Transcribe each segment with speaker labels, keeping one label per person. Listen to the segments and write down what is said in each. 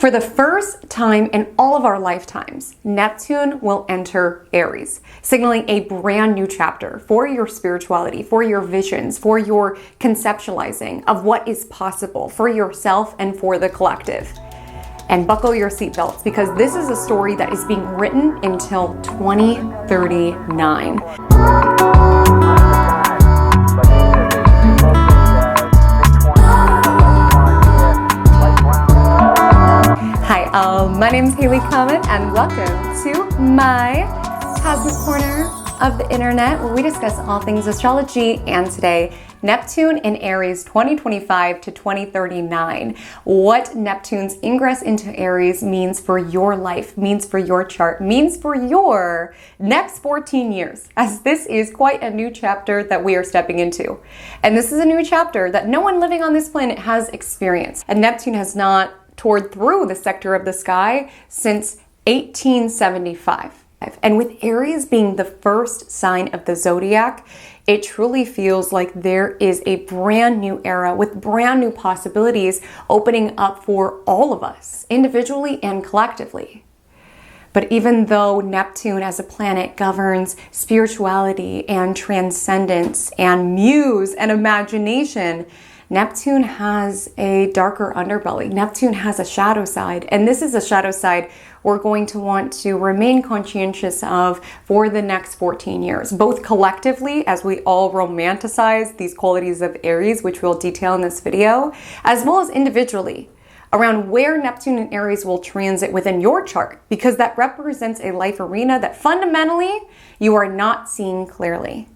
Speaker 1: For the first time in all of our lifetimes, Neptune will enter Aries, signaling a brand new chapter for your spirituality, for your visions, for your conceptualizing of what is possible for yourself and for the collective. And buckle your seatbelts, because this is a story that is being written until 2039. My name is Haley Comet, and welcome to my Cosmic Corner of the Internet, where we discuss all things astrology. And today, Neptune in Aries 2025 to 2039. What Neptune's ingress into Aries means for your life, means for your chart, means for your next 14 years, as this is quite a new chapter that we are stepping into. And this is a new chapter that no one living on this planet has experienced. And Neptune has not toured through the sector of the sky since 1875. And with Aries being the first sign of the zodiac, it truly feels like there is a brand new era with brand new possibilities opening up for all of us, individually and collectively. But even though Neptune as a planet governs spirituality and transcendence and muse and imagination, Neptune has a darker underbelly. Neptune has a shadow side, and this is a shadow side we're going to want to remain conscientious of for the next 14 years, both collectively as we all romanticize these qualities of Aries, which we'll detail in this video, as well as individually, around where Neptune and Aries will transit within your chart, because that represents a life arena that fundamentally you are not seeing clearly.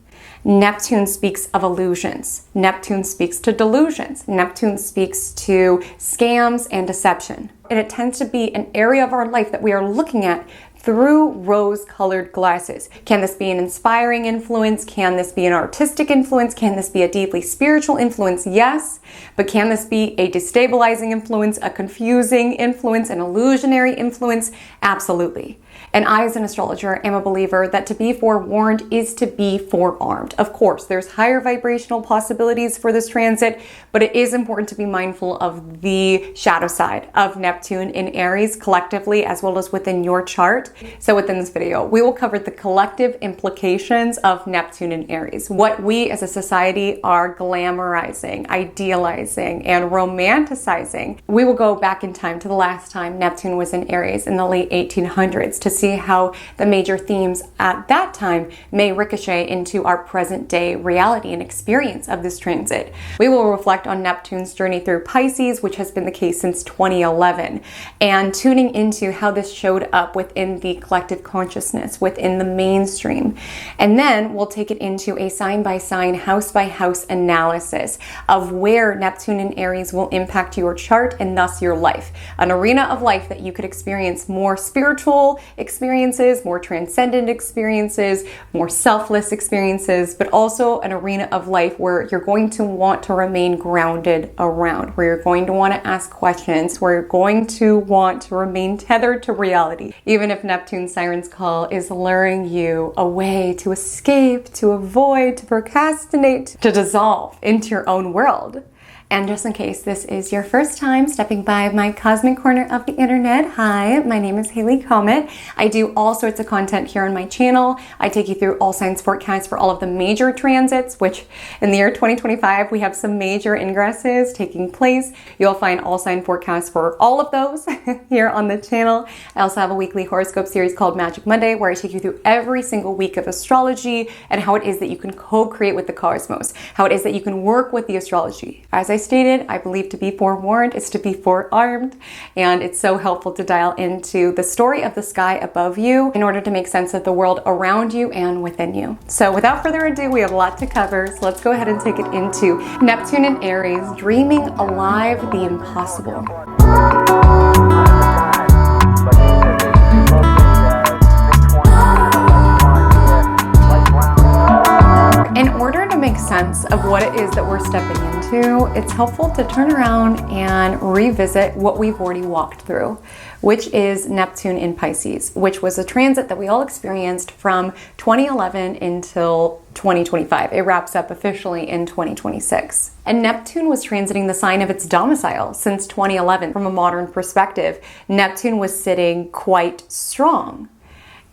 Speaker 1: Neptune speaks of illusions. Neptune speaks to delusions. Neptune speaks to scams and deception. And it tends to be an area of our life that we are looking at through rose-colored glasses. Can this be an inspiring influence? Can this be an artistic influence? Can this be a deeply spiritual influence? Yes. But can this be a destabilizing influence, a confusing influence, an illusionary influence? Absolutely. And I, as an astrologer, am a believer that to be forewarned is to be forearmed. Of course, there's higher vibrational possibilities for this transit, but it is important to be mindful of the shadow side of Neptune in Aries collectively, as well as within your chart. So within this video, we will cover the collective implications of Neptune in Aries, what we as a society are glamorizing, idealizing, and romanticizing. We will go back in time to the last time Neptune was in Aries in the late 1800s to see how the major themes at that time may ricochet into our present day reality and experience of this transit. We will reflect on Neptune's journey through Pisces, which has been the case since 2011, and tuning into how this showed up within the collective consciousness, within the mainstream. And then we'll take it into a sign by sign, house by house analysis of where Neptune and Aries will impact your chart and thus your life. An arena of life that you could experience more spiritual experiences, more transcendent experiences, more selfless experiences, but also an arena of life where you're going to want to remain grounded around, where you're going to want to ask questions, where you're going to want to remain tethered to reality, even if Neptune's siren's call is luring you away to escape, to avoid, to procrastinate, to dissolve into your own world. And just in case this is your first time stepping by my Cosmic Corner of the Internet, hi, my name is Haley Comet. I do all sorts of content here on my channel. I take you through all signs forecasts for all of the major transits, which in the year 2025, we have some major ingresses taking place. You'll find all sign forecasts for all of those here on the channel. I also have a weekly horoscope series called Magic Monday, where I take you through every single week of astrology and how it is that you can co-create with the cosmos, how it is that you can work with the astrology. As I stated, I believe to be forewarned is to be forearmed, and it's so helpful to dial into the story of the sky above you in order to make sense of the world around you and within you. So without further ado, we have a lot to cover, so let's go ahead and take it into Neptune and Aries, dreaming alive the impossible. In order to make sense of what it is that we're stepping into, it's helpful to turn around and revisit what we've already walked through, which is Neptune in Pisces, which was a transit that we all experienced from 2011 until 2025. It wraps up officially in 2026. And Neptune was transiting the sign of its domicile since 2011. From a modern perspective, Neptune was sitting quite strong.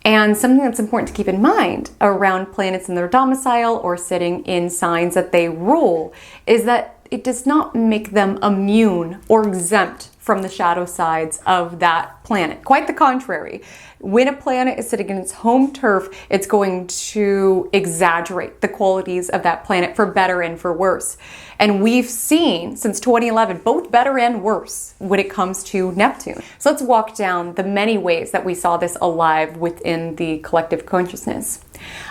Speaker 1: And something that's important to keep in mind around planets in their domicile or sitting in signs that they rule is that it does not make them immune or exempt from the shadow sides of that planet. Quite the contrary. When a planet is sitting in its home turf, it's going to exaggerate the qualities of that planet for better and for worse. And we've seen since 2011, both better and worse when it comes to Neptune. So let's walk down the many ways that we saw this alive within the collective consciousness.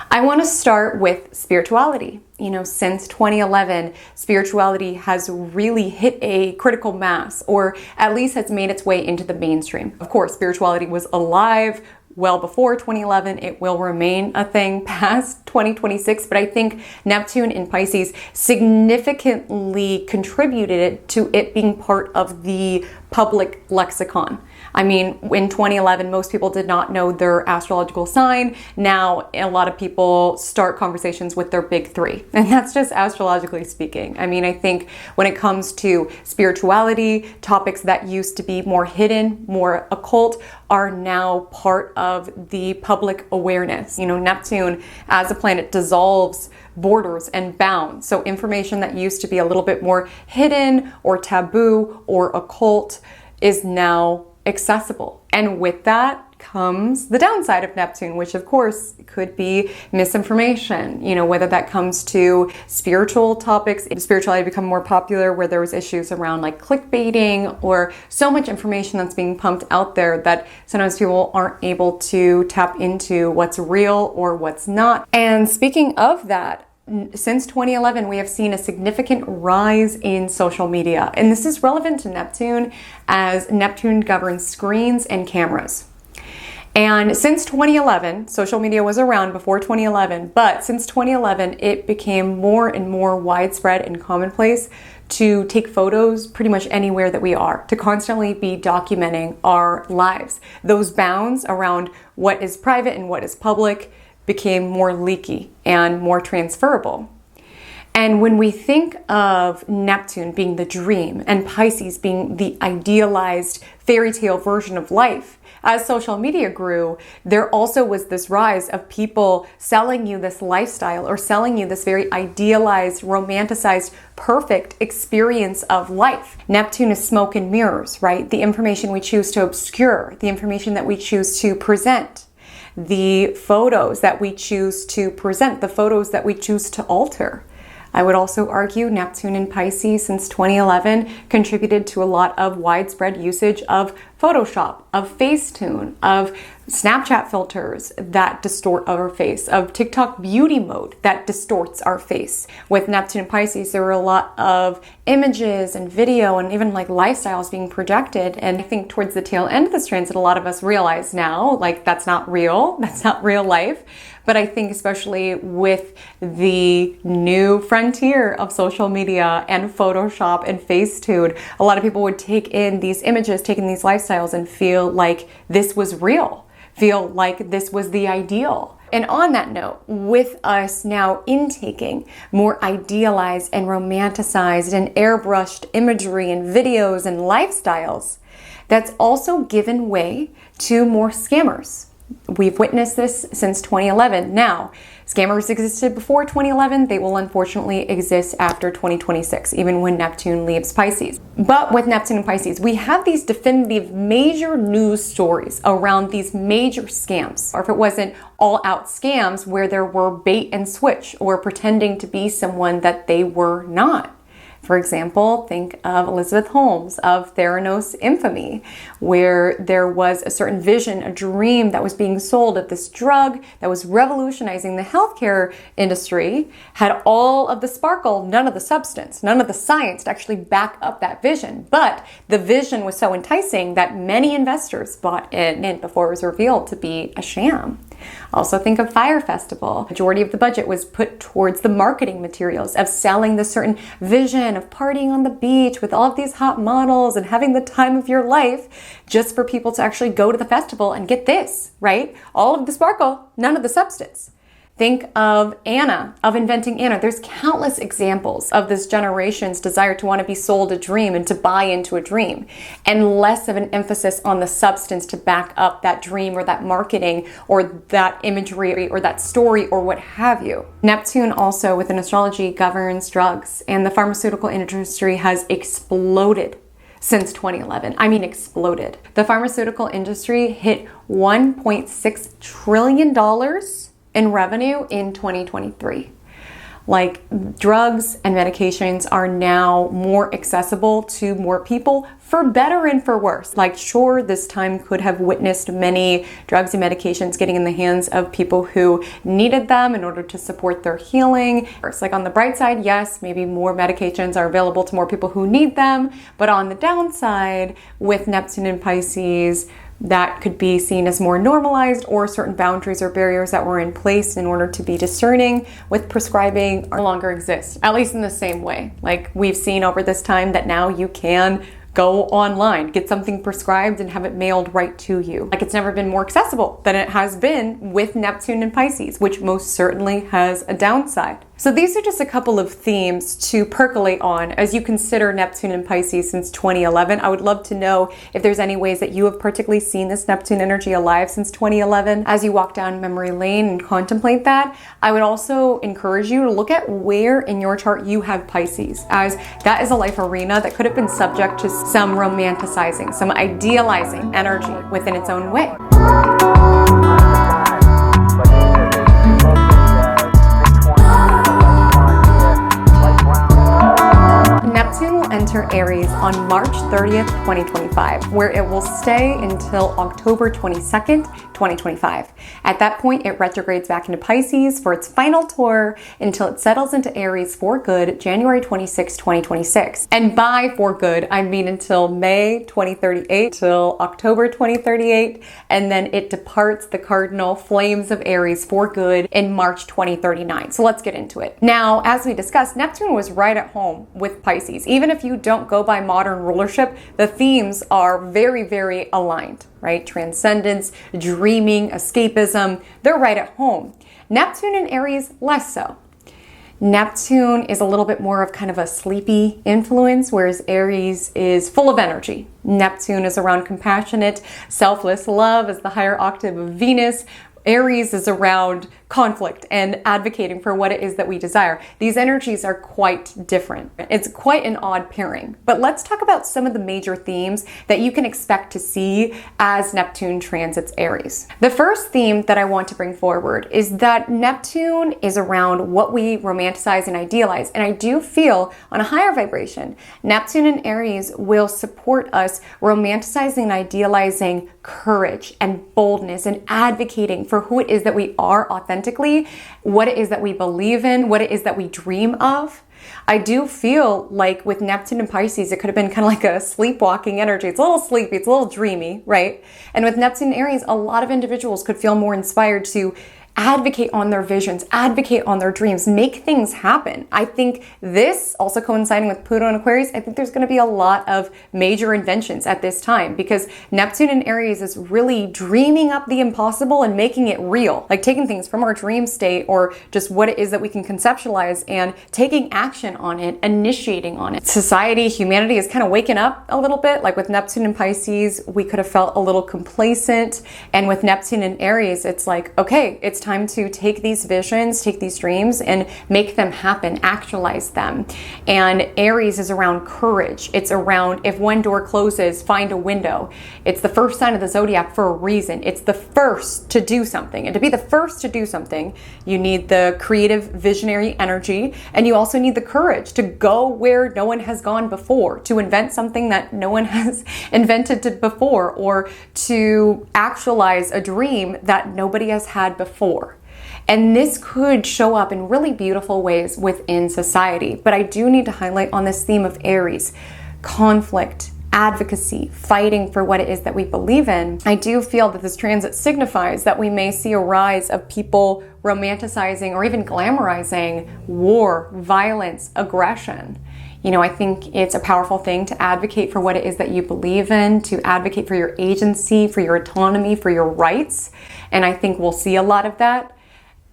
Speaker 1: I want to start with spirituality. Since 2011, spirituality has really hit a critical mass, or at least has made its way into the mainstream. Of course, spirituality was alive well before 2011. It will remain a thing past 2026, but I think Neptune in Pisces significantly contributed to it being part of the public lexicon. I mean, in 2011, most people did not know their astrological sign. Now, a lot of people start conversations with their big three, and that's just astrologically speaking. I mean, I think when it comes to spirituality, topics that used to be more hidden, more occult, are now part of the public awareness. Neptune as a planet dissolves borders and bounds. So information that used to be a little bit more hidden or taboo or occult is now accessible. And with that comes the downside of Neptune, which of course could be misinformation, whether that comes to spiritual topics. Spirituality become more popular where there was issues around like clickbaiting or so much information that's being pumped out there that sometimes people aren't able to tap into what's real or what's not. And speaking of that, since 2011, we have seen a significant rise in social media. And this is relevant to Neptune as Neptune governs screens and cameras. And since 2011, social media was around before 2011, but since 2011, it became more and more widespread and commonplace to take photos pretty much anywhere that we are, to constantly be documenting our lives. Those bounds around what is private and what is public became more leaky and more transferable. And when we think of Neptune being the dream and Pisces being the idealized fairy tale version of life, as social media grew, there also was this rise of people selling you this lifestyle or selling you this very idealized, romanticized, perfect experience of life. Neptune is smoke and mirrors, right? The information we choose to obscure, the information that we choose to present, the photos that we choose to present, the photos that we choose to alter. I would also argue Neptune in Pisces since 2011 contributed to a lot of widespread usage of Photoshop, of Facetune, of Snapchat filters that distort our face, of TikTok beauty mode that distorts our face. With Neptune in Pisces, there were a lot of images and video and even like lifestyles being projected. And I think towards the tail end of this transit, a lot of us realize now, like that's not real life. But I think especially with the new frontier of social media and Photoshop and Facetune, a lot of people would take in these images, take in these lifestyles and feel like this was real, feel like this was the ideal. And on that note, with us now intaking more idealized and romanticized and airbrushed imagery and videos and lifestyles, that's also given way to more scammers. We've witnessed this since 2011. Now, scammers existed before 2011. They will unfortunately exist after 2026, even when Neptune leaves Pisces. But with Neptune and Pisces, we have these definitive major news stories around these major scams. Or if it wasn't all out scams where there were bait and switch or pretending to be someone that they were not. For example, think of Elizabeth Holmes of Theranos infamy, where there was a certain vision, a dream that was being sold of this drug that was revolutionizing the healthcare industry, had all of the sparkle, none of the substance, none of the science to actually back up that vision. But the vision was so enticing that many investors bought in before it was revealed to be a sham. Also think of Fire Festival. Majority of the budget was put towards the marketing materials of selling the certain vision of partying on the beach with all of these hot models and having the time of your life, just for people to actually go to the festival and get this, right? All of the sparkle, none of the substance. Think of Anna, of inventing Anna. There's countless examples of this generation's desire to want to be sold a dream and to buy into a dream, and less of an emphasis on the substance to back up that dream or that marketing or that imagery or that story or what have you. Neptune also within astrology governs drugs, and the pharmaceutical industry has exploded since 2011. I mean, exploded. The pharmaceutical industry hit $1.6 trillion in revenue in 2023. Like, drugs and medications are now more accessible to more people, for better and for worse. Like, sure, this time could have witnessed many drugs and medications getting in the hands of people who needed them in order to support their healing. It's like, on the bright side, yes, maybe more medications are available to more people who need them. But on the downside, with Neptune in Pisces, that could be seen as more normalized, or certain boundaries or barriers that were in place in order to be discerning with prescribing no longer exist, at least in the same way. Like, we've seen over this time that now you can go online, get something prescribed and have it mailed right to you. Like, it's never been more accessible than it has been with Neptune in Pisces, which most certainly has a downside. So these are just a couple of themes to percolate on as you consider Neptune in Pisces since 2011. I would love to know if there's any ways that you have particularly seen this Neptune energy alive since 2011 as you walk down memory lane and contemplate that. I would also encourage you to look at where in your chart you have Pisces, as that is a life arena that could have been subject to some romanticizing, some idealizing energy within its own way. Neptune will enter Aries on March 30th, 2025, where it will stay until October 22nd, 2025. At that point, it retrogrades back into Pisces for its final tour until it settles into Aries for good January 26, 2026. And by for good, I mean until May 2038, till October 2038, and then it departs the cardinal flames of Aries for good in March 2039. So let's get into it. Now, as we discussed, Neptune was right at home with Pisces. Even if you don't go by modern rulership, the themes are very, very aligned, right? Transcendence, dreaming, escapism, they're right at home. Neptune in Aries, less so. Neptune is a little bit more of kind of a sleepy influence, whereas Aries is full of energy. Neptune is around compassionate, selfless love as the higher octave of Venus. Aries is around conflict and advocating for what it is that we desire. These energies are quite different. It's quite an odd pairing. But let's talk about some of the major themes that you can expect to see as Neptune transits Aries. The first theme that I want to bring forward is that Neptune is around what we romanticize and idealize. And I do feel on a higher vibration, Neptune in Aries will support us romanticizing and idealizing courage and boldness and advocating for who it is that we are authentically, what it is that we believe in, what it is that we dream of. I do feel like with Neptune and Pisces, it could have been kind of like a sleepwalking energy. It's a little sleepy, it's a little dreamy, right? And with Neptune and Aries, a lot of individuals could feel more inspired to advocate on their visions, advocate on their dreams, make things happen. I think this, also coinciding with Pluto and Aquarius, I think there's going to be a lot of major inventions at this time, because Neptune in Aries is really dreaming up the impossible and making it real, like taking things from our dream state or just what it is that we can conceptualize and taking action on it, initiating on it. Society, humanity is kind of waking up a little bit. Like with Neptune and Pisces, we could have felt a little complacent, and with Neptune and Aries, it's like, okay, it's time to take these visions, take these dreams and make them happen, actualize them. And Aries is around courage. It's around, if one door closes, find a window. It's the first sign of the zodiac for a reason. It's the first to do something. And to be the first to do something, you need the creative, visionary energy, and you also need the courage to go where no one has gone before, to invent something that no one has invented before, or to actualize a dream that nobody has had before. And this could show up in really beautiful ways within society. But I do need to highlight on this theme of Aries, conflict, advocacy, fighting for what it is that we believe in, I do feel that this transit signifies that we may see a rise of people romanticizing or even glamorizing war, violence, aggression. You know, I think it's a powerful thing to advocate for what it is that you believe in, to advocate for your agency, for your autonomy, for your rights. And I think we'll see a lot of that.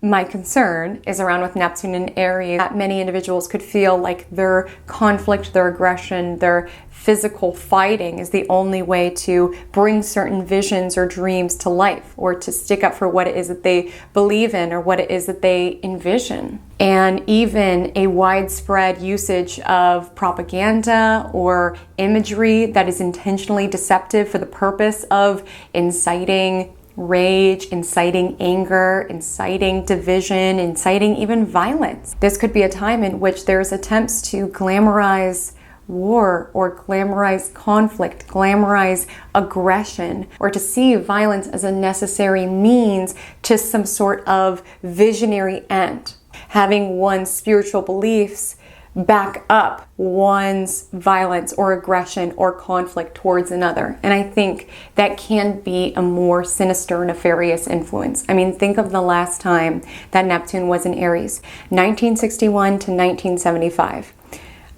Speaker 1: My concern is around with Neptune in Aries, that many individuals could feel like their conflict, their aggression, their physical fighting is the only way to bring certain visions or dreams to life, or to stick up for what it is that they believe in or what it is that they envision. And even a widespread usage of propaganda or imagery that is intentionally deceptive for the purpose of inciting rage, inciting anger, inciting division, inciting even violence. This could be a time in which there's attempts to glamorize war or glamorize conflict, glamorize aggression, or to see violence as a necessary means to some sort of visionary end. Having one's spiritual beliefs back up one's violence or aggression or conflict towards another. And I think that can be a more sinister, nefarious influence. I mean, think of the last time that Neptune was in Aries, 1961 to 1975.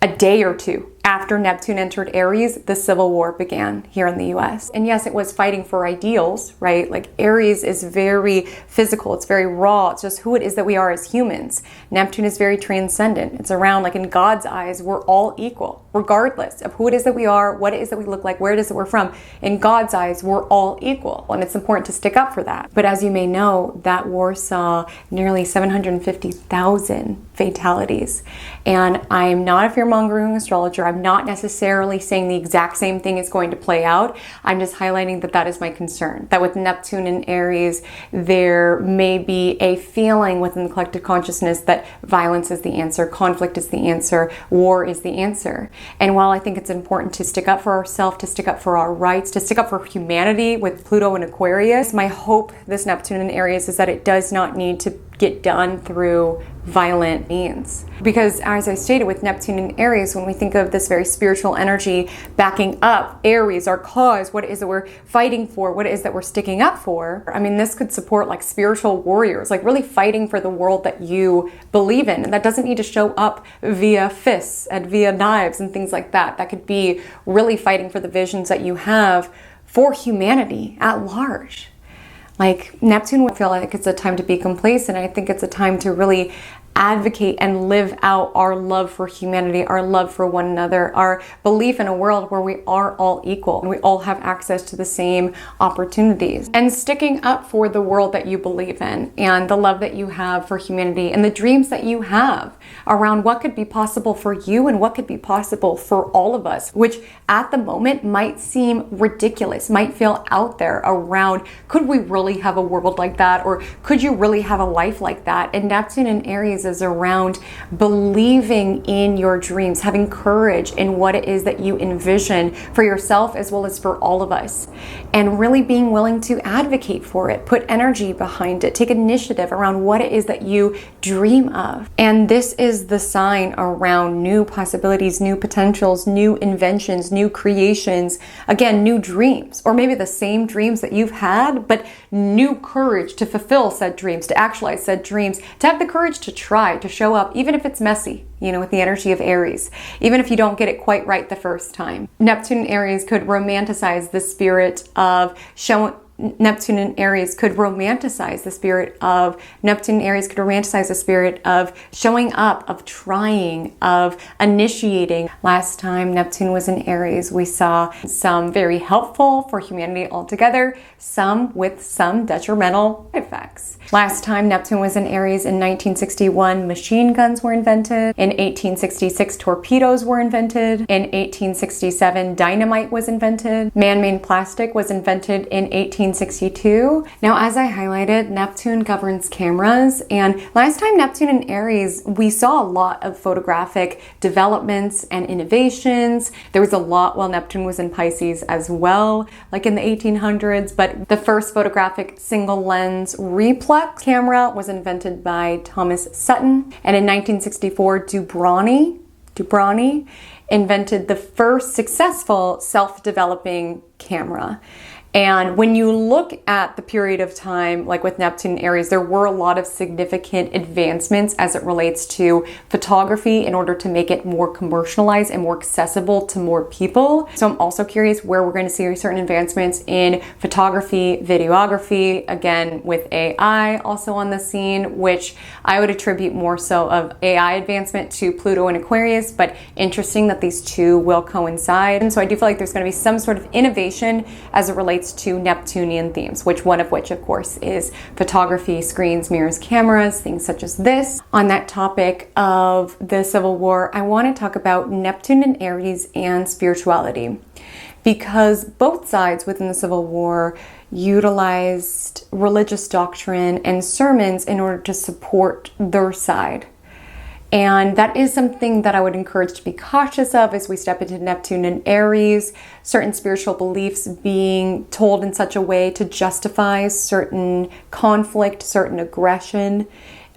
Speaker 1: A day or two after Neptune entered Aries, the Civil War began here in the US. And yes, it was fighting for ideals, right? Like Aries is very physical, it's very raw, it's just who it is that we are as humans. Neptune is very transcendent. It's around, like, in God's eyes, we're all equal, regardless of who it is that we are, what it is that we look like, where it is that we're from. In God's eyes, we're all equal. And it's important to stick up for that. But as you may know, that war saw nearly 750,000 fatalities. And I'm not a fear-mongering astrologer. I'm not necessarily saying the exact same thing is going to play out. I'm just highlighting that that is my concern. That with Neptune in Aries, there may be a feeling within the collective consciousness that violence is the answer, conflict is the answer, war is the answer. And while I think it's important to stick up for ourselves, to stick up for our rights, to stick up for humanity with Pluto and Aquarius, my hope this Neptune in Aries is that it does not need to get done through violent means. Because as I stated, with Neptune in Aries, when we think of this very spiritual energy backing up Aries, our cause, what it is that we're fighting for, what it is that we're sticking up for, I mean, this could support like spiritual warriors, like really fighting for the world that you believe in. And that doesn't need to show up via fists and via knives and things like that. That could be really fighting for the visions that you have for humanity at large. Like Neptune would feel like it's a time to be complacent. I think it's a time to really advocate and live out our love for humanity, our love for one another, our belief in a world where we are all equal and we all have access to the same opportunities. And sticking up for the world that you believe in and the love that you have for humanity and the dreams that you have around what could be possible for you and what could be possible for all of us, which at the moment might seem ridiculous, might feel out there around, could we really have a world like that? Or could you really have a life like that? And Neptune in Aries is around believing in your dreams, having courage in what it is that you envision for yourself as well as for all of us, and really being willing to advocate for it, put energy behind it, take initiative around what it is that you dream of. And this is the sign around new possibilities, new potentials, new inventions, new creations, again, new dreams, or maybe the same dreams that you've had, but new courage to fulfill said dreams, to actualize said dreams, to have the courage to try, to show up, even if it's messy, you know, with the energy of Aries, even if you don't get it quite right the first time. Neptune in Aries could romanticize the spirit of showing. Neptune in Aries could romanticize the spirit of showing up, of trying, of initiating. Last time Neptune was in Aries, we saw some very helpful for humanity altogether, some with some detrimental effects. Last time Neptune was in Aries in 1961, machine guns were invented. In 1866, torpedoes were invented. In 1867, dynamite was invented. Man-made plastic was invented in 1862. Now, as I highlighted, Neptune governs cameras, and last time Neptune in Aries, we saw a lot of photographic developments and innovations. There was a lot while Neptune was in Pisces as well, like in the 1800s, but the first photographic single lens reflex camera was invented by Thomas Sutton, and in 1964, Dubrani invented the first successful self-developing camera. And when you look at the period of time, like with Neptune and Aries, there were a lot of significant advancements as it relates to photography in order to make it more commercialized and more accessible to more people. So I'm also curious where we're going to see certain advancements in photography, videography, again, with AI also on the scene, which I would attribute more so of AI advancement to Pluto and Aquarius, but interesting that these two will coincide. And so I do feel like there's going to be some sort of innovation as it relates to Neptunian themes, one of which of course is photography, screens, mirrors, cameras, things such as this. On that topic of the Civil War, I want to talk about Neptune and Aries and spirituality, because both sides within the Civil War utilized religious doctrine and sermons in order to support their side. And that is something that I would encourage to be cautious of as we step into Neptune and Aries, certain spiritual beliefs being told in such a way to justify certain conflict, certain aggression.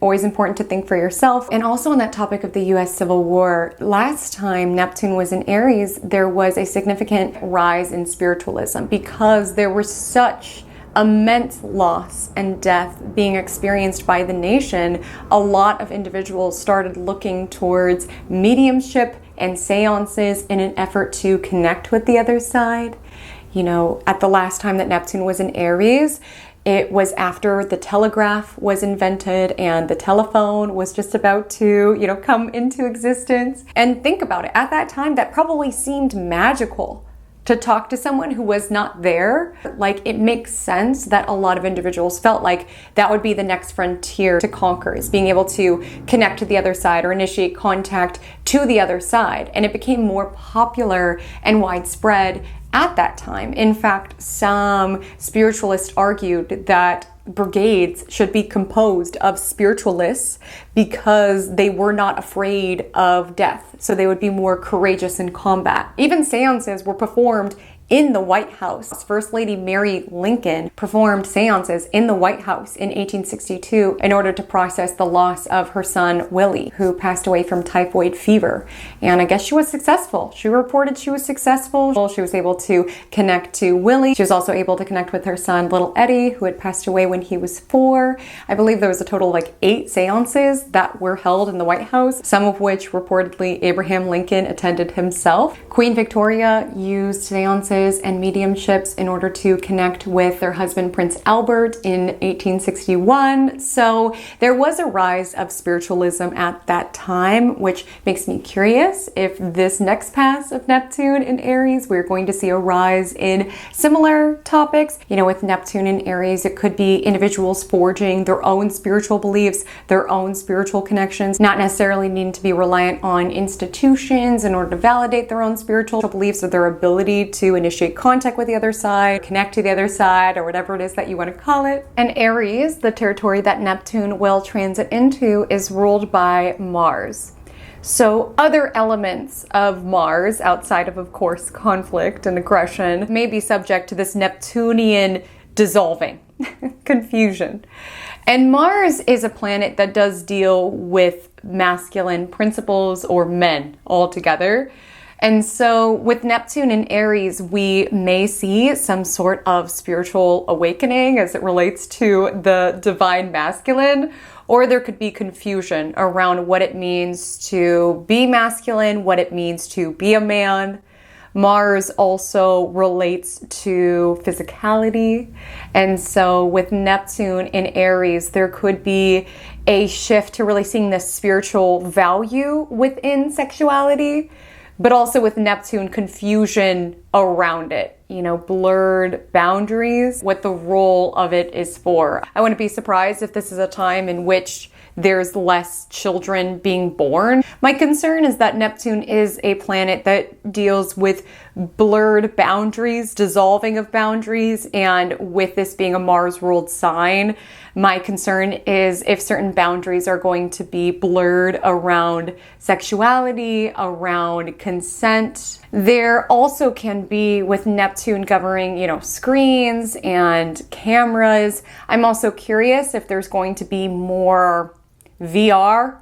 Speaker 1: Always important to think for yourself. And also on that topic of the US Civil War, last time Neptune was in Aries, there was a significant rise in spiritualism because there was such immense loss and death being experienced by the nation. A lot of individuals started looking towards mediumship and seances in an effort to connect with the other side. You know, at the last time that Neptune was in Aries, it was after the telegraph was invented and the telephone was just about to, come into existence. And think about it, at that time, that probably seemed magical to talk to someone who was not there. Like, it makes sense that a lot of individuals felt like that would be the next frontier to conquer, is being able to connect to the other side or initiate contact to the other side. And it became more popular and widespread at that time. In fact, some spiritualists argued that brigades should be composed of spiritualists because they were not afraid of death. So they would be more courageous in combat. Even seances were performed in the White House. First Lady Mary Lincoln performed seances in the White House in 1862 in order to process the loss of her son Willie, who passed away from typhoid fever. And I guess she was successful. She reported she was successful. She was able to connect to Willie. She was also able to connect with her son, little Eddie, who had passed away when he was 4. I believe there was a total of 8 seances that were held in the White House, some of which reportedly Abraham Lincoln attended himself. Queen Victoria used seances and mediumships in order to connect with their husband Prince Albert in 1861. So there was a rise of spiritualism at that time, which makes me curious if this next pass of Neptune in Aries, we're going to see a rise in similar topics. With Neptune in Aries, it could be individuals forging their own spiritual beliefs, their own spiritual connections, not necessarily needing to be reliant on institutions in order to validate their own spiritual beliefs or their ability to initiate contact with the other side, connect to the other side, or whatever it is that you want to call it. And Aries, the territory that Neptune will transit into, is ruled by Mars. So other elements of Mars, outside of course, conflict and aggression, may be subject to this Neptunian dissolving, confusion. And Mars is a planet that does deal with masculine principles or men altogether. And so with Neptune in Aries, we may see some sort of spiritual awakening as it relates to the divine masculine, or there could be confusion around what it means to be masculine, what it means to be a man. Mars also relates to physicality. And so with Neptune in Aries, there could be a shift to really seeing the spiritual value within sexuality, but also with Neptune, confusion around it, blurred boundaries, what the role of it is for. I wouldn't be surprised if this is a time in which there's less children being born. My concern is that Neptune is a planet that deals with blurred boundaries, dissolving of boundaries, and with this being a Mars-ruled sign, my concern is if certain boundaries are going to be blurred around sexuality, around consent. There also can be, with Neptune governing, screens and cameras. I'm also curious if there's going to be more VR.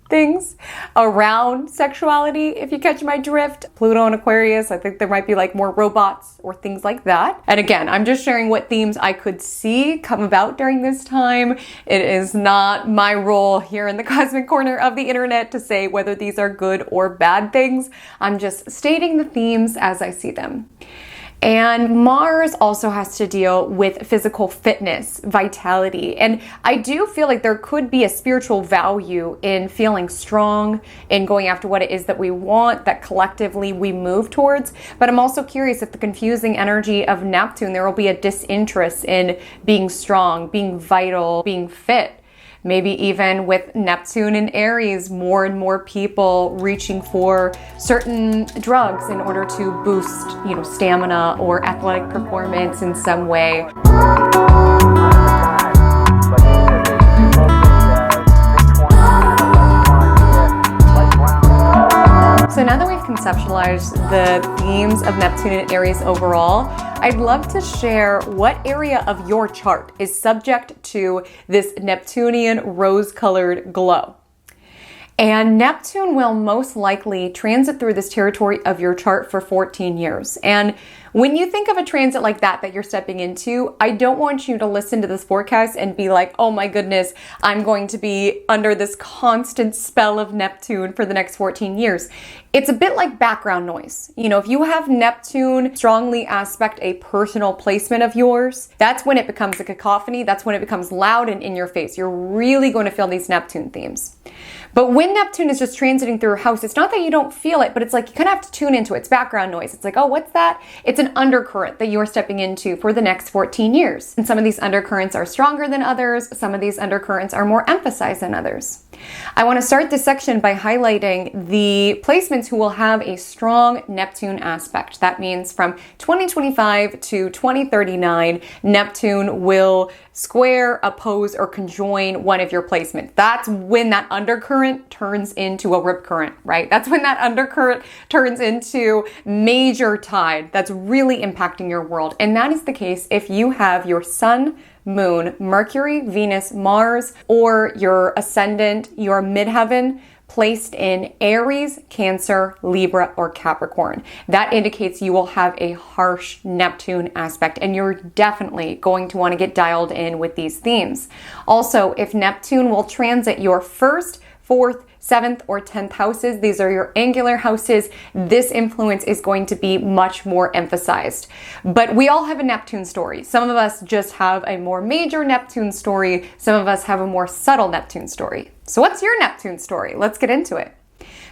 Speaker 1: things around sexuality, if you catch my drift. Pluto and Aquarius, I think there might be like more robots or things like that. And again, I'm just sharing what themes I could see come about during this time. It is not my role here in the cosmic corner of the internet to say whether these are good or bad things. I'm just stating the themes as I see them. And Mars also has to deal with physical fitness, vitality. And I do feel like there could be a spiritual value in feeling strong, in going after what it is that we want, that collectively we move towards. But I'm also curious if the confusing energy of Neptune, there will be a disinterest in being strong, being vital, being fit. Maybe even with Neptune in Aries, more and more people reaching for certain drugs in order to boost, stamina or athletic performance in some way. So now that we've conceptualized the themes of Neptune and Aries overall, I'd love to share what area of your chart is subject to this Neptunian rose-colored glow. And Neptune will most likely transit through this territory of your chart for 14 years. And when you think of a transit like that you're stepping into, I don't want you to listen to this forecast and be like, oh my goodness, I'm going to be under this constant spell of Neptune for the next 14 years. It's a bit like background noise. If you have Neptune strongly aspect a personal placement of yours, that's when it becomes a cacophony. That's when it becomes loud and in your face. You're really going to feel these Neptune themes. But when Neptune is just transiting through a house, it's not that you don't feel it, but it's like you kind of have to tune into it. It's background noise. It's like, oh, what's that? It's an undercurrent that you're stepping into for the next 14 years. And some of these undercurrents are stronger than others. Some of these undercurrents are more emphasized than others. I want to start this section by highlighting the placements who will have a strong Neptune aspect. That means from 2025 to 2039, Neptune will square, oppose, or conjoin one of your placements. That's when that undercurrent turns into a rip current, right? That's when that undercurrent turns into major tide that's really impacting your world. And that is the case if you have your Sun, Moon, Mercury, Venus, Mars, or your ascendant, your midheaven, placed in Aries, Cancer, Libra, or Capricorn. That indicates you will have a harsh Neptune aspect, and you're definitely going to want to get dialed in with these themes. Also, if Neptune will transit your first, fourth, 7th, or 10th houses, these are your angular houses, this influence is going to be much more emphasized. But we all have a Neptune story. Some of us just have a more major Neptune story. Some of us have a more subtle Neptune story. So what's your Neptune story? Let's get into it.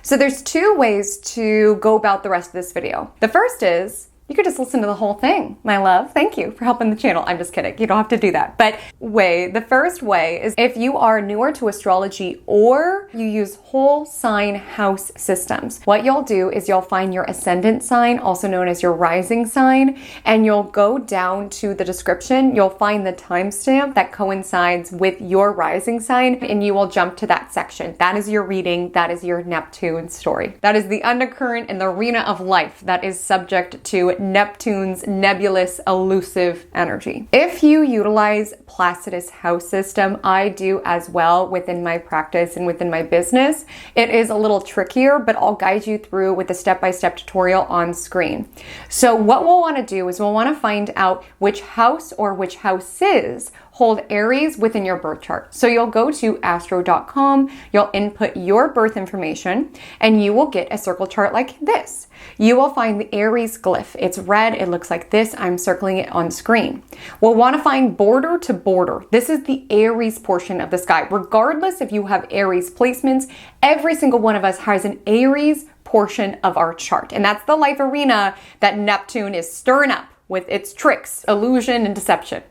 Speaker 1: So there's two ways to go about the rest of this video. The first is, you could just listen to the whole thing, my love. Thank you for helping the channel. I'm just kidding. You don't have to do that. But the first way is if you are newer to astrology or you use whole sign house systems, what you'll do is you'll find your ascendant sign, also known as your rising sign, and you'll go down to the description. You'll find the timestamp that coincides with your rising sign, and you will jump to that section. That is your reading. That is your Neptune story. That is the undercurrent in the arena of life that is subject to Neptune's nebulous, elusive energy. If you utilize Placidus house system, I do as well within my practice and within my business. It is a little trickier, but I'll guide you through with a step-by-step tutorial on screen. So what we'll want to do is we'll want to find out which house or which houses hold Aries within your birth chart. So you'll go to astro.com, you'll input your birth information, and you will get a circle chart like this. You will find the Aries glyph. It's red, it looks like this. I'm circling it on screen. We'll want to find border to border. This is the Aries portion of the sky. Regardless if you have Aries placements, every single one of us has an Aries portion of our chart. And that's the life arena that Neptune is stirring up with its tricks, illusion, and deception.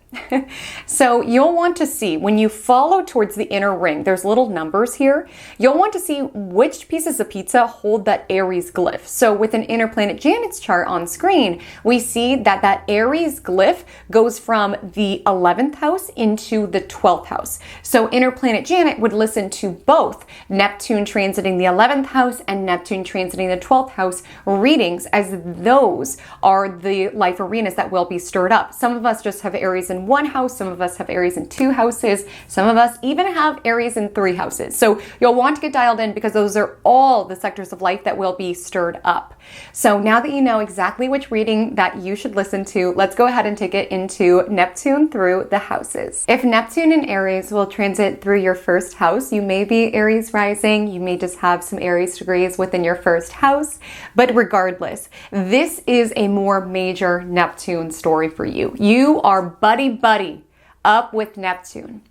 Speaker 1: So you'll want to see, when you follow towards the inner ring, there's little numbers here. You'll want to see which pieces of pizza hold that Aries glyph. So with an inner planet Janet's chart on screen, we see that that Aries glyph goes from the 11th house into the 12th house. So inner planet Janet would listen to both Neptune transiting the 11th house and Neptune transiting the 12th house readings, as those are the life arena planets that will be stirred up. Some of us just have Aries in one house. Some of us have Aries in 2 houses. Some of us even have Aries in 3 houses. So you'll want to get dialed in because those are all the sectors of life that will be stirred up. So now that you know exactly which reading that you should listen to, let's go ahead and take it into Neptune through the houses. If Neptune in Aries will transit through your first house, you may be Aries rising. You may just have some Aries degrees within your first house. But regardless, this is a more major Neptune story for you. You are buddy up with Neptune.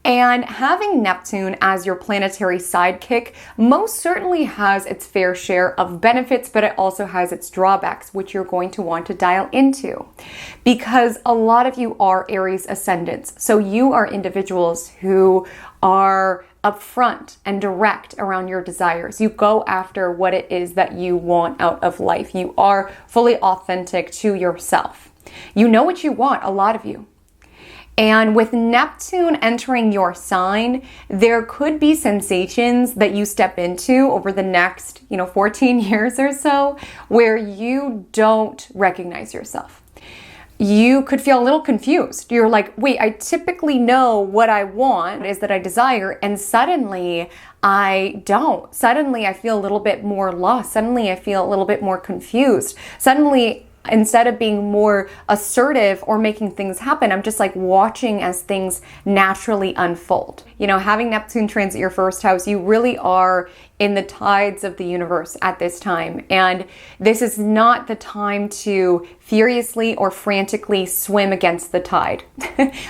Speaker 1: And having Neptune as your planetary sidekick most certainly has its fair share of benefits, but it also has its drawbacks, which you're going to want to dial into. Because a lot of you are Aries ascendants. So you are individuals who are upfront and direct around your desires. You go after what it is that you want out of life. You are fully authentic to yourself. You know what you want, a lot of you. And with Neptune entering your sign, there could be sensations that you step into over the next, 14 years or so, where you don't recognize yourself. You could feel a little confused. You're like, wait, I typically know what I want is that I desire, and suddenly I don't. Suddenly I feel a little bit more lost. Suddenly I feel a little bit more confused. Suddenly, instead of being more assertive or making things happen, I'm just like watching as things naturally unfold. Having Neptune transit your first house, you really are in the tides of the universe at this time. And this is not the time to furiously or frantically swim against the tide.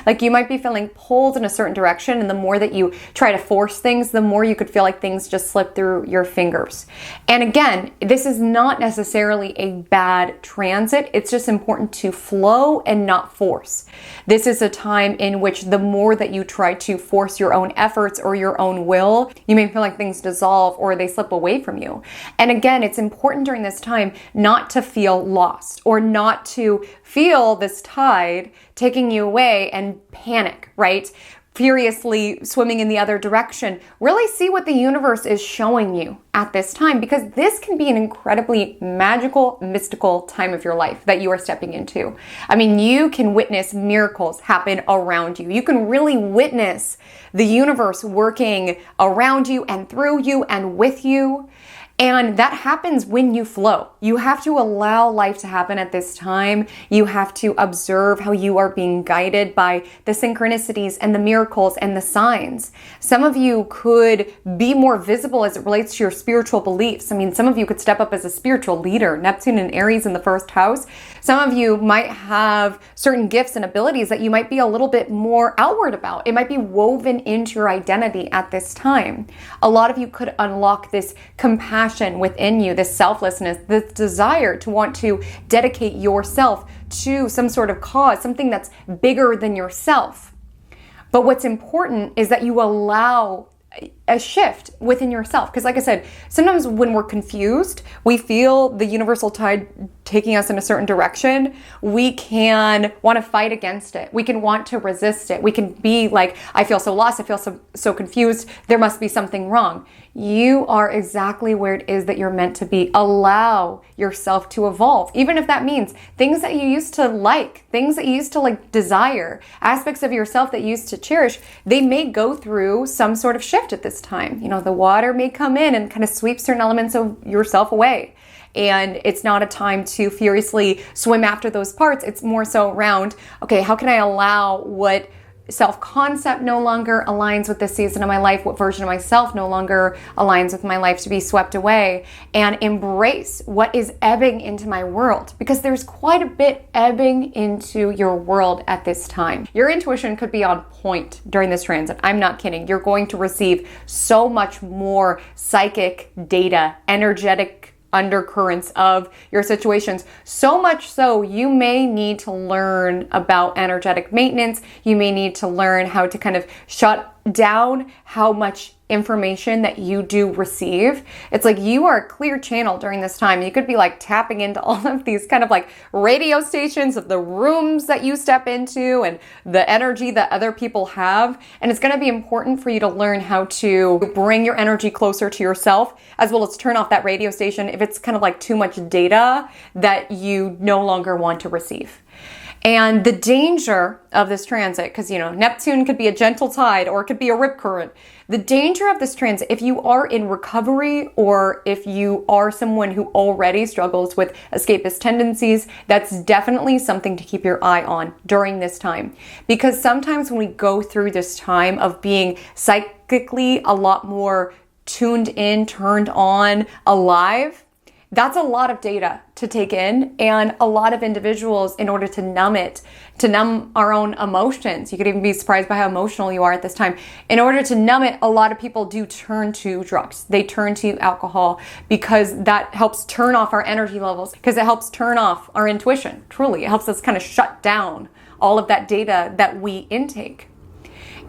Speaker 1: Like you might be feeling pulled in a certain direction, and the more that you try to force things, the more you could feel like things just slip through your fingers. And again, this is not necessarily a bad transit. It's just important to flow and not force. This is a time in which the more that you try to force your own efforts or your own will, you may feel like things dissolve or they slip away from you. And again, it's important during this time not to feel lost or not to feel this tide taking you away and panic, right? Furiously swimming in the other direction. Really see what the universe is showing you at this time, because this can be an incredibly magical, mystical time of your life that you are stepping into. I mean, you can witness miracles happen around you. You can really witness the universe working around you and through you and with you. And that happens when you flow. You have to allow life to happen at this time. You have to observe how you are being guided by the synchronicities and the miracles and the signs. Some of you could be more visible as it relates to your spiritual beliefs. I mean, some of you could step up as a spiritual leader. Neptune and Aries in the first house. Some of you might have certain gifts and abilities that you might be a little bit more outward about. It might be woven into your identity at this time. A lot of you could unlock this compassion within you, this selflessness, this desire to want to dedicate yourself to some sort of cause, something that's bigger than yourself. But what's important is that you allow a shift within yourself. Because like I said, sometimes when we're confused, we feel the universal tide taking us in a certain direction. We can want to fight against it. We can want to resist it. We can be like, I feel so lost. I feel so confused. There must be something wrong. You are exactly where it is that you're meant to be. Allow yourself to evolve. Even if that means things that you used to like, things that you used to like desire, aspects of yourself that you used to cherish, they may go through some sort of shift at this time. The water may come in and kind of sweep certain elements of yourself away. And it's not a time to furiously swim after those parts. It's more so around, okay, how can I allow what self-concept no longer aligns with this season of my life, what version of myself no longer aligns with my life to be swept away, and embrace what is ebbing into my world, because there's quite a bit ebbing into your world at this time. Your intuition could be on point during this transit. I'm not kidding. You're going to receive so much more psychic data, energetic undercurrents of your situations. So much so, you may need to learn about energetic maintenance. You may need to learn how to kind of shut down how much information that you do receive. It's like you are a clear channel during this time. You could be like tapping into all of these kind of like radio stations of the rooms that you step into and the energy that other people have. And it's going to be important for you to learn how to bring your energy closer to yourself, as well as turn off that radio station if it's kind of like too much data that you no longer want to receive. And the danger of this transit, because, you know, Neptune could be a gentle tide or it could be a rip current. The danger of this transit, if you are in recovery or if you are someone who already struggles with escapist tendencies, that's definitely something to keep your eye on during this time. Because sometimes when we go through this time of being psychically a lot more tuned in, turned on, alive, that's a lot of data to take in, and a lot of individuals, in order to numb our own emotions. You could even be surprised by how emotional you are at this time. In order to numb it, a lot of people do turn to drugs. They turn to alcohol because that helps turn off our energy levels, because it helps turn off our intuition. Truly, it helps us kind of shut down all of that data that we intake.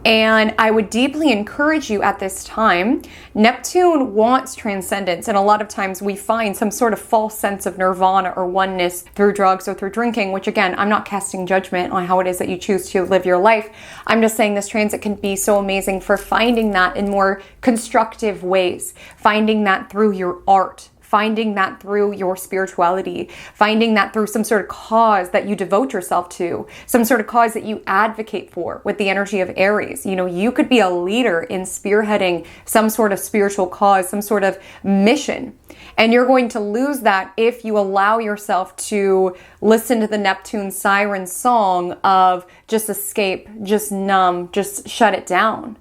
Speaker 1: And I would deeply encourage you at this time. Neptune wants transcendence, and a lot of times we find some sort of false sense of nirvana or oneness through drugs or through drinking, which again, I'm not casting judgment on how it is that you choose to live your life. I'm just saying this transit can be so amazing for finding that in more constructive ways, finding that through your art, finding that through your spirituality, finding that through some sort of cause that you devote yourself to, some sort of cause that you advocate for with the energy of Aries. You know, you could be a leader in spearheading some sort of spiritual cause, some sort of mission. And you're going to lose that if you allow yourself to listen to the Neptune siren song of just escape, just numb, just shut it down.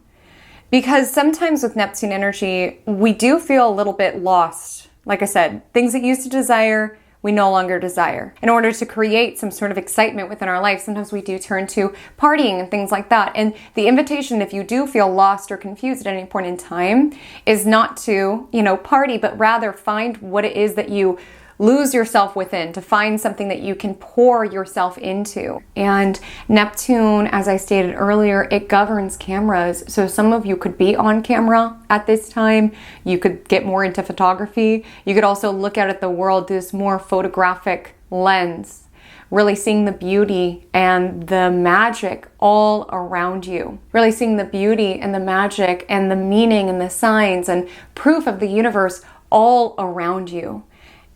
Speaker 1: Because sometimes with Neptune energy, we do feel a little bit lost. Like I said, things that you used to desire, we no longer desire. In order to create some sort of excitement within our life, sometimes we do turn to partying and things like that. And the invitation, if you do feel lost or confused at any point in time, is not to, party, but rather find what it is that you lose yourself within, to find something that you can pour yourself into. And Neptune, as I stated earlier, it governs cameras. So some of you could be on camera at this time. You could get more into photography. You could also look out at the world through this more photographic lens, really seeing the beauty and the magic all around you. Really seeing the beauty and the magic and the meaning and the signs and proof of the universe all around you.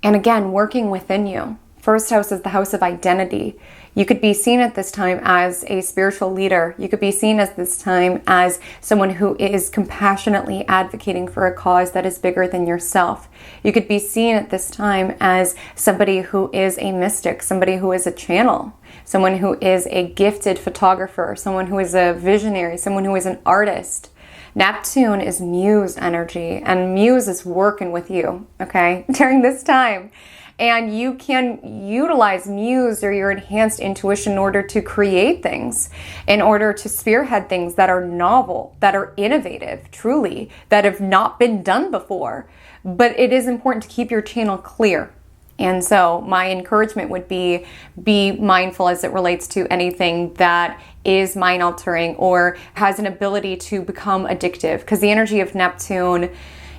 Speaker 1: And again, working within you. First house is the house of identity. You could be seen at this time as a spiritual leader. You could be seen at this time as someone who is compassionately advocating for a cause that is bigger than yourself. You could be seen at this time as somebody who is a mystic, somebody who is a channel, someone who is a gifted photographer, someone who is a visionary, someone who is an artist. Neptune is muse energy, and muse is working with you, okay, during this time. And you can utilize muse or your enhanced intuition in order to create things, in order to spearhead things that are novel, that are innovative, truly, that have not been done before. But it is important to keep your channel clear. And so my encouragement would be mindful as it relates to anything that is mind altering or has an ability to become addictive. Because the energy of Neptune,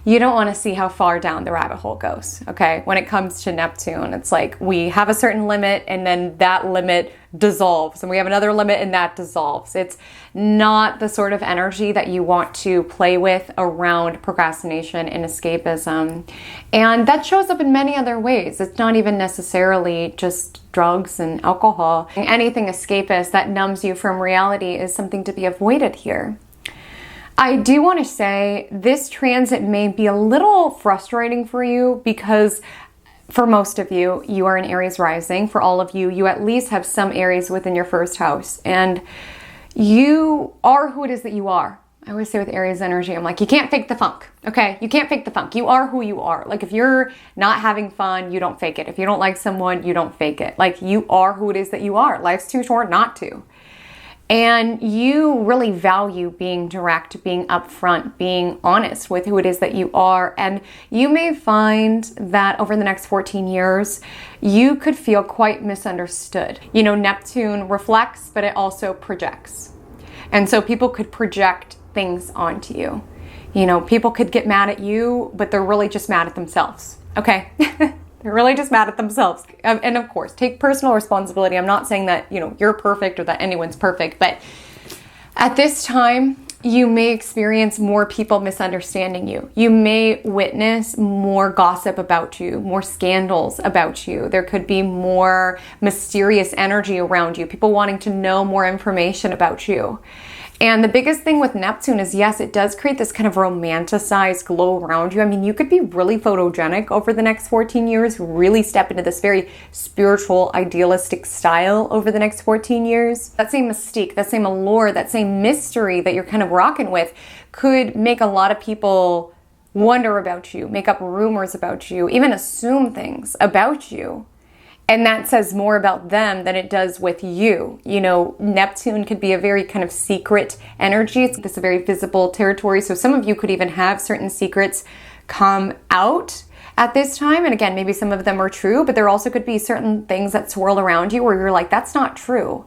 Speaker 1: you don't want to see how far down the rabbit hole goes, okay? When it comes to Neptune, it's like we have a certain limit and then that limit dissolves and we have another limit and that dissolves. It's not the sort of energy that you want to play with around procrastination and escapism. And that shows up in many other ways. It's not even necessarily just drugs and alcohol. Anything escapist that numbs you from reality is something to be avoided here. I do want to say this transit may be a little frustrating for you because for most of you, you are an Aries rising. For all of you, you at least have some Aries within your first house. And you are who it is that you are. I always say with Aries energy, I'm like, you can't fake the funk, okay? You can't fake the funk. You are who you are. Like if you're not having fun, you don't fake it. If you don't like someone, you don't fake it. Like you are who it is that you are. Life's too short not to. And you really value being direct, being upfront, being honest with who it is that you are. And you may find that over the next 14 years, you could feel quite misunderstood. Neptune reflects, but it also projects. And so people could project things onto you. You know, people could get mad at you, but they're really just mad at themselves. Okay. They're really just mad at themselves. And of course, take personal responsibility. I'm not saying that, you know, you're perfect or that anyone's perfect, but at this time, you may experience more people misunderstanding you. You may witness more gossip about you, more scandals about you. There could be more mysterious energy around you, people wanting to know more information about you. And the biggest thing with Neptune is, yes, it does create this kind of romanticized glow around you. I mean, you could be really photogenic over the next 14 years, really step into this very spiritual, idealistic style over the next 14 years. That same mystique, that same allure, that same mystery that you're kind of rocking with could make a lot of people wonder about you, make up rumors about you, even assume things about you. And that says more about them than it does with you. You know, Neptune could be a very kind of secret energy. It's a very visible territory. So some of you could even have certain secrets come out at this time. And again, maybe some of them are true, but there also could be certain things that swirl around you where you're like, that's not true.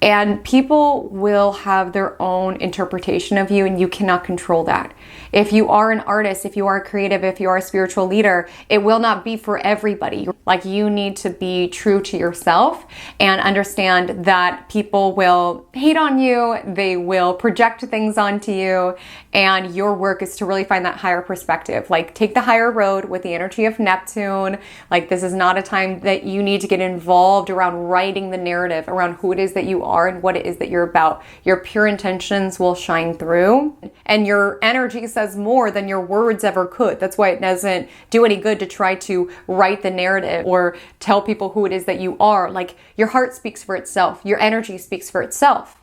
Speaker 1: And people will have their own interpretation of you, and you cannot control that. If you are an artist, if you are creative, if you are a spiritual leader, it will not be for everybody. Like, you need to be true to yourself and understand that people will hate on you, they will project things onto you, and your work is to really find that higher perspective. Like, take the higher road with the energy of Neptune. Like, this is not a time that you need to get involved around writing the narrative around who it is that you are and what it is that you're about. Your pure intentions will shine through, and your energy says more than your words ever could. That's why it doesn't do any good to try to write the narrative or tell people who it is that you are. Like, your heart speaks for itself. Your energy speaks for itself.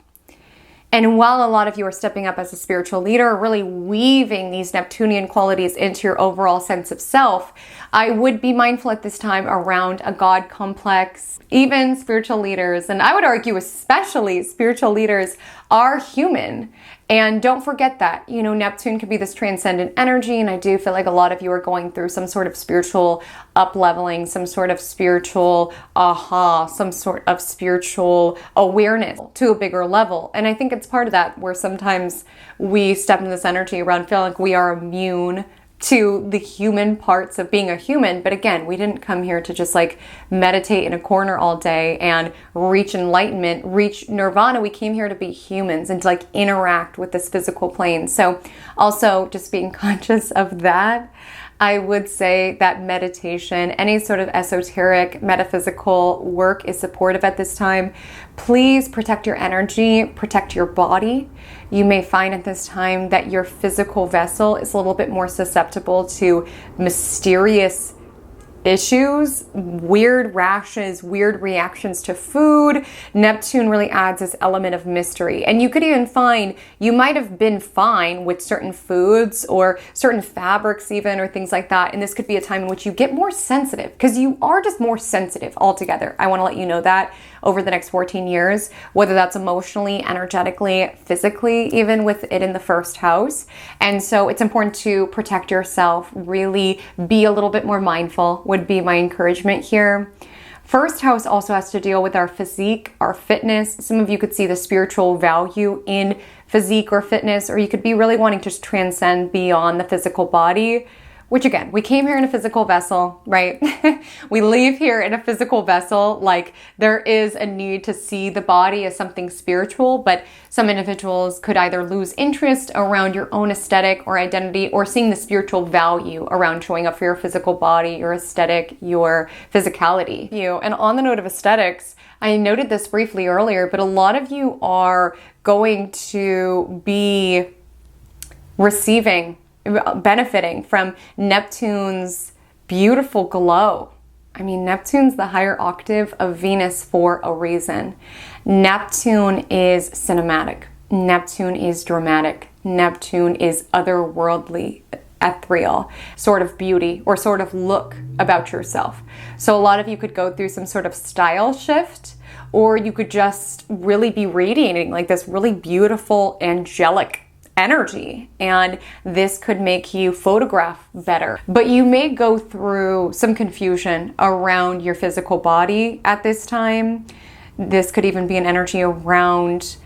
Speaker 1: And while a lot of you are stepping up as a spiritual leader, really weaving these Neptunian qualities into your overall sense of self, I would be mindful at this time around a God complex. Even spiritual leaders, and I would argue especially spiritual leaders, are human. And don't forget that, you know, Neptune could be this transcendent energy, and I do feel like a lot of you are going through some sort of spiritual up-leveling, some sort of spiritual some sort of spiritual awareness to a bigger level. And I think it's part of that where sometimes we step into this energy around feeling like we are immune to the human parts of being a human. But again, we didn't come here to just like meditate in a corner all day and reach enlightenment, reach nirvana. We came here to be humans and to like interact with this physical plane. So also just being conscious of that. I would say that meditation, any sort of esoteric, metaphysical work is supportive at this time. Please protect your energy, protect your body. You may find at this time that your physical vessel is a little bit more susceptible to mysterious issues, weird rashes, weird reactions to food. Neptune really adds this element of mystery. And you could even find you might have been fine with certain foods or certain fabrics even, or things like that. And this could be a time in which you get more sensitive, because you are just more sensitive altogether. I want to let you know that over the next 14 years, whether that's emotionally, energetically, physically, even with it in the first house. And so it's important to protect yourself, really be a little bit more mindful would be my encouragement here. First house also has to deal with our physique, our fitness. Some of you could see the spiritual value in physique or fitness, or you could be really wanting to transcend beyond the physical body. Which again, we came here in a physical vessel, right? We leave here in a physical vessel. Like, there is a need to see the body as something spiritual, but some individuals could either lose interest around your own aesthetic or identity, or seeing the spiritual value around showing up for your physical body, your aesthetic, your physicality. And on the note of aesthetics, I noted this briefly earlier, but a lot of you are going to be benefiting from Neptune's beautiful glow. I mean, Neptune's the higher octave of Venus for a reason. Neptune is cinematic. Neptune is dramatic. Neptune is otherworldly, ethereal sort of beauty or sort of look about yourself. So a lot of you could go through some sort of style shift, or you could just really be radiating like this really beautiful, angelic energy, and this could make you photograph better. But you may go through some confusion around your physical body at this time. This could even be an energy around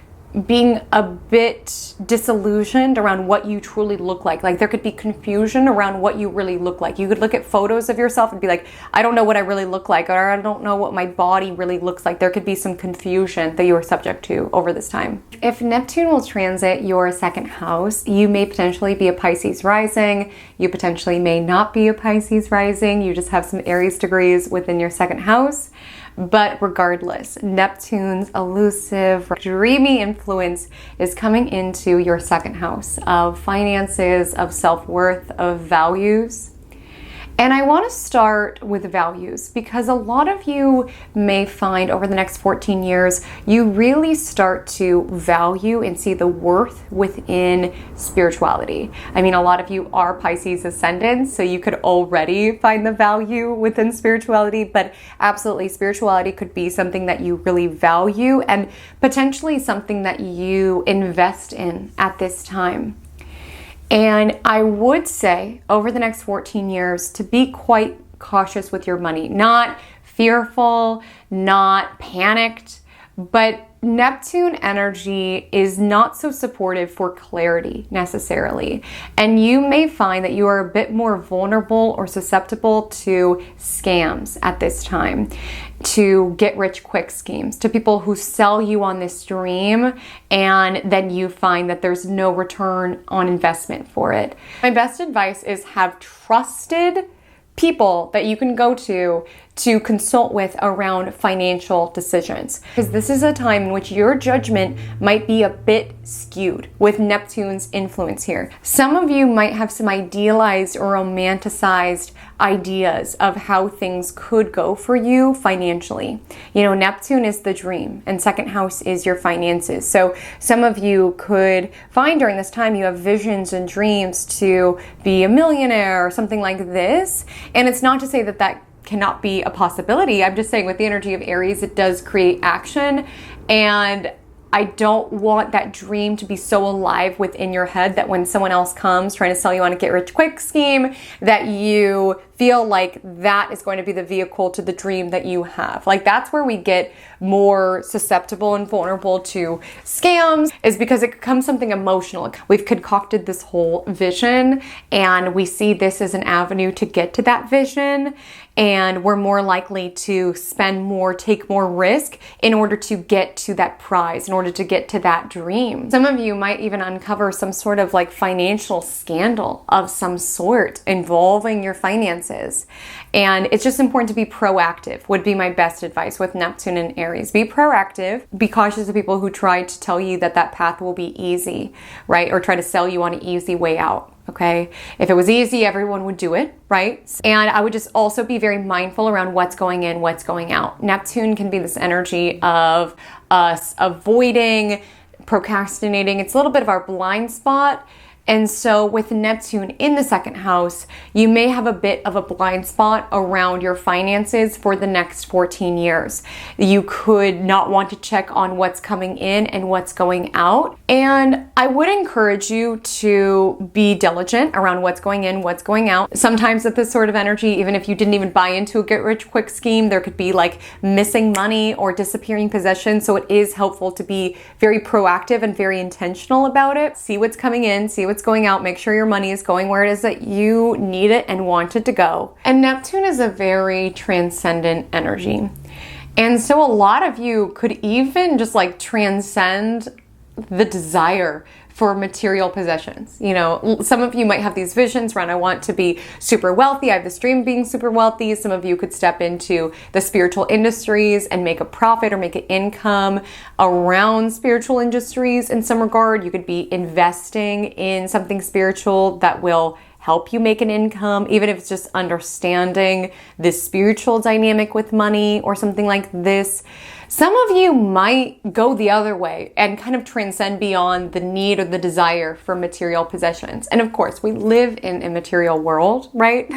Speaker 1: being a bit disillusioned around what you truly look like. Like there could be confusion around what you really look like. You could look at photos of yourself and be like, I don't know what I really look like, or I don't know what my body really looks like. There could be some confusion that you are subject to over this time. If Neptune will transit your second house, you may potentially be a Pisces rising. You potentially may not be a Pisces rising. You just have some Aries degrees within your second house. But regardless, Neptune's elusive, dreamy influence is coming into your second house of finances, of self-worth, of values. And I want to start with values because a lot of you may find over the next 14 years, you really start to value and see the worth within spirituality. I mean, a lot of you are Pisces ascendant, so you could already find the value within spirituality, but absolutely spirituality could be something that you really value and potentially something that you invest in at this time. And I would say over the next 14 years to be quite cautious with your money, not fearful, not panicked, but Neptune energy is not so supportive for clarity necessarily. And you may find that you are a bit more vulnerable or susceptible to scams at this time, to get rich quick schemes, to people who sell you on this dream and then you find that there's no return on investment for it. My best advice is have trusted people that you can go to consult with around financial decisions. Because this is a time in which your judgment might be a bit skewed with Neptune's influence here. Some of you might have some idealized or romanticized ideas of how things could go for you financially. You know, Neptune is the dream and second house is your finances. So some of you could find during this time you have visions and dreams to be a millionaire or something like this. And it's not to say that that cannot be a possibility. I'm just saying with the energy of Aries, it does create action. And I don't want that dream to be so alive within your head that when someone else comes trying to sell you on a get rich quick scheme, that you feel like that is going to be the vehicle to the dream that you have. Like that's where we get more susceptible and vulnerable to scams, is because it becomes something emotional. We've concocted this whole vision and we see this as an avenue to get to that vision. And we're more likely to spend more, take more risk in order to get to that prize, in order to get to that dream. Some of you might even uncover some sort of like financial scandal of some sort involving your finances. And it's just important to be proactive, would be my best advice with Neptune and Aries. Be proactive, be cautious of people who try to tell you that that path will be easy, right? Or try to sell you on an easy way out. Okay. If it was easy, everyone would do it, right? And I would just also be very mindful around what's going in, what's going out. Neptune can be this energy of us avoiding, procrastinating. It's a little bit of our blind spot. And so with Neptune in the second house, you may have a bit of a blind spot around your finances for the next 14 years. You could not want to check on what's coming in and what's going out. And I would encourage you to be diligent around what's going in, what's going out. Sometimes with this sort of energy, even if you didn't even buy into a get rich quick scheme, there could be like missing money or disappearing possessions. So it is helpful to be very proactive and very intentional about it. See what's coming in, see what's going out, make sure your money is going where it is that you need it and want it to go. And Neptune is a very transcendent energy. And so a lot of you could even just like transcend the desire for material possessions. You know, some of you might have these visions around, I want to be super wealthy. I have this dream of being super wealthy. Some of you could step into the spiritual industries and make a profit or make an income around spiritual industries in some regard. You could be investing in something spiritual that will help you make an income, even if it's just understanding this spiritual dynamic with money or something like this. Some of you might go the other way and kind of transcend beyond the need or the desire for material possessions. And of course, we live in a material world, right?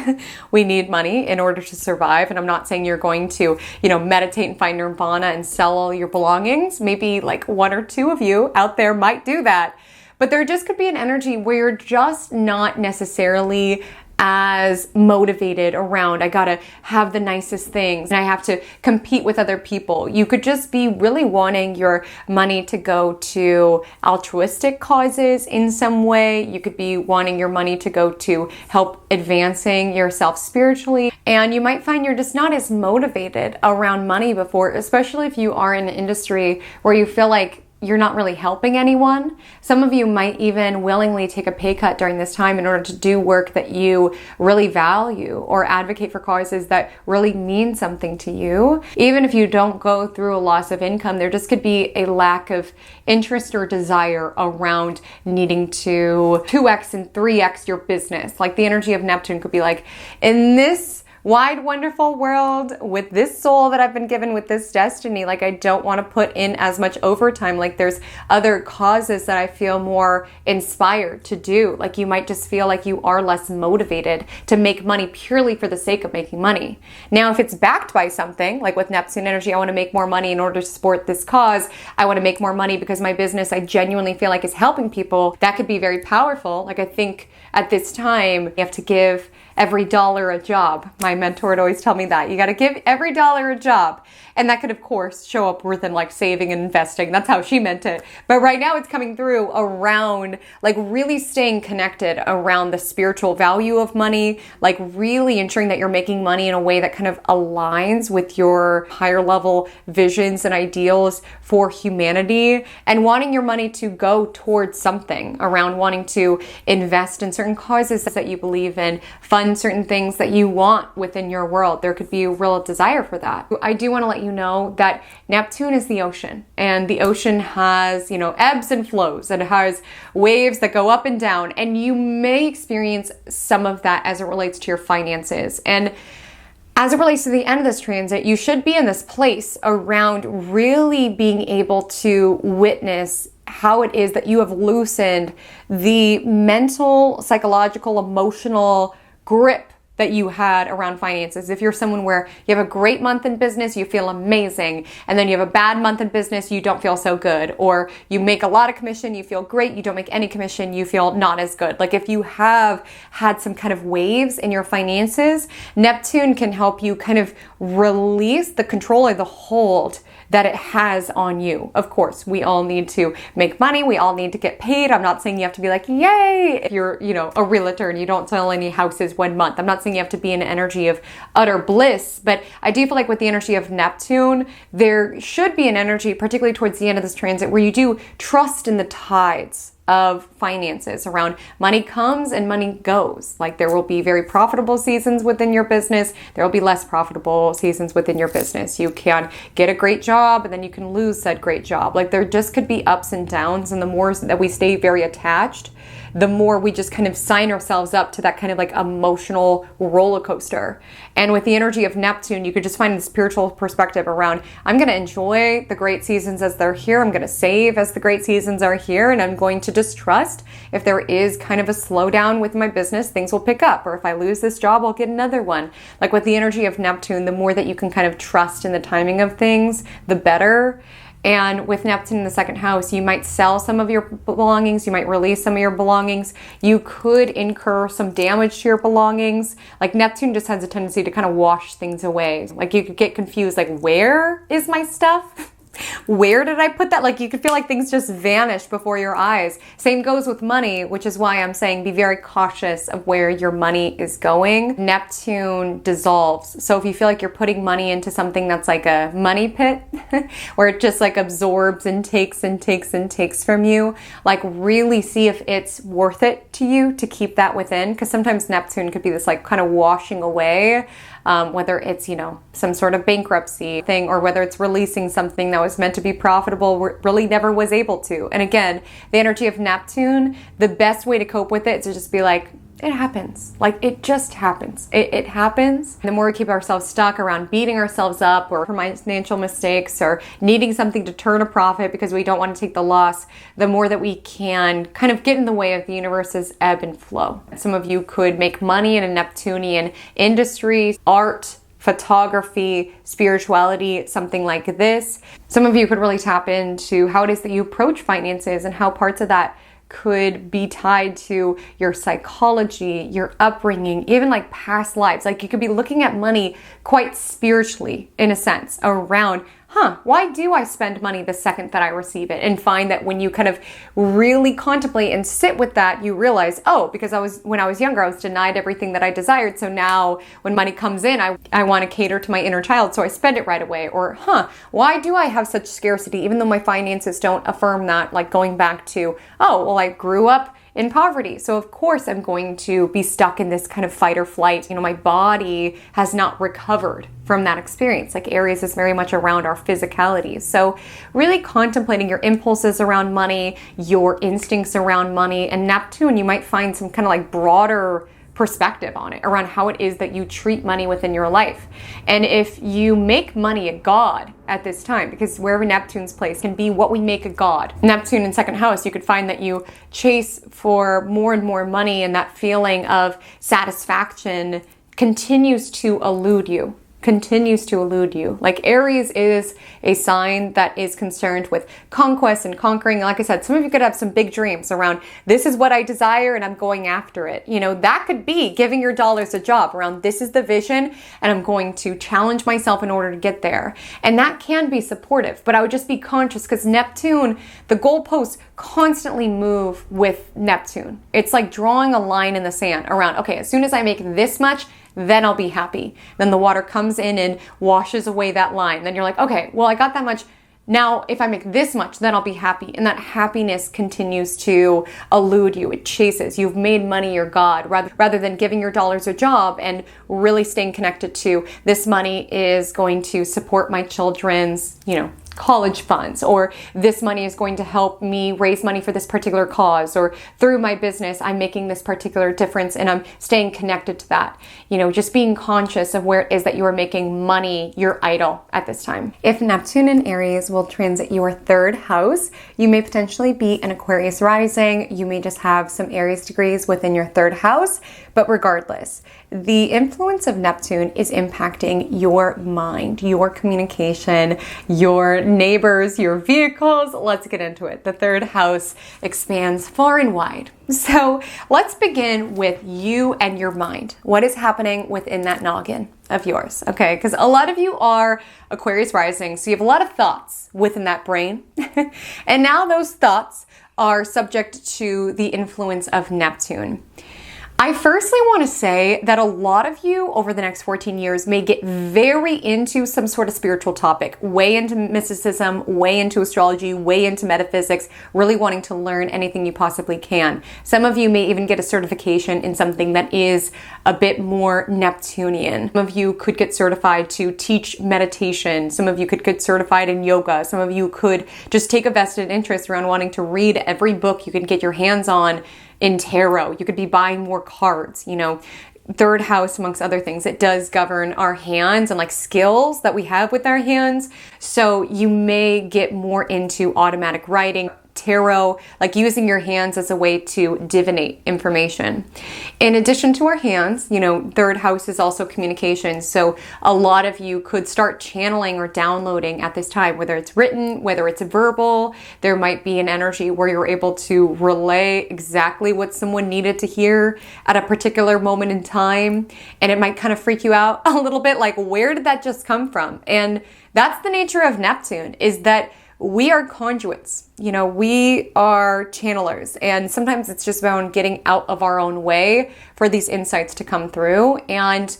Speaker 1: We need money in order to survive. And I'm not saying you're going to, meditate and find nirvana and sell all your belongings. Maybe like one or two of you out there might do that. But there just could be an energy where you're just not necessarily as motivated around, I gotta have the nicest things and I have to compete with other people. You could just be really wanting your money to go to altruistic causes in some way. You could be wanting your money to go to help advancing yourself spiritually. And you might find you're just not as motivated around money before, especially if you are in an industry where you feel like you're not really helping anyone. Some of you might even willingly take a pay cut during this time in order to do work that you really value or advocate for causes that really mean something to you. Even if you don't go through a loss of income, there just could be a lack of interest or desire around needing to 2x and 3x your business. Like the energy of Neptune could be like, in this wide, wonderful world with this soul that I've been given with this destiny, like I don't want to put in as much overtime. Like there's other causes that I feel more inspired to do. Like you might just feel like you are less motivated to make money purely for the sake of making money. Now, if it's backed by something, like with Neptune energy, I want to make more money in order to support this cause. I want to make more money because my business, I genuinely feel like is helping people. That could be very powerful. Like I think at this time, you have to give every dollar a job. My mentor would always tell me that. You got to give every dollar a job. And that could, of course, show up within like saving and investing. That's how she meant it. But right now it's coming through around like really staying connected around the spiritual value of money, like really ensuring that you're making money in a way that kind of aligns with your higher level visions and ideals for humanity, and wanting your money to go towards something, around wanting to invest in certain causes that you believe in, fund certain things that you want within your world. There could be a real desire for that. I do want to let you know that Neptune is the ocean, and the ocean has, ebbs and flows, and it has waves that go up and down, and you may experience some of that as it relates to your finances. And as it relates to the end of this transit, you should be in this place around really being able to witness how it is that you have loosened the mental, psychological, emotional grip that you had around finances. If you're someone where you have a great month in business, you feel amazing, and then you have a bad month in business, you don't feel so good, or you make a lot of commission, you feel great, you don't make any commission, you feel not as good. Like if you have had some kind of waves in your finances, Neptune can help you kind of release the control or the hold that it has on you. Of course, we all need to make money. We all need to get paid. I'm not saying you have to be like, yay, if you're, a realtor and you don't sell any houses 1 month. I'm not saying you have to be in an energy of utter bliss, but I do feel like with the energy of Neptune, there should be an energy, particularly towards the end of this transit, where you do trust in the tides of finances around money comes and money goes. Like there will be very profitable seasons within your business. There will be less profitable seasons within your business. You can get a great job and then you can lose said great job. Like there just could be ups and downs, and the more that we stay very attached, the more we just kind of sign ourselves up to that kind of like emotional roller coaster. And with the energy of Neptune, you could just find the spiritual perspective around, I'm going to enjoy the great seasons as they're here. I'm going to save as the great seasons are here. And I'm going to just trust if there is kind of a slowdown with my business, things will pick up. Or if I lose this job, I'll get another one. Like with the energy of Neptune, the more that you can kind of trust in the timing of things, the better. And with Neptune in the second house, you might sell some of your belongings, you might release some of your belongings, you could incur some damage to your belongings. Like Neptune just has a tendency to kind of wash things away. Like you could get confused, like where is my stuff? Where did I put that? Like you could feel like things just vanish before your eyes. Same goes with money, which is why I'm saying be very cautious of where your money is going. Neptune dissolves. So if you feel like you're putting money into something that's like a money pit, where it just like absorbs and takes and takes and takes from you, like really see if it's worth it to you to keep that within. Because sometimes Neptune could be this like kind of washing away, whether it's, some sort of bankruptcy thing, or whether it's releasing something that was meant to be profitable, really never was able to. And again, the energy of Neptune, the best way to cope with it is to just be like, it happens. Like it just happens. It happens. The more we keep ourselves stuck around beating ourselves up or financial mistakes or needing something to turn a profit because we don't want to take the loss, the more that we can kind of get in the way of the universe's ebb and flow. Some of you could make money in a Neptunian industry, art, photography, spirituality, something like this. Some of you could really tap into how it is that you approach finances and how parts of that could be tied to your psychology, your upbringing, even like past lives. Like you could be looking at money quite spiritually in a sense around, why do I spend money the second that I receive it? And find that when you kind of really contemplate and sit with that, you realize, because when I was younger, I was denied everything that I desired. So now when money comes in, I want to cater to my inner child. So I spend it right away. Or, why do I have such scarcity? Even though my finances don't affirm that, like going back to, I grew up in poverty. So of course I'm going to be stuck in this kind of fight or flight. My body has not recovered from that experience. Like Aries is very much around our physicality. So really contemplating your impulses around money, your instincts around money, and Neptune, you might find some kind of like broader perspective on it around how it is that you treat money within your life. And if you make money a god at this time, because wherever Neptune's placed can be what we make a god. Neptune in second house, you could find that you chase for more and more money, and that feeling of satisfaction continues to elude you. Like Aries is a sign that is concerned with conquest and conquering. Like I said, some of you could have some big dreams around, this is what I desire and I'm going after it. That could be giving your dollars a job around, this is the vision and I'm going to challenge myself in order to get there. And that can be supportive, but I would just be conscious because Neptune, the goalposts constantly move with Neptune. It's like drawing a line in the sand around, okay, as soon as I make this much, then I'll be happy. Then the water comes in and washes away that line. Then you're like, okay, well, I got that much. Now, if I make this much, then I'll be happy. And that happiness continues to elude you. It chases. You've made money your god rather than giving your dollars a job and really staying connected to this money is going to support my children's, college funds, or this money is going to help me raise money for this particular cause, or through my business, I'm making this particular difference and I'm staying connected to that. Just being conscious of where it is that you are making money your idol at this time. If Neptune in Aries will transit your third house, you may potentially be an Aquarius rising. You may just have some Aries degrees within your third house, but regardless, the influence of Neptune is impacting your mind, your communication, your neighbors, your vehicles. Let's get into it. The third house expands far and wide. So let's begin with you and your mind. What is happening within that noggin of yours? Okay, because a lot of you are Aquarius rising, so you have a lot of thoughts within that brain. And now those thoughts are subject to the influence of Neptune. I firstly want to say that a lot of you over the next 14 years may get very into some sort of spiritual topic, way into mysticism, way into astrology, way into metaphysics, really wanting to learn anything you possibly can. Some of you may even get a certification in something that is a bit more Neptunian. Some of you could get certified to teach meditation. Some of you could get certified in yoga. Some of you could just take a vested interest around wanting to read every book you can get your hands on in tarot. You could be buying more cards, third house, amongst other things. It does govern our hands and like skills that we have with our hands. So you may get more into automatic writing, tarot, like using your hands as a way to divinate information. In addition to our hands, third house is also communication. So a lot of you could start channeling or downloading at this time, whether it's written, whether it's verbal. There might be an energy where you're able to relay exactly what someone needed to hear at a particular moment in time. And it might kind of freak you out a little bit, like, where did that just come from? And that's the nature of Neptune, is that we are conduits, we are channelers, and sometimes it's just about getting out of our own way for these insights to come through and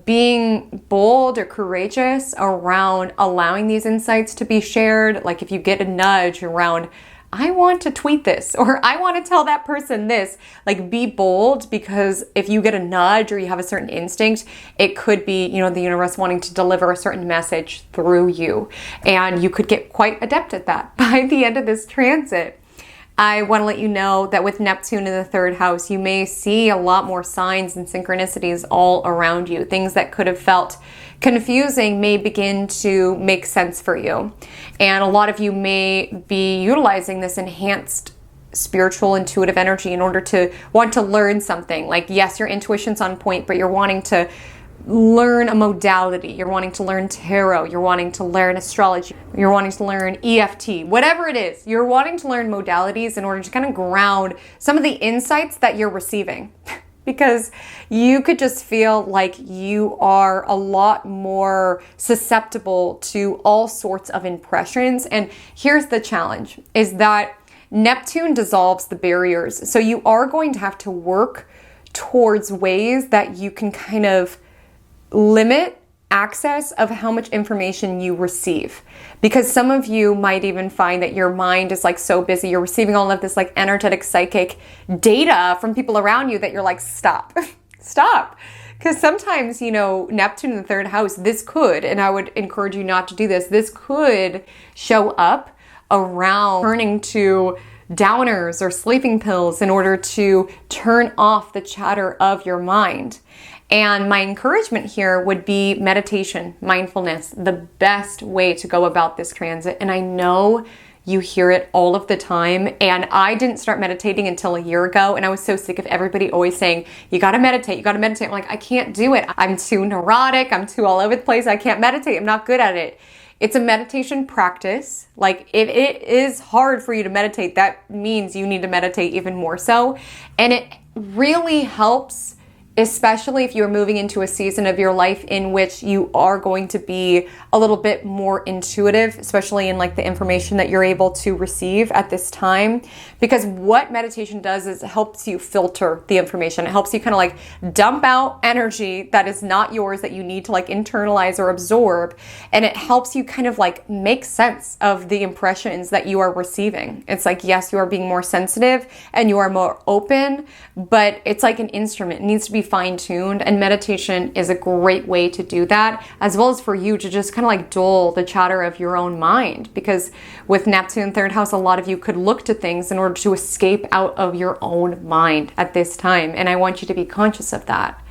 Speaker 1: being bold or courageous around allowing these insights to be shared. Like if you get a nudge around, I want to tweet this, or I want to tell that person this, like be bold, because if you get a nudge or you have a certain instinct, it could be, the universe wanting to deliver a certain message through you. And you could get quite adept at that by the end of this transit. I want to let you know that with Neptune in the third house, you may see a lot more signs and synchronicities all around you. Things that could have felt confusing may begin to make sense for you. And a lot of you may be utilizing this enhanced spiritual intuitive energy in order to want to learn something. Like, yes, your intuition's on point, but you're wanting to learn a modality. You're wanting to learn tarot. You're wanting to learn astrology. You're wanting to learn EFT. Whatever it is, you're wanting to learn modalities in order to kind of ground some of the insights that you're receiving. Because you could just feel like you are a lot more susceptible to all sorts of impressions. And here's the challenge, is that Neptune dissolves the barriers. So you are going to have to work towards ways that you can kind of limit access of how much information you receive, because some of you might even find that your mind is like so busy, you're receiving all of this like energetic psychic data from people around you that you're like, stop. Stop. Because sometimes, you know, Neptune in the third house, this could, and I would encourage you not to do this could show up around turning to downers or sleeping pills in order to turn off the chatter of your mind. And my encouragement here would be meditation, mindfulness, the best way to go about this transit. And I know you hear it all of the time. And I didn't start meditating until a year ago. And I was so sick of everybody always saying, you got to meditate, you got to meditate. I'm like, I can't do it. I'm too neurotic. I'm too all over the place. I can't meditate. I'm not good at it. It's a meditation practice. Like, if it is hard for you to meditate, that means you need to meditate even more so. And it really helps, especially if you're moving into a season of your life in which you are going to be a little bit more intuitive, especially in like the information that you're able to receive at this time. Because what meditation does is it helps you filter the information. It helps you kind of like dump out energy that is not yours, that you need to like internalize or absorb. And it helps you kind of like make sense of the impressions that you are receiving. It's like, yes, you are being more sensitive and you are more open, but it's like an instrument. It needs to be fine-tuned, and meditation is a great way to do that, as well as for you to just kind of like dull the chatter of your own mind. Because with Neptune third house, a lot of you could look to things in order to escape out of your own mind at this time, and I want you to be conscious of that.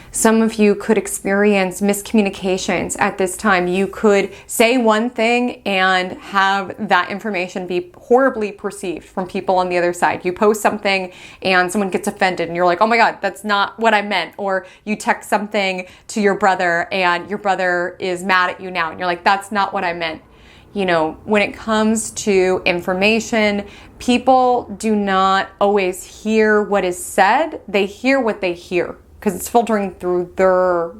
Speaker 1: Some of you could experience miscommunications at this time. You could say one thing and have that information be horribly perceived from people on the other side. You post something and someone gets offended and you're like, oh my God, that's not what I meant. Or you text something to your brother and your brother is mad at you now and you're like, that's not what I meant. You know, when it comes to information, people do not always hear what is said. They hear what they hear, because it's filtering through their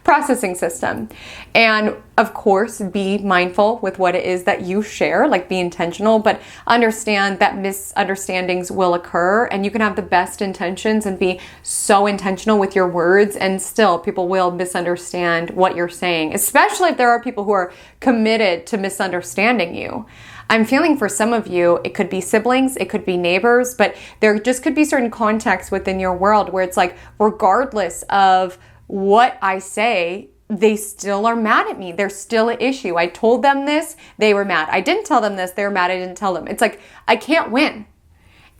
Speaker 1: processing system. And of course, be mindful with what it is that you share, like be intentional, but understand that misunderstandings will occur, and you can have the best intentions and be so intentional with your words, and still people will misunderstand what you're saying, especially if there are people who are committed to misunderstanding you. I'm feeling for some of you, it could be siblings, it could be neighbors, but there just could be certain contexts within your world where it's like, regardless of what I say, they still are mad at me. There's still an issue. I told them this, they were mad. I didn't tell them this, they were mad, I didn't tell them. It's like, I can't win.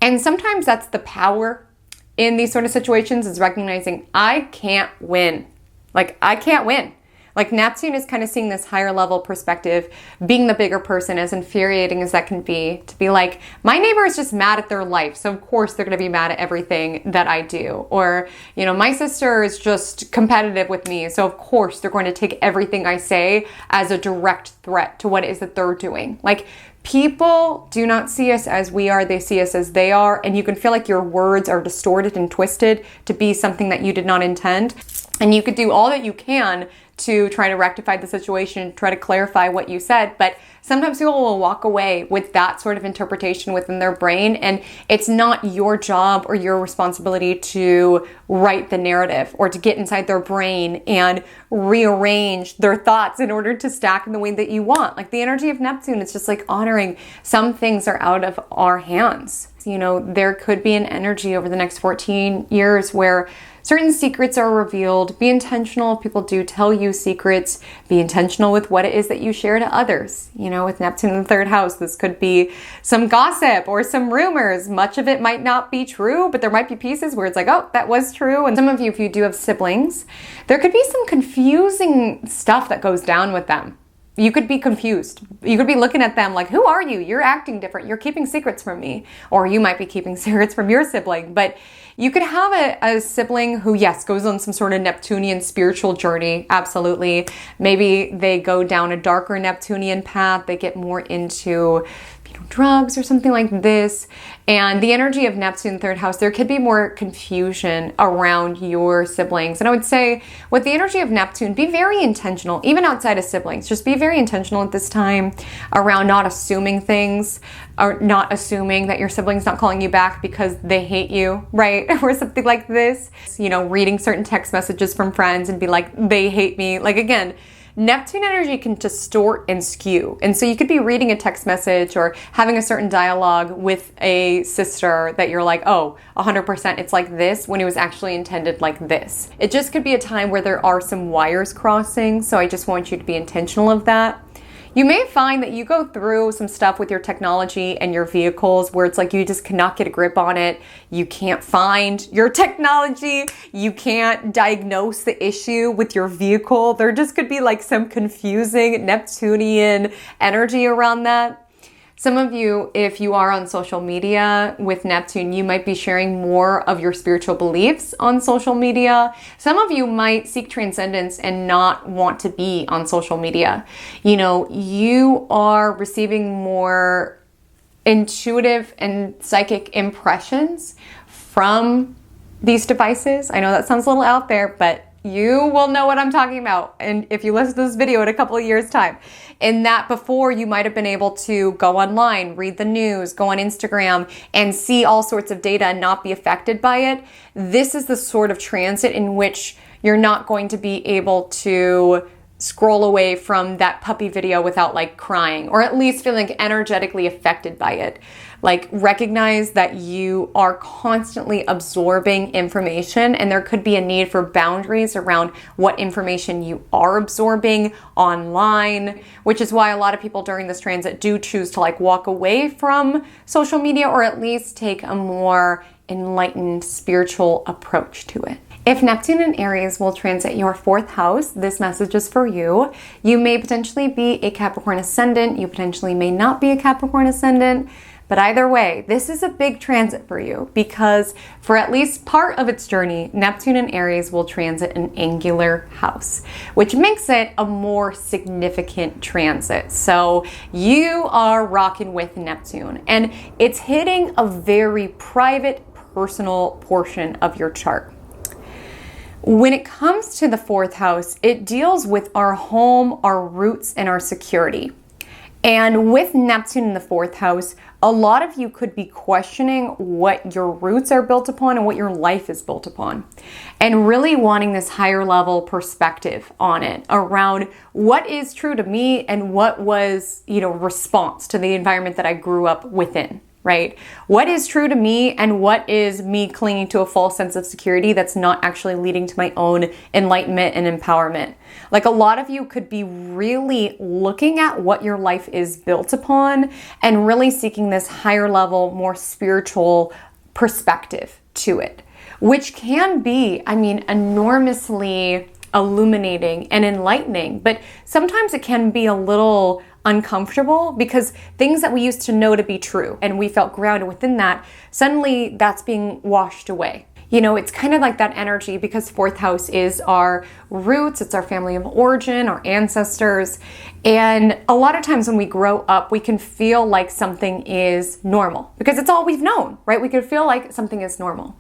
Speaker 1: And sometimes that's the power in these sort of situations, is recognizing I can't win. Like, I can't win. Like, Neptune is kind of seeing this higher level perspective, being the bigger person, as infuriating as that can be, to be like, my neighbor is just mad at their life, so of course they're going to be mad at everything that I do. Or, you know, my sister is just competitive with me, so of course they're going to take everything I say as a direct threat to what it is that they're doing. Like, people do not see us as we are, they see us as they are, and you can feel like your words are distorted and twisted to be something that you did not intend. And you could do all that you can to try to rectify the situation, try to clarify what you said, but sometimes people will walk away with that sort of interpretation within their brain, and it's not your job or your responsibility to write the narrative or to get inside their brain and rearrange their thoughts in order to stack in the way that you want. Like, the energy of Neptune, it's just like honoring some things are out of our hands. You know, there could be an energy over the next 14 years where certain secrets are revealed. Be intentional if people do tell you secrets. Be intentional with what it is that you share to others. You know, with Neptune in the third house, this could be some gossip or some rumors. Much of it might not be true, but there might be pieces where it's like, oh, that was true. And some of you, if you do have siblings, there could be some confusing stuff that goes down with them. you could be confused. You could be looking at them like, who are you? You're acting different. You're keeping secrets from me. Or you might be keeping secrets from your sibling. But you could have a sibling who, yes, goes on some sort of Neptunian spiritual journey. Absolutely. Maybe they go down a darker Neptunian path. They get more into drugs or something like this. And the energy of Neptune, third house, there could be more confusion around your siblings. And I would say with the energy of Neptune, be very intentional, even outside of siblings. Just be very intentional at this time around not assuming things, or not assuming that your sibling's not calling you back because they hate you, right? Or something like this. Reading certain text messages from friends and be like, they hate me. Like, again, Neptune energy can distort and skew. And so you could be reading a text message or having a certain dialogue with a sister that you're like, oh, 100% it's like this, when it was actually intended like this. It just could be a time where there are some wires crossing. So I just want you to be intentional of that. You may find that you go through some stuff with your technology and your vehicles where it's like you just cannot get a grip on it. You can't find your technology. You can't diagnose the issue with your vehicle. There just could be like some confusing Neptunian energy around that. Some of you, if you are on social media with Neptune, you might be sharing more of your spiritual beliefs on social media. Some of you might seek transcendence and not want to be on social media. You are receiving more intuitive and psychic impressions from these devices. I know that sounds a little out there, but you will know what I'm talking about. And if you listen to this video in a couple of years' time, in that before you might have been able to go online, read the news, go on Instagram and see all sorts of data and not be affected by it. This is the sort of transit in which you're not going to be able to scroll away from that puppy video without like crying, or at least feeling energetically affected by it. Like, recognize that you are constantly absorbing information, and there could be a need for boundaries around what information you are absorbing online, which is why a lot of people during this transit do choose to like walk away from social media, or at least take a more enlightened spiritual approach to it. If Neptune in Aries will transit your fourth house, this message is for you. You may potentially be a Capricorn ascendant. You potentially may not be a Capricorn ascendant. But either way, this is a big transit for you, because for at least part of its journey, Neptune in Aries will transit an angular house, which makes it a more significant transit. So you are rocking with Neptune, and it's hitting a very private, personal portion of your chart. When it comes to the fourth house, it deals with our home, our roots, and our security. And with Neptune in the fourth house, a lot of you could be questioning what your roots are built upon and what your life is built upon. And really wanting this higher level perspective on it around what is true to me and what was, response to the environment that I grew up within. Right? What is true to me and what is me clinging to a false sense of security that's not actually leading to my own enlightenment and empowerment. Like, a lot of you could be really looking at what your life is built upon and really seeking this higher level, more spiritual perspective to it, which can be, enormously illuminating and enlightening, but sometimes it can be a little uncomfortable, because things that we used to know to be true and we felt grounded within that, suddenly that's being washed away. It's kind of like that energy, because fourth house is our roots, it's our family of origin, our ancestors. And a lot of times when we grow up, we can feel like something is normal because it's all we've known, right? We could feel like something is normal.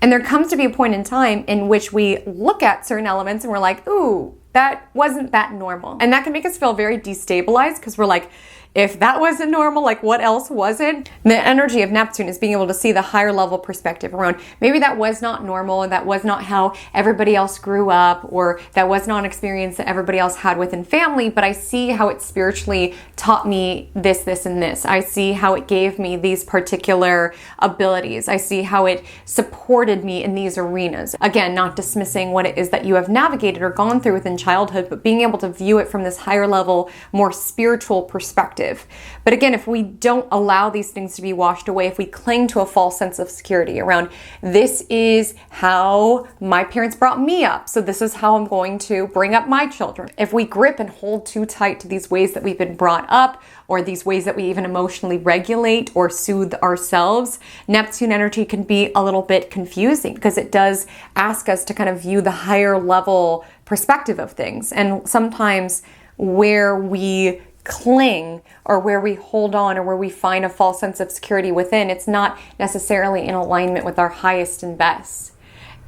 Speaker 1: And there comes to be a point in time in which we look at certain elements and we're like, ooh, that wasn't that normal. And that can make us feel very destabilized, because we're like, if that wasn't normal, like what else was it? The energy of Neptune is being able to see the higher level perspective around maybe that was not normal, and that was not how everybody else grew up, or that was not an experience that everybody else had within family, but I see how it spiritually taught me this, and this. I see how it gave me these particular abilities. I see how it supported me in these arenas. Again, not dismissing what it is that you have navigated or gone through within childhood, but being able to view it from this higher level, more spiritual perspective. perspective. But again, if we don't allow these things to be washed away, if we cling to a false sense of security around, this is how my parents brought me up, so this is how I'm going to bring up my children. If we grip and hold too tight to these ways that we've been brought up, or these ways that we even emotionally regulate or soothe ourselves, Neptune energy can be a little bit confusing because it does ask us to kind of view the higher level perspective of things. And sometimes where we cling or where we hold on or where we find a false sense of security within, it's not necessarily in alignment with our highest and best.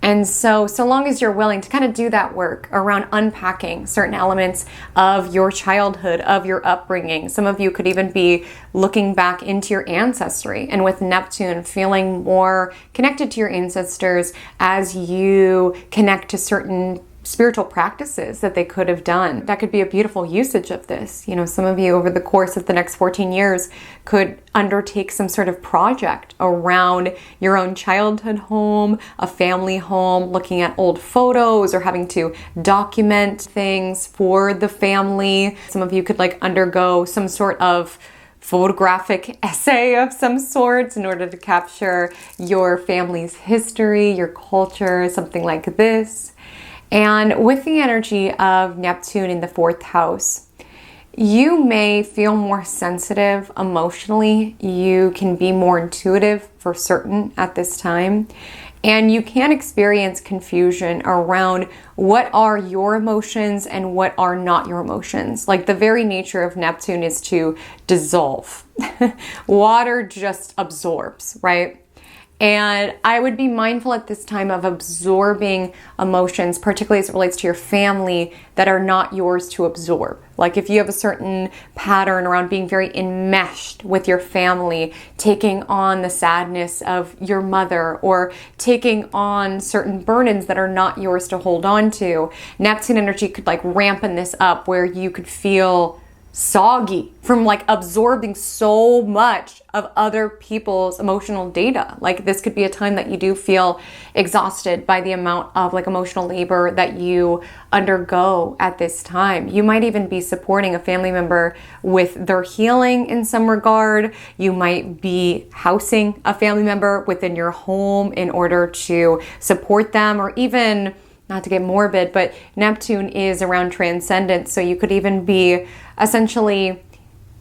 Speaker 1: And so long as you're willing to kind of do that work around unpacking certain elements of your childhood, of your upbringing, some of you could even be looking back into your ancestry, and with Neptune, feeling more connected to your ancestors as you connect to certain spiritual practices that they could have done. That could be a beautiful usage of this. You know, some of you over the course of the next 14 years could undertake some sort of project around your own childhood home, a family home, looking at old photos or having to document things for the family. Some of you could like undergo some sort of photographic essay of some sorts in order to capture your family's history, your culture, something like this. And with the energy of Neptune in the 4th house, you may feel more sensitive emotionally. You can be more intuitive for certain at this time. And you can experience confusion around what are your emotions and what are not your emotions. Like the very nature of Neptune is to dissolve. Water just absorbs, right? And I would be mindful at this time of absorbing emotions, particularly as it relates to your family, that are not yours to absorb. Like if you have a certain pattern around being very enmeshed with your family, taking on the sadness of your mother or taking on certain burdens that are not yours to hold on to, Neptune energy could like rampen this up where you could feel soggy from like absorbing so much of other people's emotional data. Like this could be a time that you do feel exhausted by the amount of like emotional labor that you undergo at this time. You might even be supporting a family member with their healing in some regard. You might be housing a family member within your home in order to support them, or even, not to get morbid, but Neptune is around transcendence. So you could even be essentially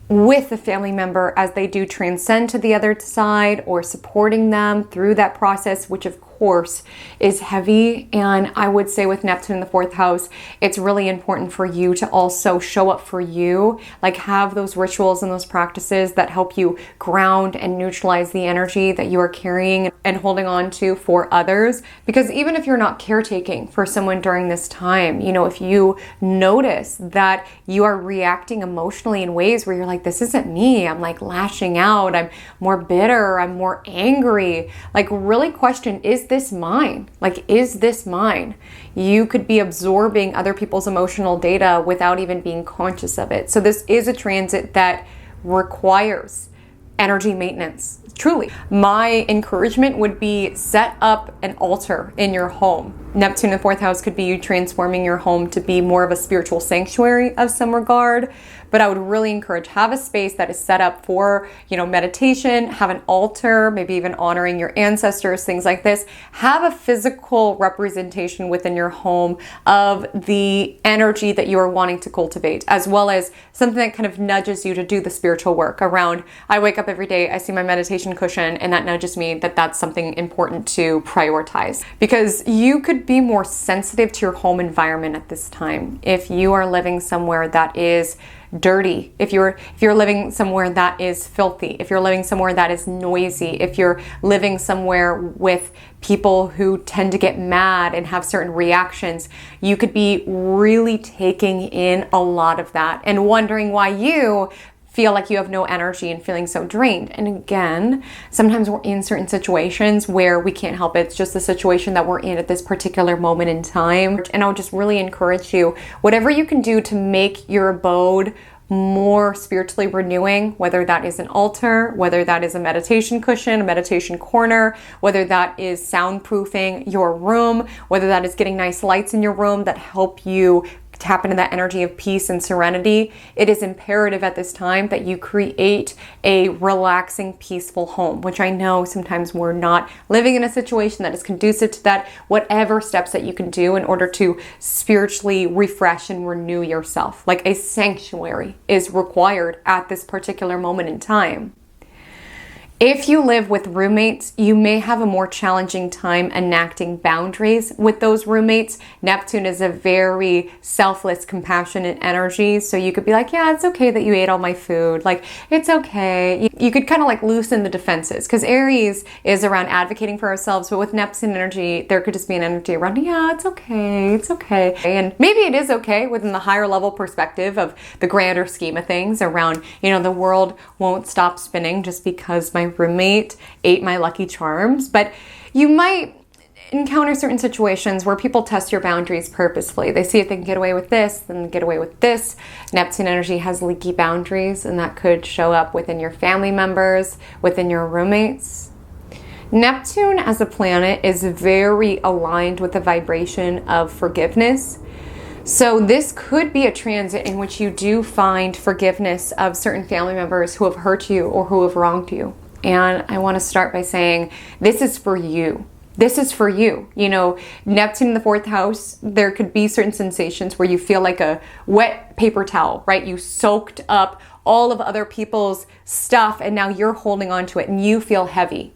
Speaker 1: with a family member as they do transcend to the other side, or supporting them through that process, which of course is heavy. And I would say with Neptune in the 4th house, it's really important for you to also show up for you, like have those rituals and those practices that help you ground and neutralize the energy that you are carrying and holding on to for others. Because even if you're not caretaking for someone during this time, you know, if you notice that you are reacting emotionally in ways where you're like, this isn't me, I'm like lashing out, I'm more bitter, I'm more angry, like really question, is this mine? Like, is this mine? You could be absorbing other people's emotional data without even being conscious of it. So this is a transit that requires energy maintenance. Truly. My encouragement would be set up an altar in your home. Neptune in the 4th house could be you transforming your home to be more of a spiritual sanctuary of some regard. But I would really encourage, have a space that is set up for, you know, meditation, have an altar, maybe even honoring your ancestors, things like this. Have a physical representation within your home of the energy that you are wanting to cultivate, as well as something that kind of nudges you to do the spiritual work around, I wake up every day, I see my meditation cushion, and that nudges me that that's something important to prioritize. Because you could be more sensitive to your home environment at this time. If you are living somewhere that is dirty, if you're living somewhere that is filthy, if you're living somewhere that is noisy, if you're living somewhere with people who tend to get mad and have certain reactions, you could be really taking in a lot of that and wondering why you feel like you have no energy and feeling so drained. And again, sometimes we're in certain situations where we can't help it. It's just the situation that we're in at this particular moment in time. And I would just really encourage you, whatever you can do to make your abode more spiritually renewing, whether that is an altar, whether that is a meditation cushion, a meditation corner, whether that is soundproofing your room, whether that is getting nice lights in your room that help you tap into that energy of peace and serenity, it is imperative at this time that you create a relaxing, peaceful home, which I know sometimes we're not living in a situation that is conducive to that. Whatever steps that you can do in order to spiritually refresh and renew yourself, like a sanctuary, is required at this particular moment in time. If you live with roommates, you may have a more challenging time enacting boundaries with those roommates. Neptune is a very selfless, compassionate energy. So you could be like, yeah, it's okay that you ate all my food. Like, it's okay. You could kind of like loosen the defenses, because Aries is around advocating for ourselves. But with Neptune energy, there could just be an energy around, yeah, it's okay. It's okay. And maybe it is okay within the higher level perspective of the grander scheme of things around, the world won't stop spinning just because my roommate ate my Lucky Charms. But you might encounter certain situations where people test your boundaries purposefully. They see if they can get away with this, then get away with this. Neptune energy has leaky boundaries, and that could show up within your family members, within your roommates. Neptune as a planet is very aligned with the vibration of forgiveness. So this could be a transit in which you do find forgiveness of certain family members who have hurt you or who have wronged you. And I want to start by saying, this is for you. This is for you. Neptune in the 4th house, there could be certain sensations where you feel like a wet paper towel, right? You soaked up all of other people's stuff and now you're holding on to it and you feel heavy.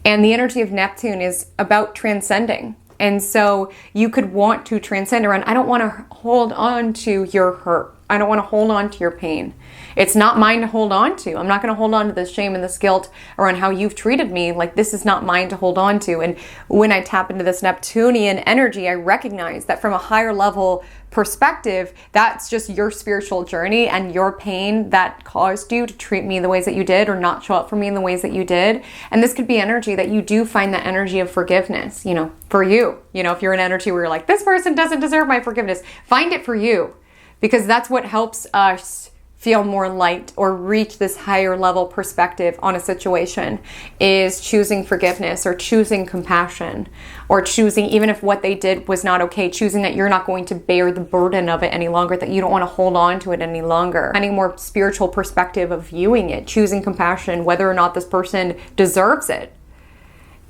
Speaker 1: And the energy of Neptune is about transcending. And so you could want to transcend around, I don't want to hold on to your hurt. I don't want to hold on to your pain. It's not mine to hold on to. I'm not going to hold on to the shame and this guilt around how you've treated me. Like, this is not mine to hold on to. And when I tap into this Neptunian energy, I recognize that from a higher level perspective, that's just your spiritual journey and your pain that caused you to treat me the ways that you did or not show up for me in the ways that you did. And this could be energy that you do find that energy of forgiveness, for you. If you're an energy where you're like, this person doesn't deserve my forgiveness, find it for you, because that's what helps us feel more light or reach this higher level perspective on a situation, is choosing forgiveness or choosing compassion, or choosing, even if what they did was not okay, choosing that you're not going to bear the burden of it any longer, that you don't want to hold on to it any longer. Finding more spiritual perspective of viewing it, choosing compassion, whether or not this person deserves it.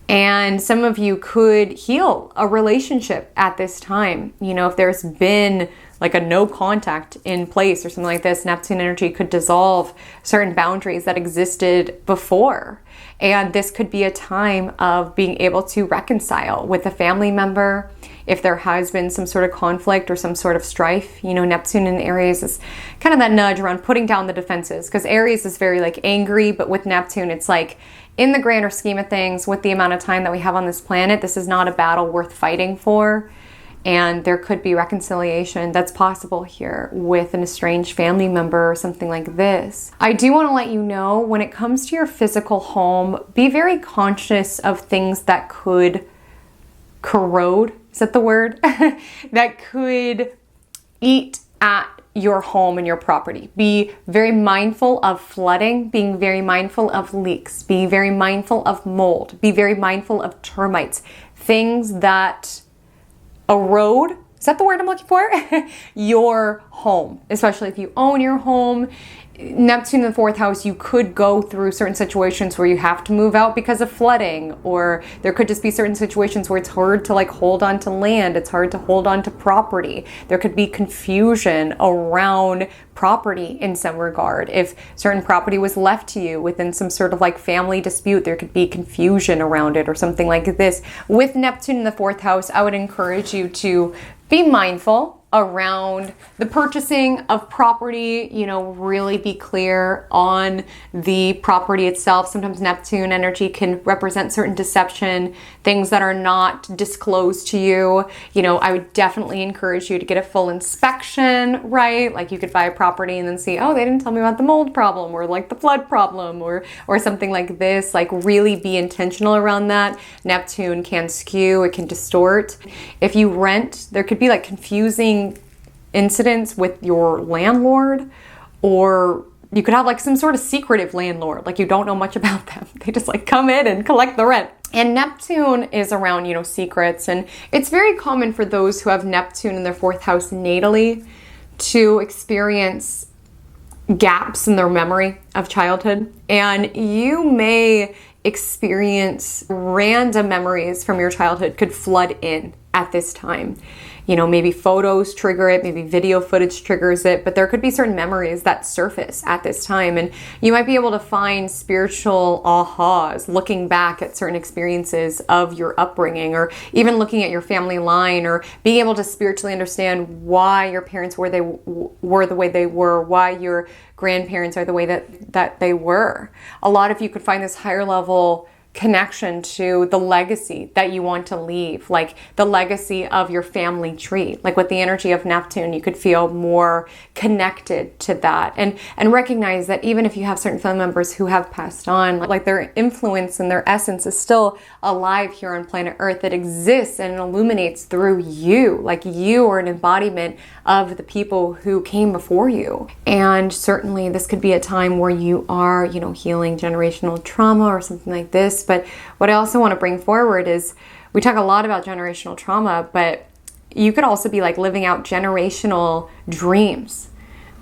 Speaker 1: And some of you could heal a relationship at this time. If there's been like a no contact in place or something like this, Neptune energy could dissolve certain boundaries that existed before. And this could be a time of being able to reconcile with a family member. If there has been some sort of conflict or some sort of strife, Neptune in Aries is kind of that nudge around putting down the defenses, because Aries is very like angry, but with Neptune, it's like, in the grander scheme of things, with the amount of time that we have on this planet, this is not a battle worth fighting for. And there could be reconciliation that's possible here with an estranged family member or something like this. I do want to let you know, when it comes to your physical home, be very conscious of things that could corrode, is that the word? That could eat at your home and your property. Be very mindful of flooding, being very mindful of leaks, be very mindful of mold, be very mindful of termites, things that erode, is that the word I'm looking for? Your home, especially if you own your home. Neptune in the 4th house, you could go through certain situations where you have to move out because of flooding, or there could just be certain situations where it's hard to like hold on to land, it's hard to hold on to property. There could be confusion around property in some regard. If certain property was left to you within some sort of like family dispute, there could be confusion around it or something like this. With Neptune in the 4th house, I would encourage you to be mindful around the purchasing of property, really be clear on the property itself. Sometimes Neptune energy can represent certain deception, things that are not disclosed to you. I would definitely encourage you to get a full inspection, right? Like, you could buy a property and then see, oh, they didn't tell me about the mold problem or like the flood problem or something like this. Like, really be intentional around that. Neptune can skew, it can distort. If you rent, there could be like confusing incidents with your landlord, or you could have like some sort of secretive landlord, like you don't know much about them. They just like come in and collect the rent. And Neptune is around, secrets. And it's very common for those who have Neptune in their 4th house natally to experience gaps in their memory of childhood. And you may experience random memories from your childhood could flood in at this time. Maybe photos trigger it, maybe video footage triggers it, but there could be certain memories that surface at this time. And you might be able to find spiritual ahas looking back at certain experiences of your upbringing, or even looking at your family line, or being able to spiritually understand why your parents were the way they were, why your grandparents are the way that they were. A lot of you could find this higher level connection to the legacy that you want to leave, like the legacy of your family tree. Like with the energy of Neptune, you could feel more connected to that, and recognize that even if you have certain family members who have passed on, like their influence and their essence is still alive here on planet Earth. It exists and illuminates through you. Like you are an embodiment of the people who came before you. And certainly this could be a time where you are, healing generational trauma or something like this. But what I also want to bring forward is, we talk a lot about generational trauma, but you could also be like living out generational dreams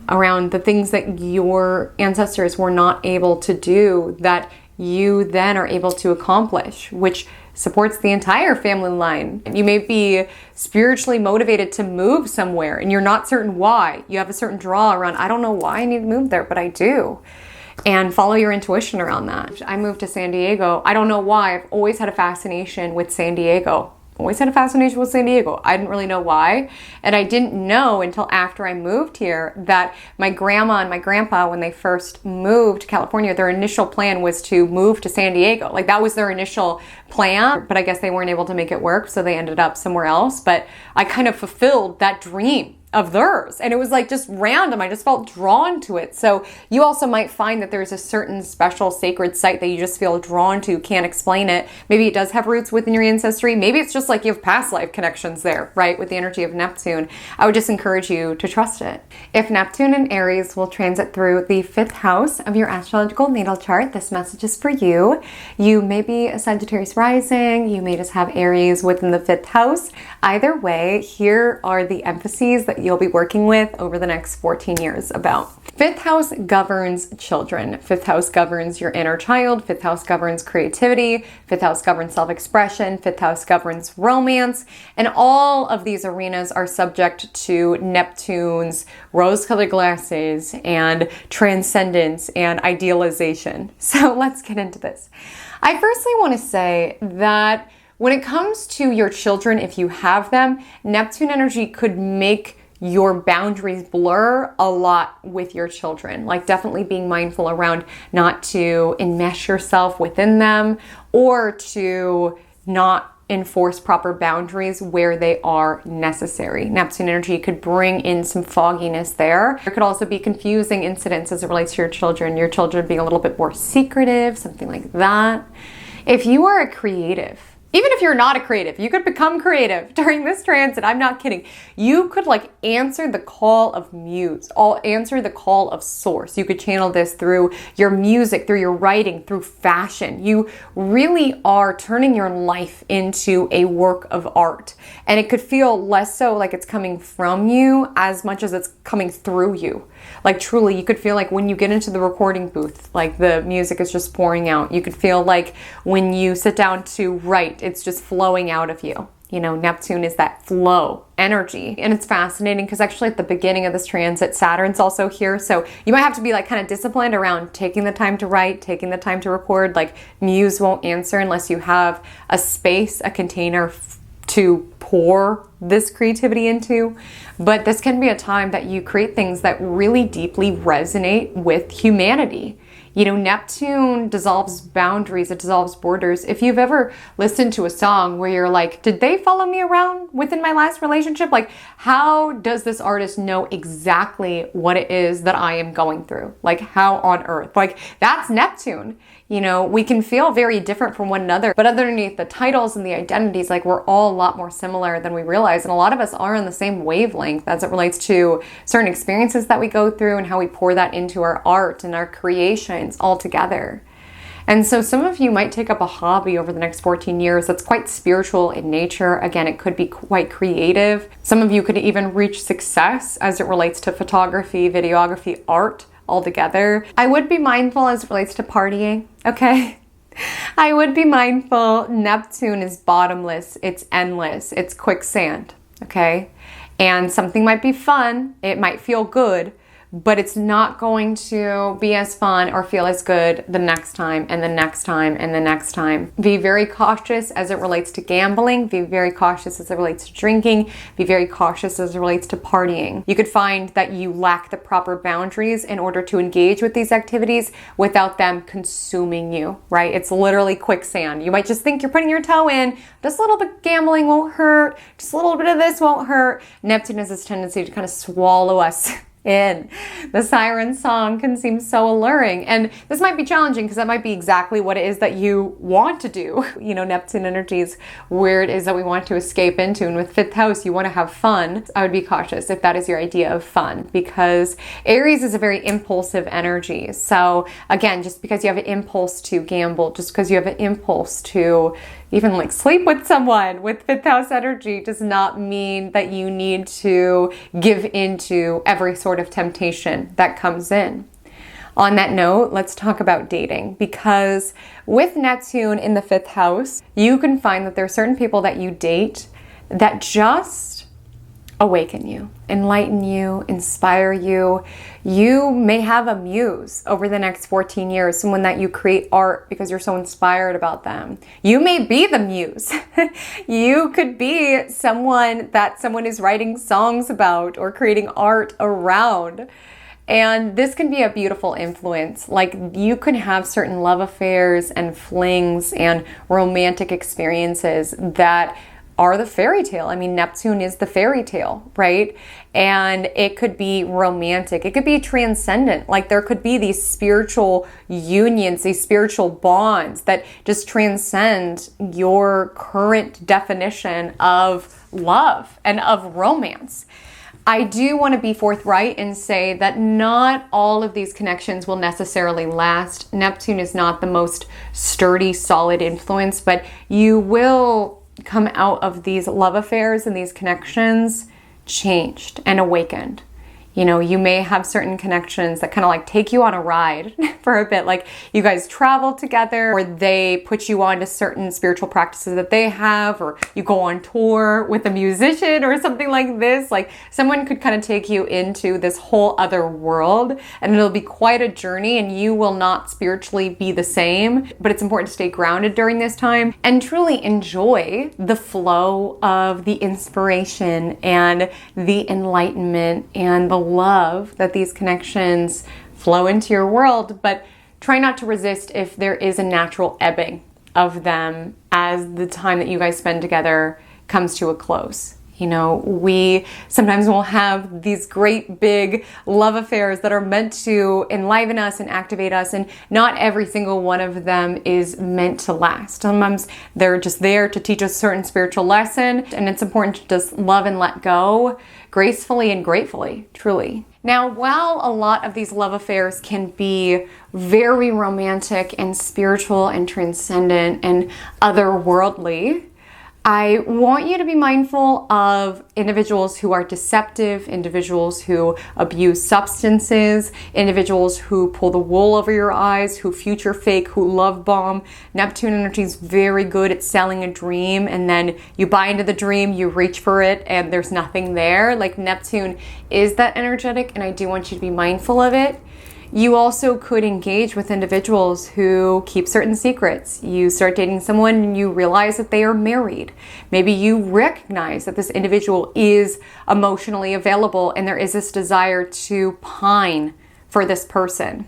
Speaker 1: around the things that your ancestors were not able to do that you then are able to accomplish, which supports the entire family line. You may be spiritually motivated to move somewhere and you're not certain why. You have a certain draw around, I don't know why I need to move there, but I do. And follow your intuition around that. I moved to San Diego. I don't know why. I've always had a fascination with San Diego. I didn't really know why. And I didn't know until after I moved here that my grandma and my grandpa, when they first moved to California, their initial plan was to move to San Diego. Like that was their initial plan, but I guess they weren't able to make it work, so they ended up somewhere else. But I kind of fulfilled that dream of theirs, and it was like just random. I just felt drawn to it. So you also might find that there's a certain special sacred site that you just feel drawn to, can't explain it. Maybe it does have roots within your ancestry. Maybe it's just like you have past life connections there, right? With the energy of Neptune. I would just encourage you to trust it. If Neptune in Aries will transit through the 5th house of your astrological natal chart, this message is for you. You may be a Sagittarius rising, you may just have Aries within the 5th house. Either way, here are the emphases that you'll be working with over the next 14 years about. 5th house governs children. 5th house governs your inner child. 5th house governs creativity. 5th house governs self-expression. 5th house governs romance. And all of these arenas are subject to Neptune's rose-colored glasses and transcendence and idealization. So let's get into this. I firstly want to say that when it comes to your children, if you have them, Neptune energy could make your boundaries blur a lot with your children. Like definitely being mindful around not to enmesh yourself within them, or to not enforce proper boundaries where they are necessary. Neptune energy could bring in some fogginess there. There could also be confusing incidents as it relates to your children being a little bit more secretive, something like that. If you are a creative, even if you're not a creative, you could become creative during this transit. I'm not kidding. You could like answer the call of muse, answer the call of source. You could channel this through your music, through your writing, through fashion. You really are turning your life into a work of art. And it could feel less so like it's coming from you as much as it's coming through you. Like truly, you could feel like when you get into the recording booth, like the music is just pouring out. You could feel like when you sit down to write, it's just flowing out of you. You know, Neptune is that flow energy. And it's fascinating because actually at the beginning of this transit, Saturn's also here. So you might have to be like kind of disciplined around taking the time to write, taking the time to record. Like muse won't answer unless you have a space, a container to pour this creativity into. But this can be a time that you create things that really deeply resonate with humanity. You know, Neptune dissolves boundaries, it dissolves borders. If you've ever listened to a song where you're like, did they follow me around within my last relationship? Like, how does this artist know exactly what it is that I am going through? Like, how on earth? Like, that's Neptune. You know, we can feel very different from one another, but underneath the titles and the identities, like we're all a lot more similar than we realize. And a lot of us are on the same wavelength as it relates to certain experiences that we go through and how we pour that into our art and our creations all together. And so some of you might take up a hobby over the next 14 years that's quite spiritual in nature. Again, it could be quite creative. Some of you could even reach success as it relates to photography, videography, art altogether. I would be mindful as it relates to partying, okay? I would be mindful. Neptune is bottomless, it's endless, it's quicksand, okay? And something might be fun, it might feel good, but it's not going to be as fun or feel as good the next time and the next time and the next time. Be very cautious as it relates to gambling. Be very cautious as it relates to drinking. Be very cautious as it relates to partying. You could find that you lack the proper boundaries in order to engage with these activities without them consuming you, right? It's literally quicksand. You might just think you're putting your toe in. Just a little bit of gambling won't hurt. Just a little bit of this won't hurt. Neptune has this tendency to kind of swallow us in. The siren song can seem so alluring, and this might be challenging because that might be exactly what it is that you want to do. You know, Neptune energy is where it is that we want to escape into, and with 5th house you want to have fun. I would be cautious if that is your idea of fun, because Aries is a very impulsive energy. So again, just because you have an impulse to gamble, just because you have an impulse to even like sleep with someone with 5th house energy does not mean that you need to give into every sort of temptation that comes in. On that note, let's talk about dating, because with Neptune in the 5th house, you can find that there are certain people that you date that just awaken you, enlighten you, inspire you. You may have a muse over the next 14 years, someone that you create art because you're so inspired about them. You may be the muse. You could be someone that someone is writing songs about or creating art around. And this can be a beautiful influence. Like, you can have certain love affairs and flings and romantic experiences that are the fairy tale. I mean, Neptune is the fairy tale, right? And it could be romantic. It could be transcendent. Like, there could be these spiritual unions, these spiritual bonds that just transcend your current definition of love and of romance. I do want to be forthright and say that not all of these connections will necessarily last. Neptune is not the most sturdy, solid influence, but you will come out of these love affairs and these connections changed and awakened. You know, you may have certain connections that kind of like take you on a ride for a bit. Like, you guys travel together, or they put you on to certain spiritual practices that they have, or you go on tour with a musician or something like this. Like, someone could kind of take you into this whole other world, and it'll be quite a journey, and you will not spiritually be the same. But it's important to stay grounded during this time and truly enjoy the flow of the inspiration and the enlightenment and the love that these connections flow into your world, but try not to resist if there is a natural ebbing of them as the time that you guys spend together comes to a close. You know, we sometimes will have these great big love affairs that are meant to enliven us and activate us, and not every single one of them is meant to last. Sometimes they're just there to teach us a certain spiritual lesson, and it's important to just love and let go gracefully and gratefully, truly. Now, while a lot of these love affairs can be very romantic and spiritual and transcendent and otherworldly, I want you to be mindful of individuals who are deceptive, individuals who abuse substances, individuals who pull the wool over your eyes, who future fake, who love bomb. Neptune energy is very good at selling a dream, and then you buy into the dream, you reach for it, and there's nothing there. Like, Neptune is that energetic, and I do want you to be mindful of it. You also could engage with individuals who keep certain secrets. You start dating someone and you realize that they are married. Maybe you recognize that this individual is emotionally available and there is this desire to pine for this person.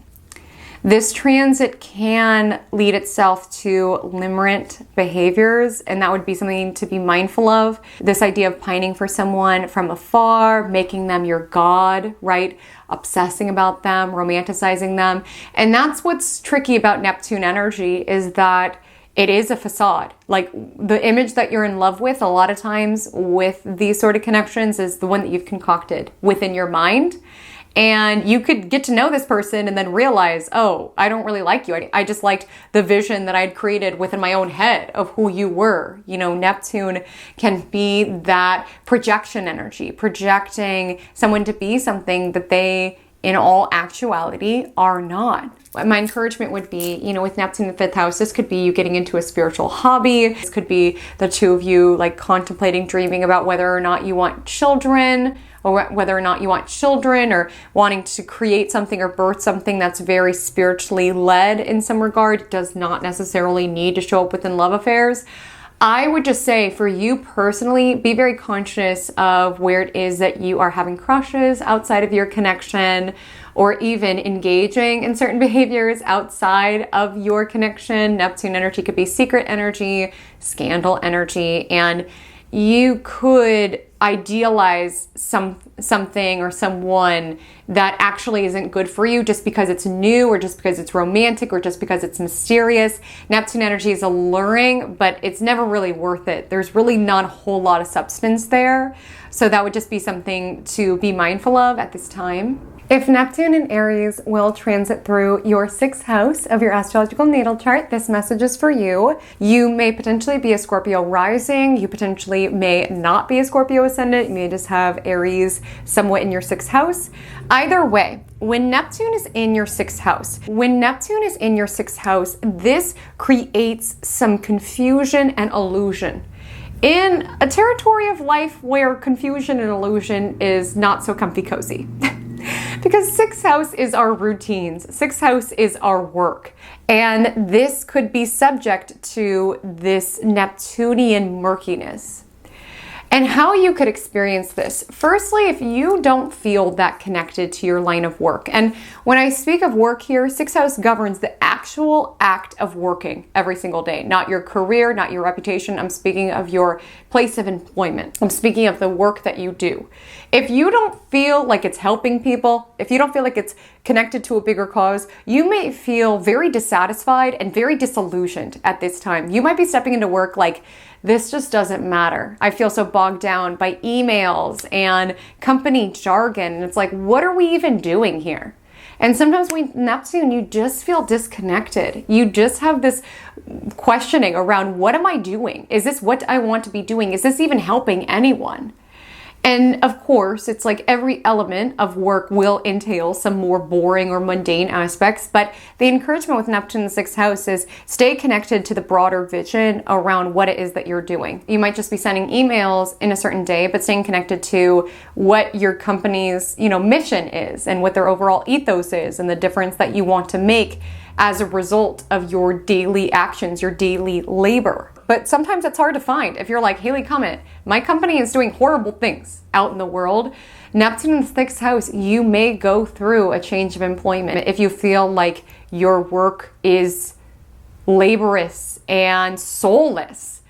Speaker 1: This transit can lead itself to limerent behaviors, and that would be something to be mindful of. This idea of pining for someone from afar, making them your god, right? Obsessing about them, romanticizing them. And that's what's tricky about Neptune energy, is that it is a facade. Like, the image that you're in love with a lot of times with these sort of connections is the one that you've concocted within your mind. And you could get to know this person and then realize, oh, I don't really like you. I just liked the vision that I'd created within my own head of who you were. You know, Neptune can be that projection energy, projecting someone to be something that they, in all actuality, are not. My encouragement would be, you know, with Neptune in the 5th house, this could be you getting into a spiritual hobby. This could be the two of you like contemplating, dreaming about whether or not you want children, or whether or not you want children, or wanting to create something or birth something that's very spiritually led in some regard. It does not necessarily need to show up within love affairs. I would just say for you personally, be very conscious of where it is that you are having crushes outside of your connection, or even engaging in certain behaviors outside of your connection. Neptune energy could be secret energy, scandal energy, and you could idealize something or someone that actually isn't good for you just because it's new, or just because it's romantic, or just because it's mysterious. Neptune energy is alluring, but it's never really worth it. There's really not a whole lot of substance there. So that would just be something to be mindful of at this time. If Neptune in Aries will transit through your 6th house of your astrological natal chart, this message is for you. You may potentially be a Scorpio rising. You potentially may not be a Scorpio ascendant. You may just have Aries somewhat in your 6th house. Either way, when Neptune is in your 6th house, this creates some confusion and illusion in a territory of life where confusion and illusion is not so comfy cozy. Because 6th house is our routines, 6th house is our work, and this could be subject to this Neptunian murkiness. And how you could experience this. Firstly, if you don't feel that connected to your line of work. And when I speak of work here, 6th house governs the actual act of working every single day. Not your career, not your reputation. I'm speaking of your place of employment. I'm speaking of the work that you do. If you don't feel like it's helping people, if you don't feel like it's connected to a bigger cause, you may feel very dissatisfied and very disillusioned at this time. You might be stepping into work like, this just doesn't matter. I feel so bogged down by emails and company jargon. And it's like, what are we even doing here? And sometimes with Neptune, you just feel disconnected. You just have this questioning around, what am I doing? Is this what I want to be doing? Is this even helping anyone? And of course, it's like every element of work will entail some more boring or mundane aspects, but the encouragement with Neptune in the 6th house is stay connected to the broader vision around what it is that you're doing. You might just be sending emails in a certain day, but staying connected to what your company's, mission is and what their overall ethos is and the difference that you want to make as a result of your daily actions, your daily labor. But sometimes it's hard to find. If you're like, Haley Comet, my company is doing horrible things out in the world. Neptune in the 6th house, you may go through a change of employment if you feel like your work is laborious and soulless.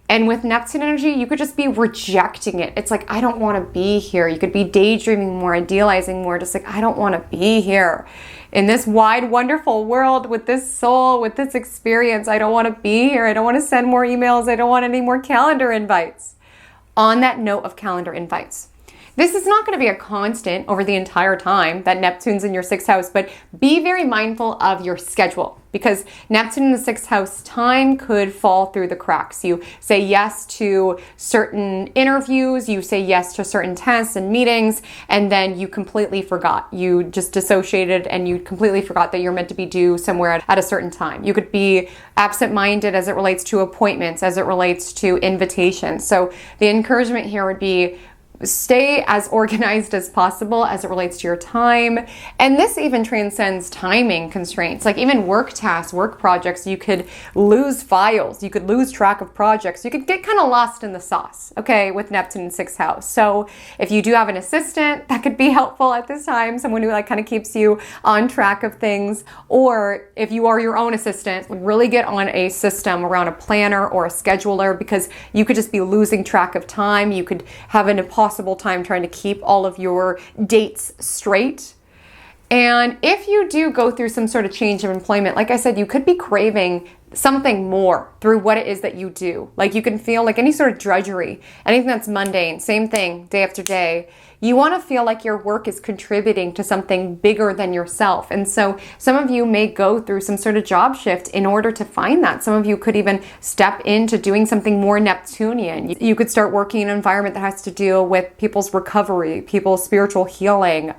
Speaker 1: And with Neptune energy, you could just be rejecting it. It's like, I don't want to be here. You could be daydreaming more, idealizing more, just like, I don't want to be here. In this wide, wonderful world with this soul, with this experience, I don't want to be here. I don't want to send more emails. I don't want any more calendar invites. On that note of calendar invites, this is not going to be a constant over the entire time that Neptune's in your 6th house, but be very mindful of your schedule because Neptune in the 6th house, time could fall through the cracks. You say yes to certain interviews, you say yes to certain tests and meetings, and then you completely forgot. You just dissociated and you completely forgot that you're meant to be due somewhere at a certain time. You could be absent-minded as it relates to appointments, as it relates to invitations. So the encouragement here would be stay as organized as possible as it relates to your time. And this even transcends timing constraints. Like even work tasks, work projects, you could lose files, you could lose track of projects, you could get kind of lost in the sauce, okay, with Neptune in 6th house. So if you do have an assistant, that could be helpful at this time, someone who kind of keeps you on track of things. Or if you are your own assistant, really get on a system around a planner or a scheduler because you could just be losing track of time. You could have an impossible time trying to keep all of your dates straight. And if you do go through some sort of change of employment, like I said, you could be craving something more through what it is that you do. Like you can feel like any sort of drudgery, anything that's mundane, same thing day after day. You want to feel like your work is contributing to something bigger than yourself. And so some of you may go through some sort of job shift in order to find that. Some of you could even step into doing something more Neptunian. You could start working in an environment that has to deal with people's recovery, people's spiritual healing,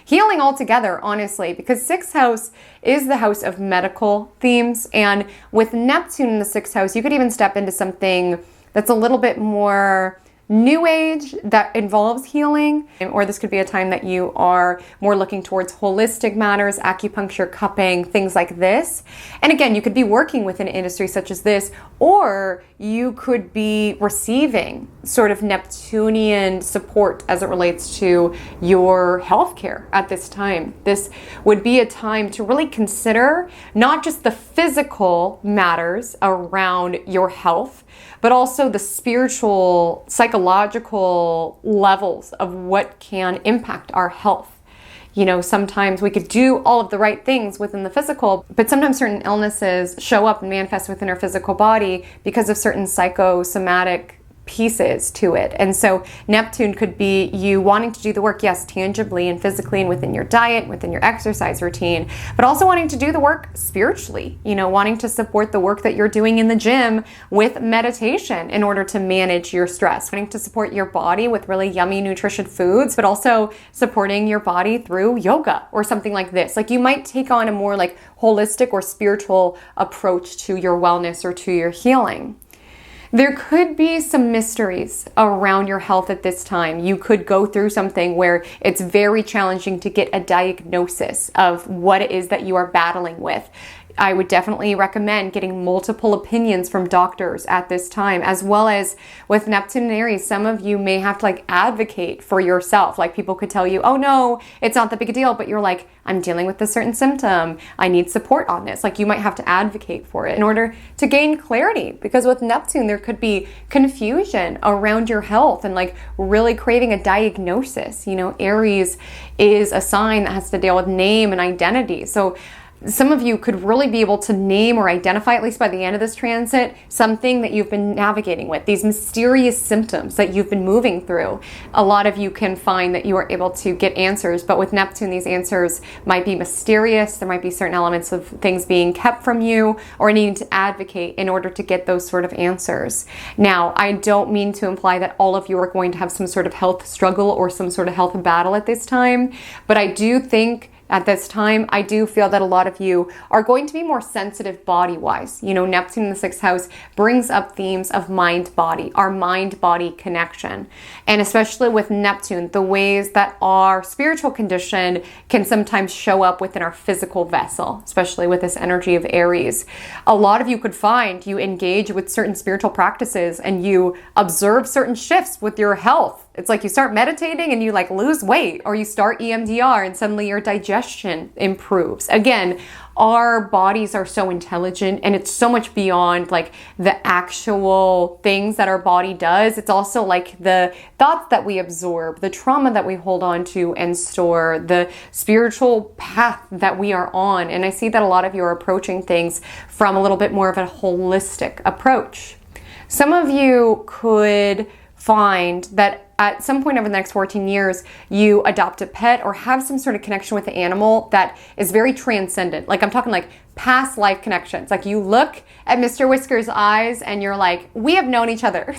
Speaker 1: healing altogether, honestly, because sixth house is the house of medical themes. And with Neptune in the sixth house, you could even step into something that's a little bit more new age that involves healing, or this could be a time that you are more looking towards holistic matters, acupuncture, cupping, things like this. And again, you could be working with an industry such as this, or you could be receiving sort of Neptunian support as it relates to your healthcare at this time. This would be a time to really consider not just the physical matters around your health, but also the spiritual, psychological levels of what can impact our health. You know, sometimes we could do all of the right things within the physical, but sometimes certain illnesses show up and manifest within our physical body because of certain psychosomatic pieces to it. And so Neptune could be you wanting to do the work, yes, tangibly and physically and within your diet, within your exercise routine, but also wanting to do the work spiritually, you know, wanting to support the work that you're doing in the gym with meditation in order to manage your stress, wanting to support your body with really yummy, nutritious foods, but also supporting your body through yoga or something like this. Like you might take on a more like holistic or spiritual approach to your wellness or to your healing. There could be some mysteries around your health at this time. You could go through something where it's very challenging to get a diagnosis of what it is that you are battling with. I would definitely recommend getting multiple opinions from doctors at this time, as well as with Neptune and Aries, some of you may have to like advocate for yourself. Like people could tell you, oh no, it's not that big a deal, but you're like, I'm dealing with a certain symptom. I need support on this. Like you might have to advocate for it in order to gain clarity, because with Neptune, there could be confusion around your health and like really craving a diagnosis. You know, Aries is a sign that has to deal with name and identity. So some of you could really be able to name or identify, at least by the end of this transit, something that you've been navigating with, these mysterious symptoms that you've been moving through. A lot of you can find that you are able to get answers, but with Neptune, these answers might be mysterious. There might be certain elements of things being kept from you or needing to advocate in order to get those sort of answers. Now, I don't mean to imply that all of you are going to have some sort of health struggle or some sort of health battle at this time, but I do think at this time, I do feel that a lot of you are going to be more sensitive body-wise. You know, Neptune in the sixth house brings up themes of mind-body, our mind-body connection. And especially with Neptune, the ways that our spiritual condition can sometimes show up within our physical vessel, especially with this energy of Aries. A lot of you could find you engage with certain spiritual practices and you observe certain shifts with your health. It's like you start meditating and you like lose weight, or you start EMDR and suddenly your digestion improves. Again, our bodies are so intelligent and it's so much beyond like the actual things that our body does. It's also like the thoughts that we absorb, the trauma that we hold on to and store, the spiritual path that we are on. And I see that a lot of you are approaching things from a little bit more of a holistic approach. Some of you could find that at some point over the next 14 years, you adopt a pet or have some sort of connection with the animal that is very transcendent. Like I'm talking like past life connections. Like you look at Mr. Whisker's eyes and you're like, we have known each other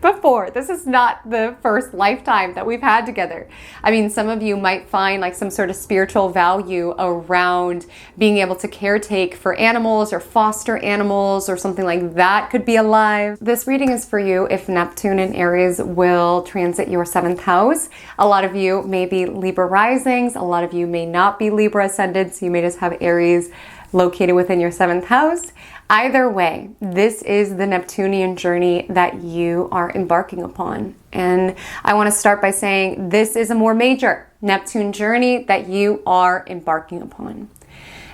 Speaker 1: before. This is not the first lifetime that we've had together. I mean, some of you might find like some sort of spiritual value around being able to caretake for animals or foster animals or something like that could be alive. This reading is for you if Neptune and Aries will transit your seventh house. A lot of you may be Libra risings. A lot of you may not be Libra ascendants. You may just have Aries located within your seventh house. Either way, this is the Neptunian journey that you are embarking upon. And I want to start by saying this is a more major Neptune journey that you are embarking upon.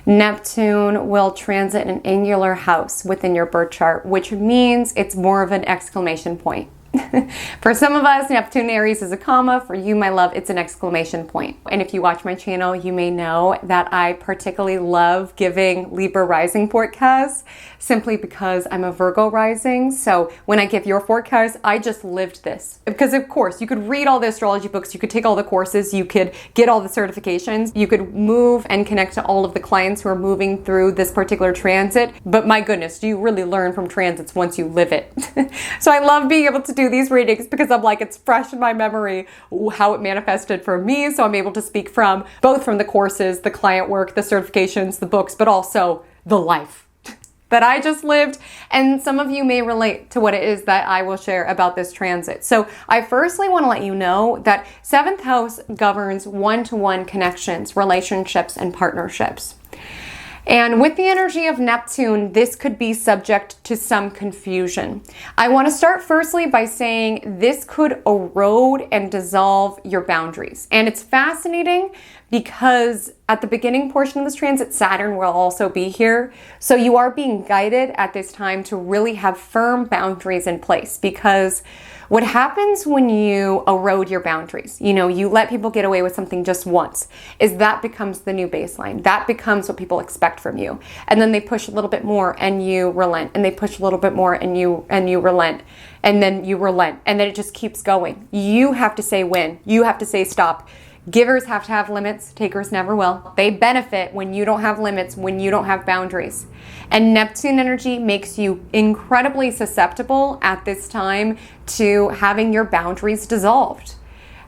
Speaker 1: Neptune will transit an angular house within your birth chart, which means it's more of an exclamation point. For some of us, Neptune Aries is a comma. For you, my love, it's an exclamation point. And if you watch my channel, you may know that I particularly love giving Libra rising forecasts simply because I'm a Virgo rising. So when I give your forecast, I just lived this. Because of course, you could read all the astrology books, you could take all the courses, you could get all the certifications, you could move and connect to all of the clients who are moving through this particular transit. But my goodness, do you really learn from transits once you live it? So I love being able to do these readings because I'm like, it's fresh in my memory how it manifested for me. So I'm able to speak from both from the courses, the client work, the certifications, the books, but also the life that I just lived. And some of you may relate to what it is that I will share about this transit. So I firstly want to let you know that 7th house governs one-to-one connections, relationships, and partnerships. And with the energy of Neptune, this could be subject to some confusion. I want to start firstly by saying this could erode and dissolve your boundaries. And it's fascinating because at the beginning portion of this transit, Saturn will also be here. So you are being guided at this time to really have firm boundaries in place, because what happens when you erode your boundaries, you let people get away with something just once, is that becomes the new baseline. That becomes what people expect from you. And then they push a little bit more and you relent, and they push a little bit more and you relent, and then you relent, and then it just keeps going. You have to say when. You have to say stop. Givers have to have limits, takers never will. They benefit when you don't have limits, when you don't have boundaries. And Neptune energy makes you incredibly susceptible at this time to having your boundaries dissolved,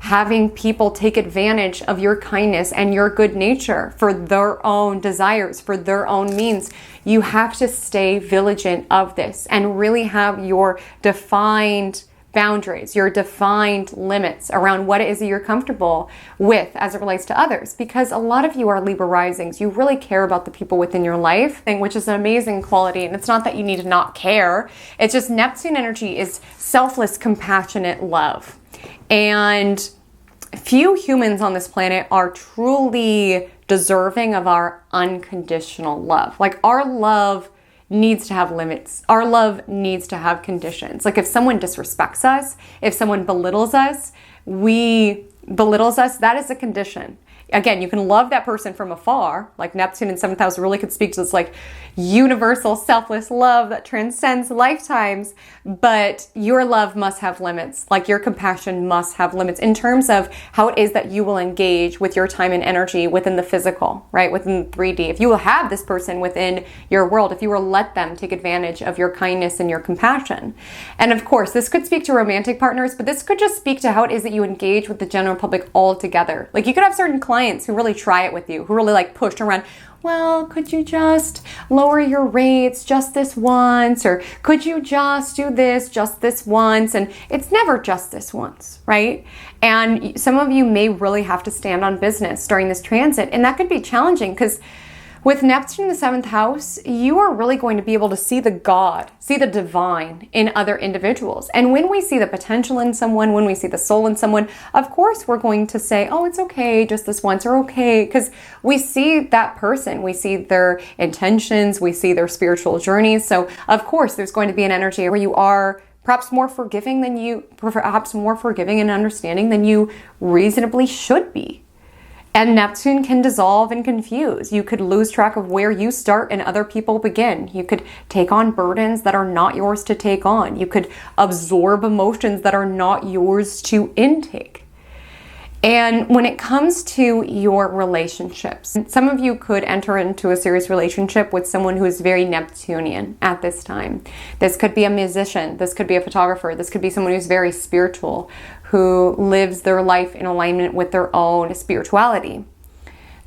Speaker 1: having people take advantage of your kindness and your good nature for their own desires, for their own means. You have to stay vigilant of this and really have your defined boundaries, your defined limits around what it is that you're comfortable with as it relates to others. Because a lot of you are Libra risings. You really care about the people within your life, which is an amazing quality. And it's not that you need to not care. It's just Neptune energy is selfless, compassionate love. And few humans on this planet are truly deserving of our unconditional love. Like, our love needs to have limits. Our love needs to have conditions. Like, if someone disrespects us, if someone belittles us, that is a condition. Again, you can love that person from afar, like Neptune in 7th house really could speak to this like universal selfless love that transcends lifetimes, but your love must have limits. Like, your compassion must have limits in terms of how it is that you will engage with your time and energy within the physical, right? Within 3D. If you will have this person within your world, if you will let them take advantage of your kindness and your compassion. And of course, this could speak to romantic partners, but this could just speak to how it is that you engage with the general public altogether. Like, you could have certain clients who really try it with you, who really like push around, well, could you just lower your rates just this once? Or could you just do this just this once? And it's never just this once, right? And some of you may really have to stand on business during this transit. And that could be challenging because with Neptune in the 7th house, you are really going to be able to see the God, see the divine in other individuals. And when we see the potential in someone, when we see the soul in someone, of course, we're going to say, oh, it's okay, just this once, or okay, because we see that person, we see their intentions, we see their spiritual journeys. So of course, there's going to be an energy where you are perhaps more forgiving and understanding than you reasonably should be. And Neptune can dissolve and confuse. You could lose track of where you start and other people begin. You could take on burdens that are not yours to take on. You could absorb emotions that are not yours to intake. And when it comes to your relationships, some of you could enter into a serious relationship with someone who is very Neptunian at this time. This could be a musician. This could be a photographer. This could be someone who's very spiritual, who lives their life in alignment with their own spirituality.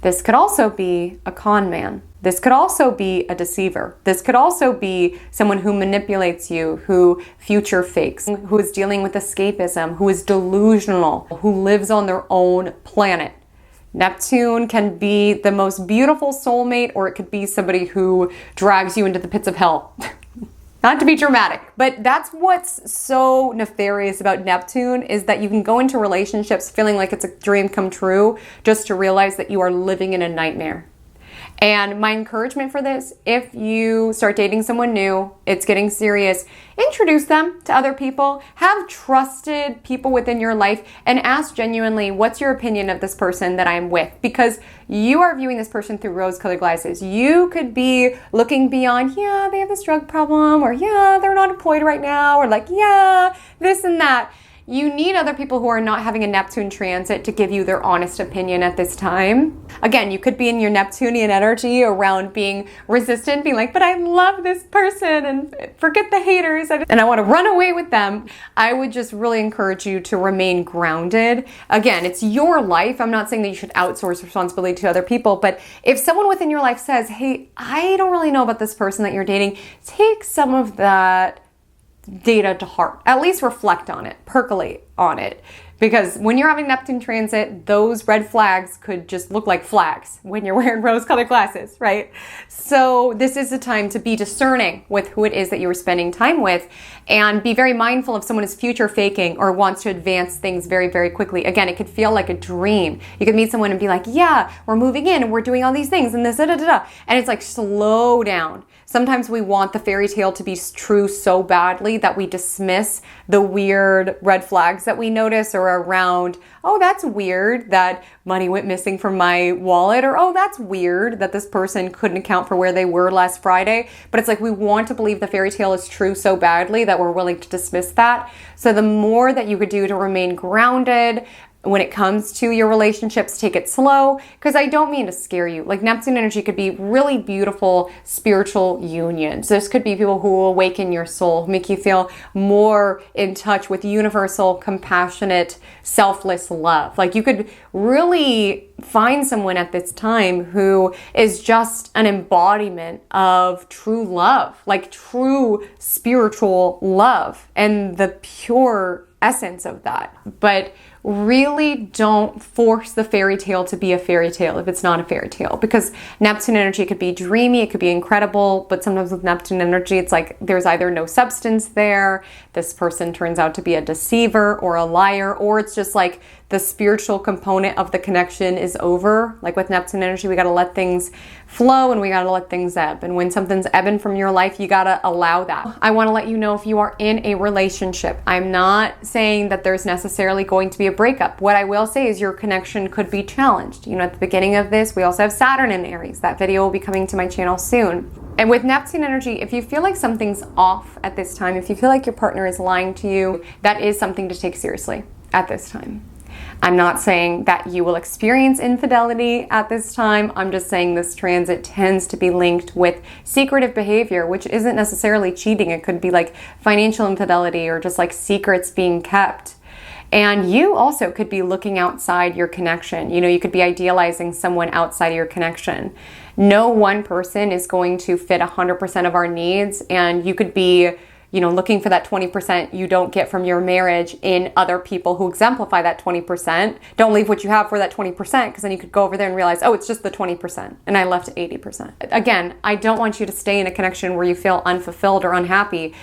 Speaker 1: This could also be a con man. This could also be a deceiver. This could also be someone who manipulates you, who future fakes, who is dealing with escapism, who is delusional, who lives on their own planet. Neptune can be the most beautiful soulmate, or it could be somebody who drags you into the pits of hell. Not to be dramatic, but that's what's so nefarious about Neptune, is that you can go into relationships feeling like it's a dream come true just to realize that you are living in a nightmare. And my encouragement for this, if you start dating someone new, it's getting serious, introduce them to other people, have trusted people within your life, and ask genuinely, what's your opinion of this person that I'm with? Because you are viewing this person through rose-colored glasses. You could be looking beyond, yeah, they have this drug problem, or yeah, they're not employed right now, or like, yeah, this and that. You need other people who are not having a Neptune transit to give you their honest opinion at this time. Again, you could be in your Neptunian energy around being resistant, being like, but I love this person and forget the haters and I want to run away with them. I would just really encourage you to remain grounded. Again, it's your life. I'm not saying that you should outsource responsibility to other people, but if someone within your life says, hey, I don't really know about this person that you're dating, take some of that data to heart. At least reflect on it, percolate on it. Because when you're having Neptune transit, those red flags could just look like flags when you're wearing rose-colored glasses, right? So this is a time to be discerning with who it is that you are spending time with, and be very mindful if someone is future faking or wants to advance things very, very quickly. Again, it could feel like a dream. You could meet someone and be like, yeah, we're moving in and we're doing all these things and this, da-da-da-da. And it's like, slow down. Sometimes we want the fairy tale to be true so badly that we dismiss the weird red flags that we notice, or around, oh, that's weird that money went missing from my wallet, or oh, that's weird that this person couldn't account for where they were last Friday. But it's like we want to believe the fairy tale is true so badly that we're willing to dismiss that. So the more that you could do to remain grounded when it comes to your relationships, take it slow, because I don't mean to scare you. Like, Neptune energy could be really beautiful spiritual unions. This could be people who will awaken your soul, make you feel more in touch with universal, compassionate, selfless love. Like, you could really find someone at this time who is just an embodiment of true love, like true spiritual love and the pure essence of that. But really don't force the fairy tale to be a fairy tale if it's not a fairy tale, because Neptune energy could be dreamy, it could be incredible, but sometimes with Neptune energy, it's like there's either no substance there, this person turns out to be a deceiver or a liar, or it's just like the spiritual component of the connection is over. Like with Neptune energy, we got to let things flow and we got to let things ebb. And when something's ebbing from your life, you got to allow that. I want to let you know if you are in a relationship. I'm not saying that there's necessarily going to be a breakup. What I will say is your connection could be challenged. You know, at the beginning of this, we also have Saturn in Aries. That video will be coming to my channel soon. And with Neptune energy, if you feel like something's off at this time, if you feel like your partner is lying to you, that is something to take seriously at this time. I'm not saying that you will experience infidelity at this time. I'm just saying this transit tends to be linked with secretive behavior, which isn't necessarily cheating. It could be like financial infidelity or just like secrets being kept. And you also could be looking outside your connection. You know, you could be idealizing someone outside of your connection. No one person is going to fit 100% of our needs, and you could be, you know, looking for that 20% you don't get from your marriage in other people who exemplify that 20%. Don't leave what you have for that 20%, because then you could go over there and realize, oh, it's just the 20% and I left 80%. Again, I don't want you to stay in a connection where you feel unfulfilled or unhappy.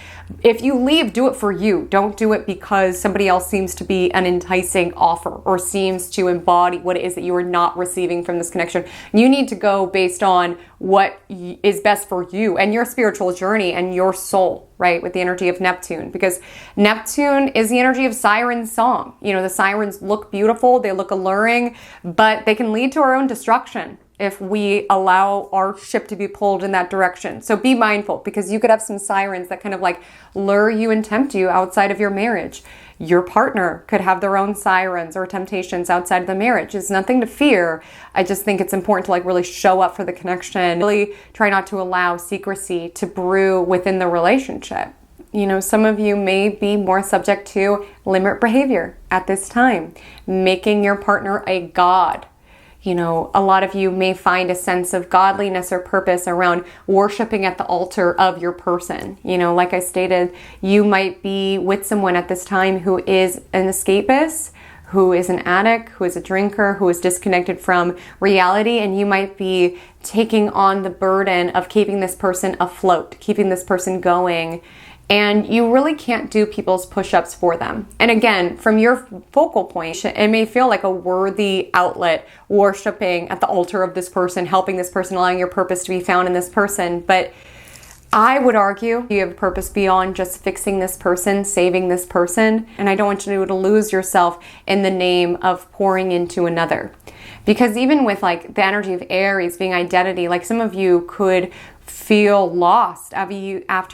Speaker 1: If you leave, do it for you. Don't do it because somebody else seems to be an enticing offer or seems to embody what it is that you are not receiving from this connection. You need to go based on what is best for you and your spiritual journey and your soul, right? With the energy of Neptune, because Neptune is the energy of siren song. You know, the sirens look beautiful, they look alluring, but they can lead to our own destruction if we allow our ship to be pulled in that direction. So be mindful, because you could have some sirens that kind of like lure you and tempt you outside of your marriage. Your partner could have their own sirens or temptations outside of the marriage. It's nothing to fear. I just think it's important to like really show up for the connection. Really try not to allow secrecy to brew within the relationship. You know, some of you may be more subject to limit behavior at this time, making your partner a god. You know, a lot of you may find a sense of godliness or purpose around worshiping at the altar of your person. You know, like I stated, you might be with someone at this time who is an escapist, who is an addict, who is a drinker, who is disconnected from reality, and you might be taking on the burden of keeping this person afloat, keeping this person going. and you really can't do people's push-ups for them. And again, from your focal point, it may feel like a worthy outlet, worshiping at the altar of this person, helping this person, allowing your purpose to be found in this person. But I would argue you have a purpose beyond just fixing this person, saving this person. And I don't want you to lose yourself in the name of pouring into another. Because even with like the energy of Aries being identity, like some of you could feel lost after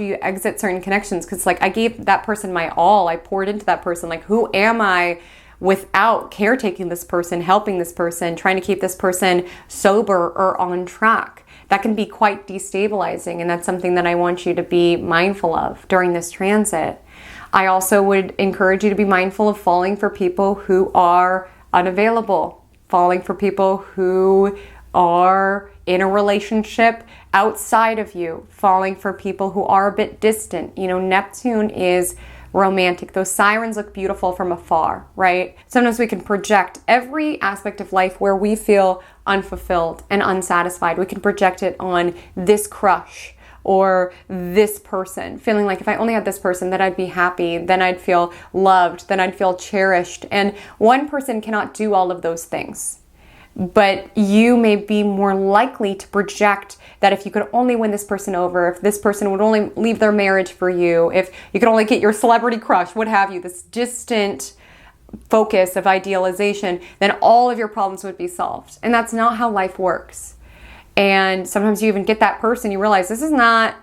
Speaker 1: you exit certain connections, because like I gave that person my all, I poured into that person. Like, who am I without caretaking this person, helping this person, trying to keep this person sober or on track? That can be quite destabilizing, and that's something that I want you to be mindful of during this transit. I also would encourage you to be mindful of falling for people who are unavailable, falling for people who are in a relationship outside of you, falling for people who are a bit distant. You know, Neptune is romantic. Those sirens look beautiful from afar, right? Sometimes we can project every aspect of life where we feel unfulfilled and unsatisfied. We can project it on this crush or this person, feeling like if I only had this person, then I'd be happy, then I'd feel loved, then I'd feel cherished. And one person cannot do all of those things. But you may be more likely to project that if you could only win this person over, if this person would only leave their marriage for you, if you could only get your celebrity crush, what have you, this distant focus of idealization, then all of your problems would be solved. And that's not how life works. And sometimes you even get that person, you realize this is not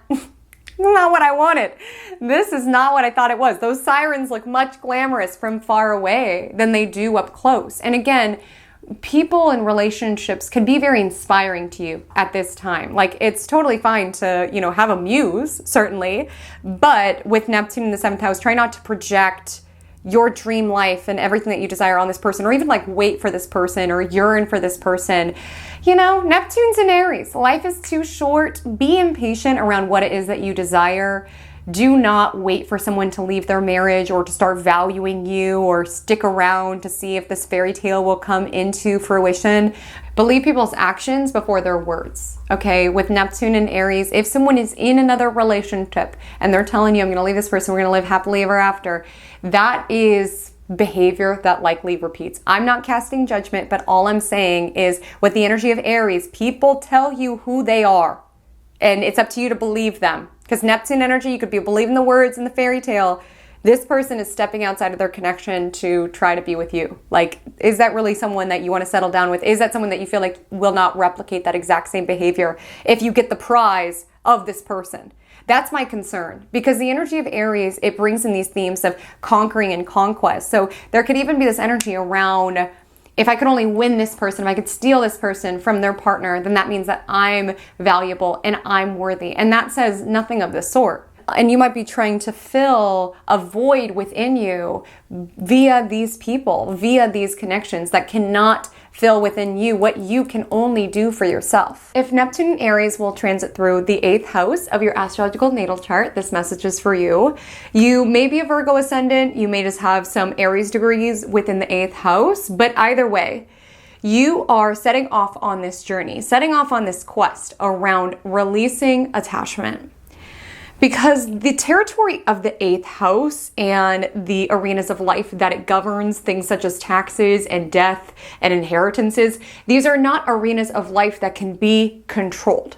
Speaker 1: what I wanted. This is not what I thought it was. Those sirens look much glamorous from far away than they do up close. And again, people and relationships can be very inspiring to you at this time. Like, it's totally fine to, you know, have a muse, certainly, but with Neptune in the 7th house, try not to project your dream life and everything that you desire on this person, or even like wait for this person or yearn for this person. You know, Neptune's in Aries. Life is too short. Be impatient around what it is that you desire. Do not wait for someone to leave their marriage or to start valuing you or stick around to see if this fairy tale will come into fruition. Believe people's actions before their words, okay? With Neptune and Aries, if someone is in another relationship and they're telling you, I'm going to leave this person, we're going to live happily ever after, that is behavior that likely repeats. I'm not casting judgment, but all I'm saying is with the energy of Aries, people tell you who they are, and it's up to you to believe them. Because Neptune energy, you could be believing the words in the fairy tale. This person is stepping outside of their connection to try to be with you. Like, is that really someone that you want to settle down with? Is that someone that you feel like will not replicate that exact same behavior if you get the prize of this person? That's my concern, because the energy of Aries, it brings in these themes of conquering and conquest. So there could even be this energy around, if I could only win this person, if I could steal this person from their partner, then that means that I'm valuable and I'm worthy. And that says nothing of the sort. And you might be trying to fill a void within you via these people, via these connections that cannot fill within you what you can only do for yourself. If Neptune and Aries will transit through the 8th house of your astrological natal chart, this message is for you. You may be a Virgo ascendant, you may just have some Aries degrees within the 8th house, but either way, you are setting off on this journey, setting off on this quest around releasing attachment. Because the territory of the 8th house and the arenas of life that it governs, things such as taxes and death and inheritances, these are not arenas of life that can be controlled.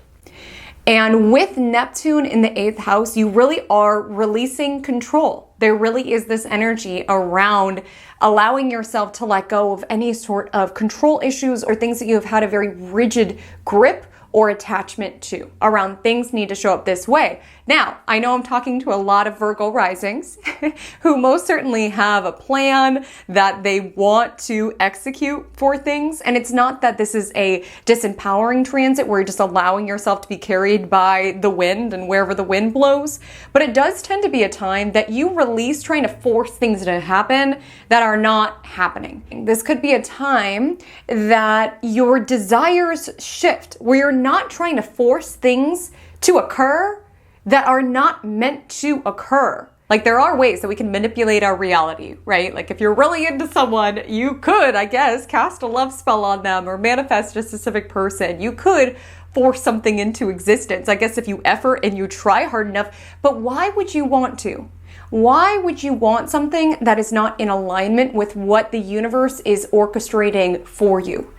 Speaker 1: And with Neptune in the 8th house, you really are releasing control. There really is this energy around allowing yourself to let go of any sort of control issues or things that you have had a very rigid grip or attachment to, around things need to show up this way. Now, I know I'm talking to a lot of Virgo risings who most certainly have a plan that they want to execute for things. And it's not that this is a disempowering transit where you're just allowing yourself to be carried by the wind and wherever the wind blows. But it does tend to be a time that you release trying to force things to happen that are not happening. This could be a time that your desires shift, where you're not trying to force things to occur that are not meant to occur. Like, there are ways that we can manipulate our reality, right? Like, if you're really into someone, you could, I guess, cast a love spell on them or manifest a specific person. You could force something into existence. I guess if you effort and you try hard enough, but why would you want to? Why would you want something that is not in alignment with what the universe is orchestrating for you?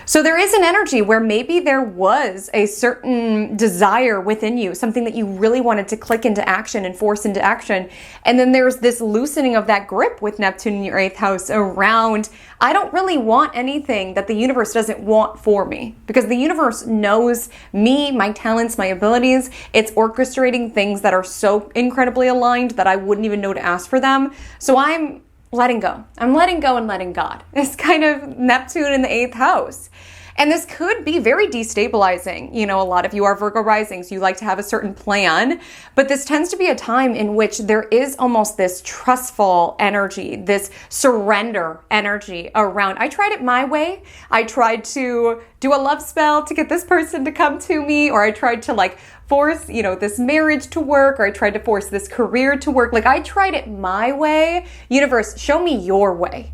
Speaker 1: So there is an energy where maybe there was a certain desire within you, something that you really wanted to click into action and force into action. And then there's this loosening of that grip with Neptune in your 8th house around, I don't really want anything that the universe doesn't want for me, because the universe knows me, my talents, my abilities. It's orchestrating things that are so incredibly aligned that I wouldn't even know to ask for them. So I'm letting go. I'm letting go and letting God. It's kind of Neptune in the 8th house. And this could be very destabilizing. You know, a lot of you are Virgo risings. You like to have a certain plan, but this tends to be a time in which there is almost this trustful energy, this surrender energy around. I tried it my way. I tried to do a love spell to get this person to come to me, or I tried to like force, you know, this marriage to work, or I tried to force this career to work. Like I tried it my way. Universe, show me your way.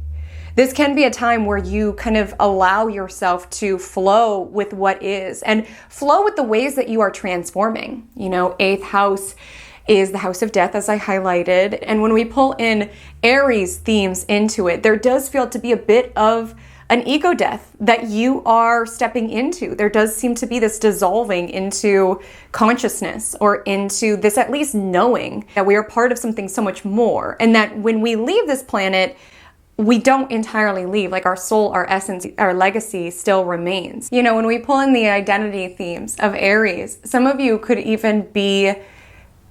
Speaker 1: This can be a time where you kind of allow yourself to flow with what is and flow with the ways that you are transforming. You know, 8th house is the house of death, as I highlighted. And when we pull in Aries themes into it, there does feel to be a bit of an ego death that you are stepping into. There does seem to be this dissolving into consciousness, or into this at least knowing that we are part of something so much more. And that when we leave this planet, we don't entirely leave. Like our soul, our essence, our legacy still remains. You know, when we pull in the identity themes of Aries, some of you could even be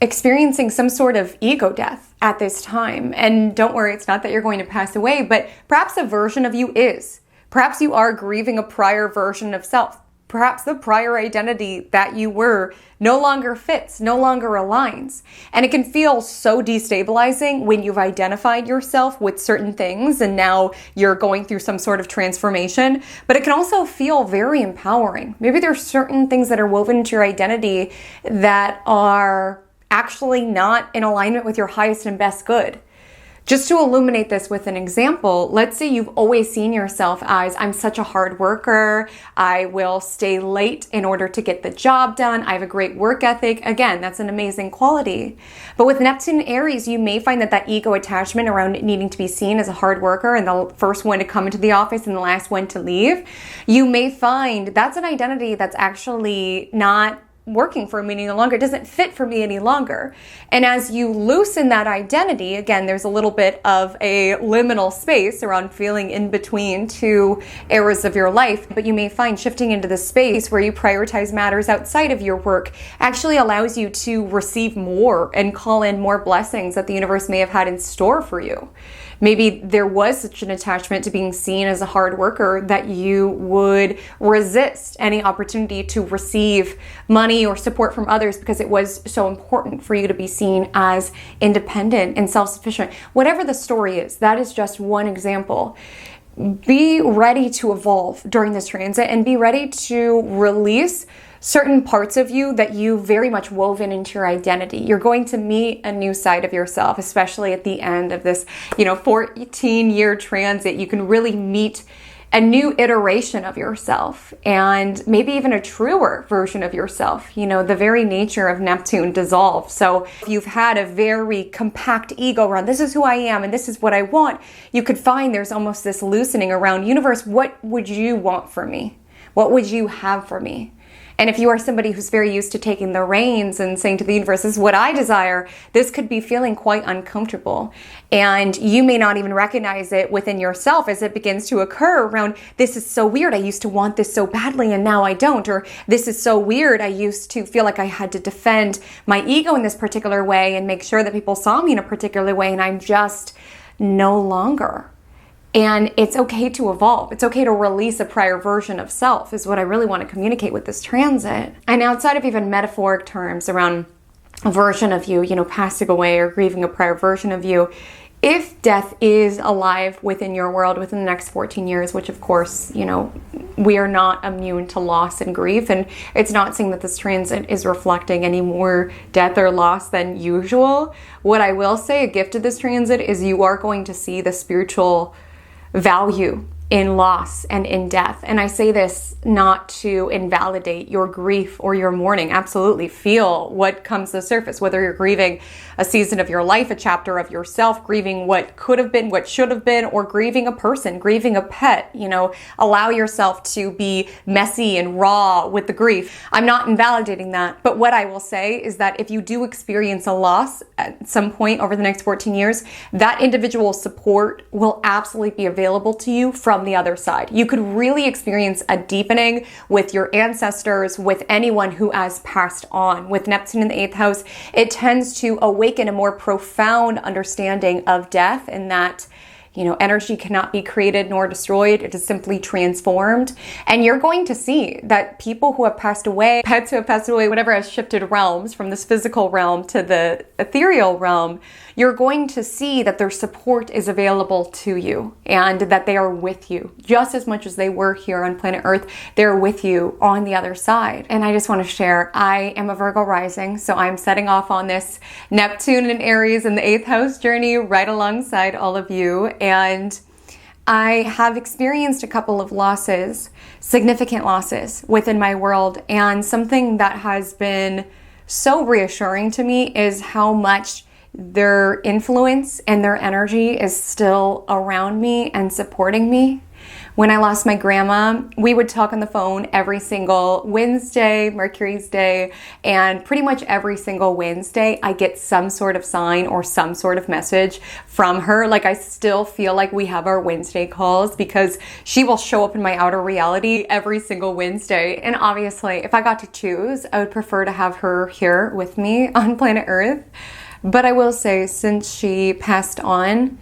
Speaker 1: experiencing some sort of ego death at this time. And don't worry, it's not that you're going to pass away, but perhaps a version of you is. Perhaps you are grieving a prior version of self. Perhaps the prior identity that you were no longer fits, no longer aligns. And it can feel so destabilizing when you've identified yourself with certain things and now you're going through some sort of transformation. But it can also feel very empowering. Maybe there's certain things that are woven into your identity that are actually not in alignment with your highest and best good. Just to illuminate this with an example, let's say you've always seen yourself as, I'm such a hard worker, I will stay late in order to get the job done, I have a great work ethic. Again, that's an amazing quality. But with Neptune Aries, you may find that that ego attachment around needing to be seen as a hard worker and the first one to come into the office and the last one to leave, you may find that's an identity that's actually not working for me any longer. It doesn't fit for me any longer. And as you loosen that identity, again, there's a little bit of a liminal space around feeling in between two eras of your life, but you may find shifting into the space where you prioritize matters outside of your work actually allows you to receive more and call in more blessings that the universe may have had in store for you. Maybe there was such an attachment to being seen as a hard worker that you would resist any opportunity to receive money or support from others because it was so important for you to be seen as independent and self-sufficient. Whatever the story is, that is just one example. Be ready to evolve during this transit and be ready to release certain parts of you that you very much woven into your identity. You're going to meet a new side of yourself, especially at the end of this, 14-year transit. You can really meet a new iteration of yourself and maybe even a truer version of yourself. The very nature of Neptune dissolves. So if you've had a very compact ego around, this is who I am and this is what I want, you could find there's almost this loosening around, universe, what would you want for me? What would you have for me? And if you are somebody who's very used to taking the reins and saying to the universe, this is what I desire, this could be feeling quite uncomfortable. And you may not even recognize it within yourself as it begins to occur around, this is so weird, I used to want this so badly and now I don't. Or this is so weird, I used to feel like I had to defend my ego in this particular way and make sure that people saw me in a particular way, and I'm just no longer. And it's okay to evolve. It's okay to release a prior version of self is what I really want to communicate with this transit. And outside of even metaphoric terms around a version of you, passing away or grieving a prior version of you, if death is alive within your world within the next 14 years, which of course, we are not immune to loss and grief, and it's not saying that this transit is reflecting any more death or loss than usual. What I will say, a gift of this transit is you are going to see the spiritual value in loss and in death. And I say this not to invalidate your grief or your mourning. Absolutely feel what comes to the surface, whether you're grieving a season of your life, a chapter of yourself, grieving what could have been, what should have been, or grieving a person, grieving a pet. Allow yourself to be messy and raw with the grief. I'm not invalidating that. But what I will say is that if you do experience a loss at some point over the next 14 years, that individual support will absolutely be available to you from the other side. You could really experience a deepening with your ancestors, with anyone who has passed on. With Neptune in the 8th house, it tends to awaken a more profound understanding of death, and that energy cannot be created nor destroyed. It is simply transformed. And you're going to see that people who have passed away, pets who have passed away, whatever has shifted realms from this physical realm to the ethereal realm, you're going to see that their support is available to you and that they are with you just as much as they were here on planet Earth. They're with you on the other side. And I just want to share, I am a Virgo rising, so I'm setting off on this Neptune and Aries in the 8th house journey right alongside all of you. And I have experienced a couple of losses, significant losses within my world. And something that has been so reassuring to me is how much their influence and their energy is still around me and supporting me. When I lost my grandma, we would talk on the phone every single Wednesday, Mercury's day, and pretty much every single Wednesday, I get some sort of sign or some sort of message from her. Like, I still feel like we have our Wednesday calls because she will show up in my outer reality every single Wednesday. And obviously, if I got to choose, I would prefer to have her here with me on planet Earth. But I will say, since she passed on,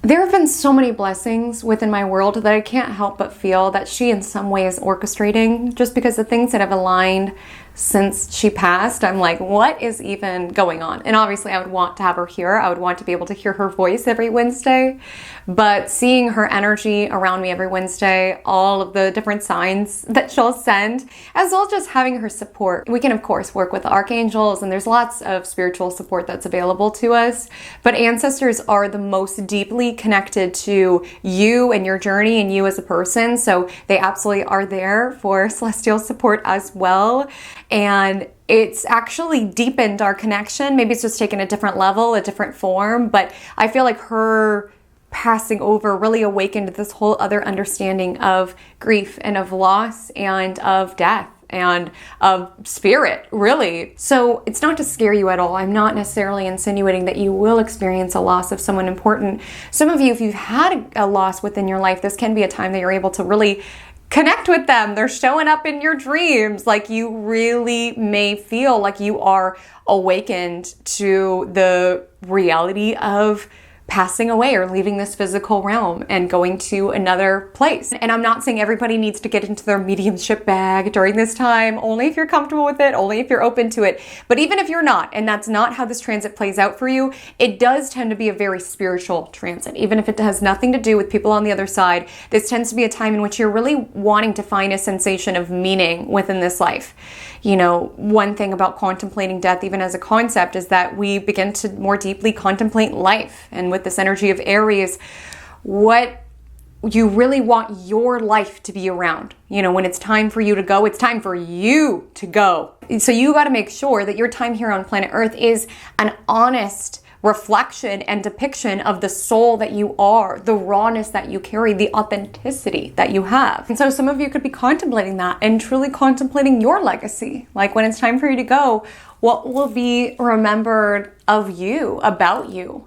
Speaker 1: there have been so many blessings within my world that I can't help but feel that she in some way is orchestrating, just because the things that have aligned since she passed, I'm like, what is even going on? And obviously I would want to have her here. I would want to be able to hear her voice every Wednesday, but seeing her energy around me every Wednesday, all of the different signs that she'll send, as well as just having her support. We can of course work with archangels, and there's lots of spiritual support that's available to us, but ancestors are the most deeply connected to you and your journey and you as a person. So they absolutely are there for celestial support as well. And it's actually deepened our connection. Maybe it's just taken a different level, a different form, but I feel like her passing over really awakened this whole other understanding of grief and of loss and of death and of spirit, really. So it's not to scare you at all. I'm not necessarily insinuating that you will experience a loss of someone important. Some of you, if you've had a loss within your life, this can be a time that you're able to really connect with them. They're showing up in your dreams. Like, you really may feel like you are awakened to the reality of passing away or leaving this physical realm and going to another place. And I'm not saying everybody needs to get into their mediumship bag during this time, only if you're comfortable with it, only if you're open to it. But even if you're not, and that's not how this transit plays out for you, it does tend to be a very spiritual transit. Even if it has nothing to do with people on the other side, this tends to be a time in which you're really wanting to find a sensation of meaning within this life. You know, one thing about contemplating death, even as a concept, is that we begin to more deeply contemplate life. And with this energy of Aries, what you really want your life to be around. You know, when it's time for you to go, it's time for you to go. So you got to make sure that your time here on planet Earth is an honest reflection and depiction of the soul that you are, the rawness that you carry, the authenticity that you have. And so some of you could be contemplating that and truly contemplating your legacy. Like, when it's time for you to go, what will be remembered of you, about you?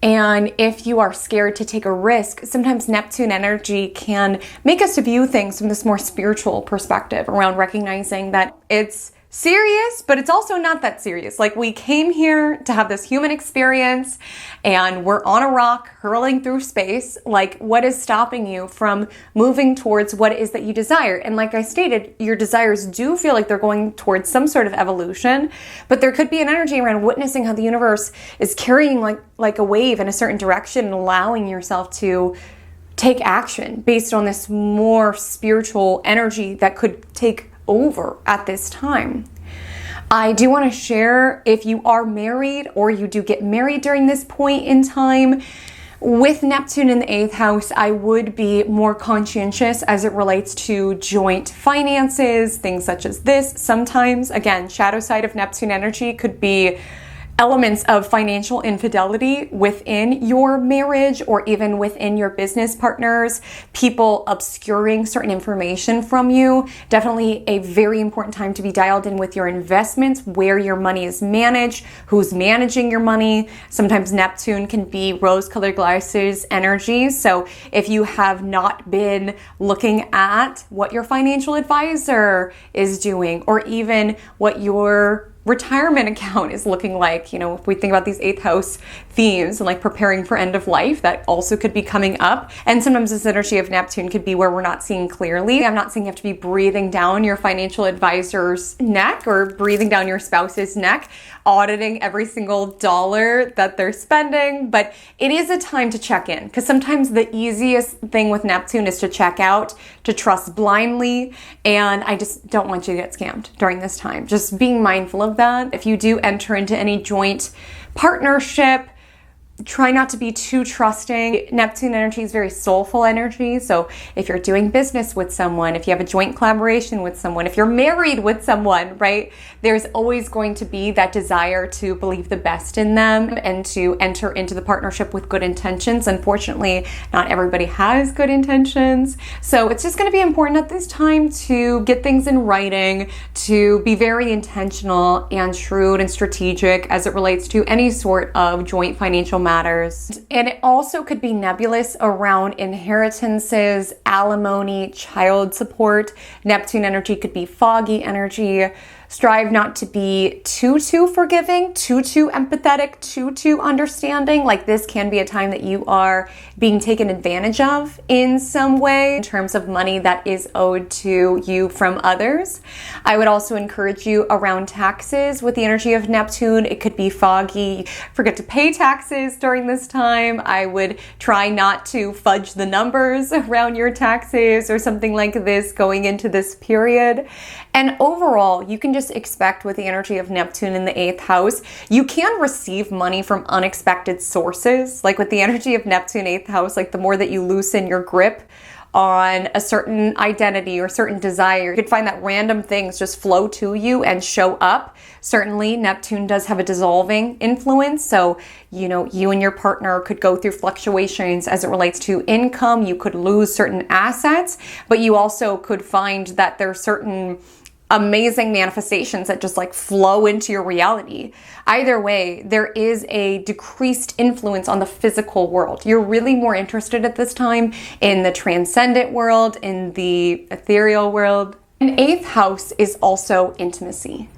Speaker 1: And if you are scared to take a risk, sometimes Neptune energy can make us to view things from this more spiritual perspective around recognizing that it's serious, but it's also not that serious. Like, we came here to have this human experience and we're on a rock hurling through space. Like, what is stopping you from moving towards what it is that you desire? And like I stated, your desires do feel like they're going towards some sort of evolution, but there could be an energy around witnessing how the universe is carrying like a wave in a certain direction and allowing yourself to take action based on this more spiritual energy that could take over at this time. I do want to share, if you are married or you do get married during this point in time, With Neptune in the 8th house, I would be more conscientious as it relates to joint finances, things such as this. Sometimes, again, shadow side of Neptune energy could be elements of financial infidelity within your marriage or even within your business partners, people obscuring certain information from you. Definitely a very important time to be dialed in with your investments, where your money is managed, who's managing your money. Sometimes Neptune can be rose-colored glasses energy. So if you have not been looking at what your financial advisor is doing, or even what your retirement account is looking like, if we think about these 8th house themes and like preparing for end of life, that also could be coming up. And sometimes this energy of Neptune could be where we're not seeing clearly. I'm not saying you have to be breathing down your financial advisor's neck or breathing down your spouse's neck, auditing every single dollar that they're spending, but it is a time to check in, because sometimes the easiest thing with Neptune is to check out, to trust blindly, and I just don't want you to get scammed during this time. Just being mindful of that. If you do enter into any joint partnership, try not to be too trusting. Neptune energy is very soulful energy. So if you're doing business with someone, if you have a joint collaboration with someone, if you're married with someone, right, there's always going to be that desire to believe the best in them and to enter into the partnership with good intentions. Unfortunately, not everybody has good intentions. So it's just going to be important at this time to get things in writing, to be very intentional and shrewd and strategic as it relates to any sort of joint financial matters. And it also could be nebulous around inheritances, alimony, child support. Neptune energy could be foggy energy. Strive not to be too forgiving, too empathetic, too understanding. Like, this can be a time that you are being taken advantage of in some way in terms of money that is owed to you from others. I would also encourage you around taxes with the energy of Neptune. It could be foggy. Forget to pay taxes during this time. I would try not to fudge the numbers around your taxes or something like this going into this period. And overall, you can just expect with the energy of Neptune in the 8th house, you can receive money from unexpected sources. Like with the energy of Neptune 8th house, like the more that you loosen your grip on a certain identity or certain desire, you could find that random things just flow to you and show up. Certainly, Neptune does have a dissolving influence. So, you and your partner could go through fluctuations as it relates to income. You could lose certain assets, but you also could find that there are certain amazing manifestations that just like flow into your reality. Either way, there is a decreased influence on the physical world. You're really more interested at this time in the transcendent world, in the ethereal world. And 8th house is also intimacy.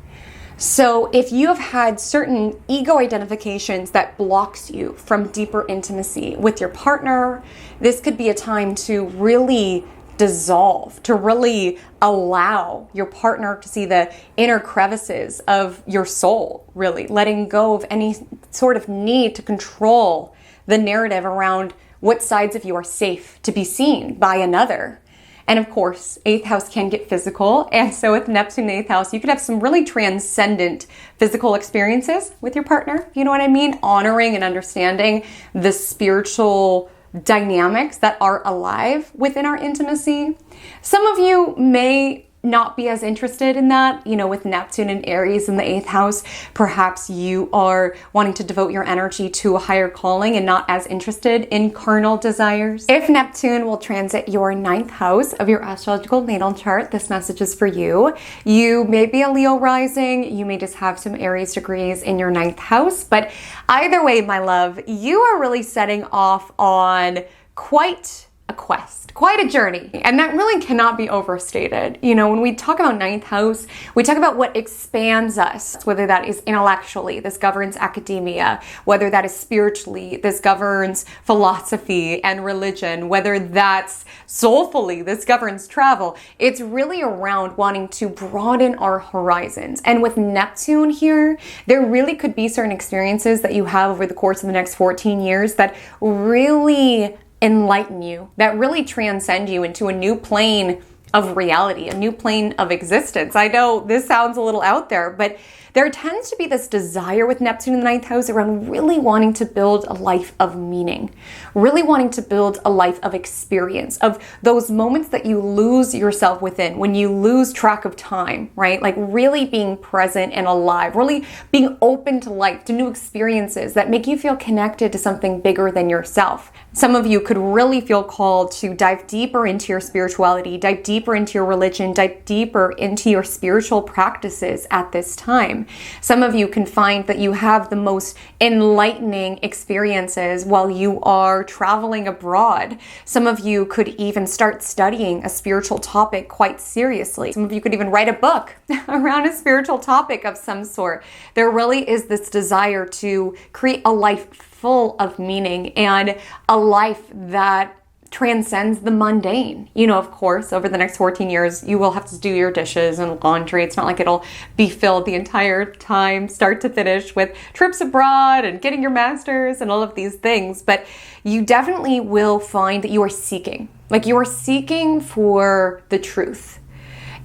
Speaker 1: So if you have had certain ego identifications that blocks you from deeper intimacy with your partner, this could be a time to really dissolve, to really allow your partner to see the inner crevices of your soul, really letting go of any sort of need to control the narrative around what sides of you are safe to be seen by another. And of course, 8th house can get physical. And so with Neptune in 8th house, you could have some really transcendent physical experiences with your partner. You know what I mean? Honoring and understanding the spiritual dynamics that are alive within our intimacy. Some of you may not be as interested in that, with Neptune and Aries in the 8th house. Perhaps you are wanting to devote your energy to a higher calling and not as interested in carnal desires. If Neptune will transit your 9th house of your astrological natal chart, this message is for you. You may be a Leo rising, you may just have some Aries degrees in your 9th house, but either way, my love, you are really setting off on quite a quest, quite a journey. And that really cannot be overstated. When we talk about 9th house, we talk about what expands us, whether that is intellectually, this governs academia, whether that is spiritually, this governs philosophy and religion, whether that's soulfully, this governs travel. It's really around wanting to broaden our horizons. And with Neptune here, there really could be certain experiences that you have over the course of the next 14 years that really enlighten you, that really transcend you into a new plane of reality, a new plane of existence. I know this sounds a little out there, but there tends to be this desire with Neptune in the ninth house around really wanting to build a life of meaning, really wanting to build a life of experience, of those moments that you lose yourself within, when you lose track of time, right? Like really being present and alive, really being open to life, to new experiences that make you feel connected to something bigger than yourself. Some of you could really feel called to dive deeper into your spirituality, dive deeper into your religion, dive deeper into your spiritual practices at this time. Some of you can find that you have the most enlightening experiences while you are traveling abroad. Some of you could even start studying a spiritual topic quite seriously. Some of you could even write a book around a spiritual topic of some sort. There really is this desire to create a life full of meaning and a life that transcends the mundane. You know, of course, over the next 14 years, you will have to do your dishes and laundry. It's not like it'll be filled the entire time, start to finish, with trips abroad and getting your master's and all of these things. But you definitely will find that you are seeking. Like you are seeking for the truth.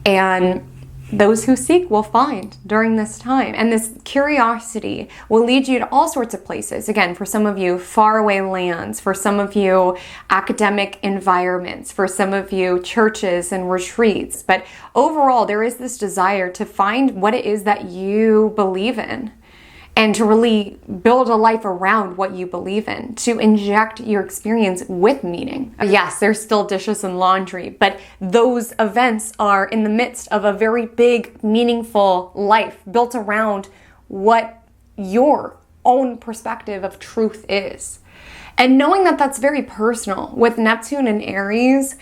Speaker 1: And those who seek will find during this time. And this curiosity will lead you to all sorts of places. Again, for some of you, faraway lands. For some of you, academic environments. For some of you, churches and retreats. But overall, there is this desire to find what it is that you believe in, and to really build a life around what you believe in, to inject your experience with meaning. Yes, there's still dishes and laundry, but those events are in the midst of a very big, meaningful life built around what your own perspective of truth is. And knowing that that's very personal with Neptune and Aries,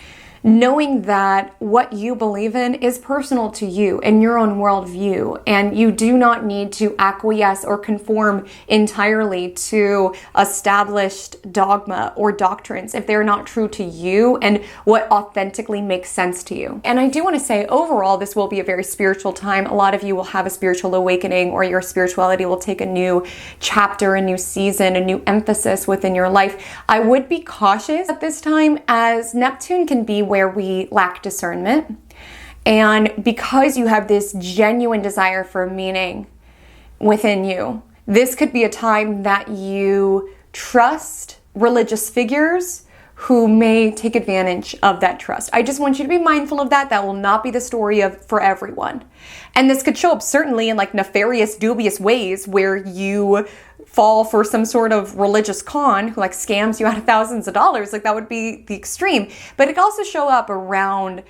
Speaker 1: knowing that what you believe in is personal to you and your own worldview, and you do not need to acquiesce or conform entirely to established dogma or doctrines if they're not true to you and what authentically makes sense to you. And I do want to say, overall, this will be a very spiritual time. A lot of you will have a spiritual awakening, or your spirituality will take a new chapter, a new season, a new emphasis within your life. I would be cautious at this time, as Neptune can be where we lack discernment. And because you have this genuine desire for meaning within you, this could be a time that you trust religious figures who may take advantage of that trust. I just want you to be mindful of that. That will not be the story for everyone. And this could show up certainly in like nefarious, dubious ways where you fall for some sort of religious con who like scams you out of thousands of dollars. Like that would be the extreme. But it could also show up around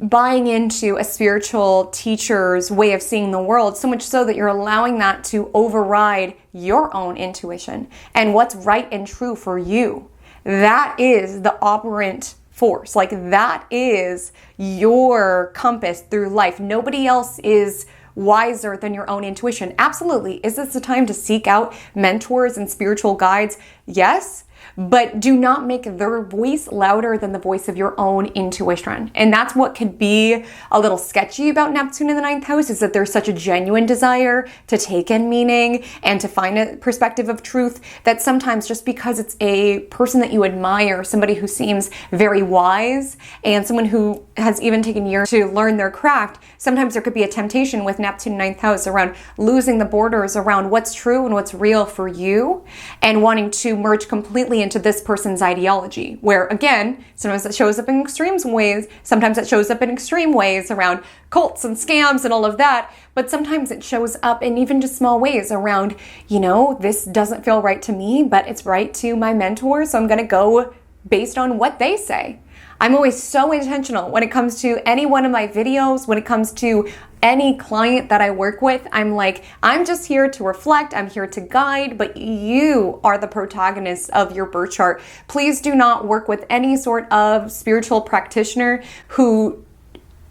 Speaker 1: buying into a spiritual teacher's way of seeing the world, so much so that you're allowing that to override your own intuition and what's right and true for you. That is the operant force. Like that is your compass through life. Nobody else is wiser than your own intuition. Absolutely. Is this the time to seek out mentors and spiritual guides? Yes. But do not make their voice louder than the voice of your own intuition. And that's what could be a little sketchy about Neptune in the ninth house, is that there's such a genuine desire to take in meaning and to find a perspective of truth, that sometimes just because it's a person that you admire, somebody who seems very wise, and someone who has even taken years to learn their craft, sometimes there could be a temptation with Neptune ninth house around losing the borders around what's true and what's real for you, and wanting to merge completely into this person's ideology, where again, sometimes it shows up in extreme ways, sometimes it shows up in extreme ways around cults and scams and all of that, but sometimes it shows up in even just small ways around, you know, this doesn't feel right to me, but it's right to my mentor, so I'm going to go based on what they say. I'm always so intentional when it comes to any one of my videos, when it comes to any client that I work with. I'm like, I'm just here to reflect, I'm here to guide, but you are the protagonist of your birth chart. Please do not work with any sort of spiritual practitioner who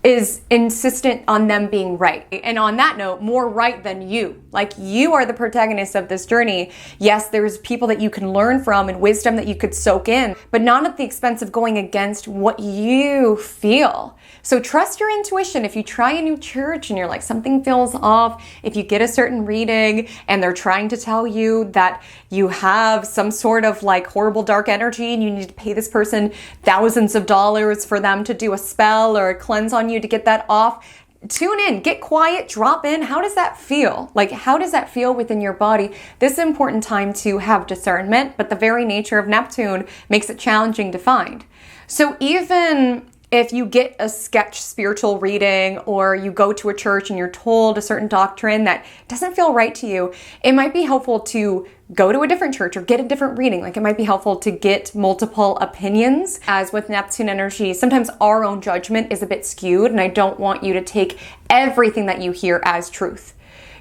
Speaker 1: is insistent on them being right. And on that note, more right than you. Like, you are the protagonist of this journey. Yes, there's people that you can learn from and wisdom that you could soak in, but not at the expense of going against what you feel. So trust your intuition. If you try a new church and you're like, something feels off, if you get a certain reading and they're trying to tell you that you have some sort of like horrible dark energy and you need to pay this person thousands of dollars for them to do a spell or a cleanse on you to get that off, tune in, get quiet, drop in. How does that feel? Like, how does that feel within your body? This is an important time to have discernment, but the very nature of Neptune makes it challenging to find. So even if you get a sketch spiritual reading or you go to a church and you're told a certain doctrine that doesn't feel right to you, it might be helpful to go to a different church or get a different reading. Like, it might be helpful to get multiple opinions. As with Neptune energy, sometimes our own judgment is a bit skewed, and I don't want you to take everything that you hear as truth.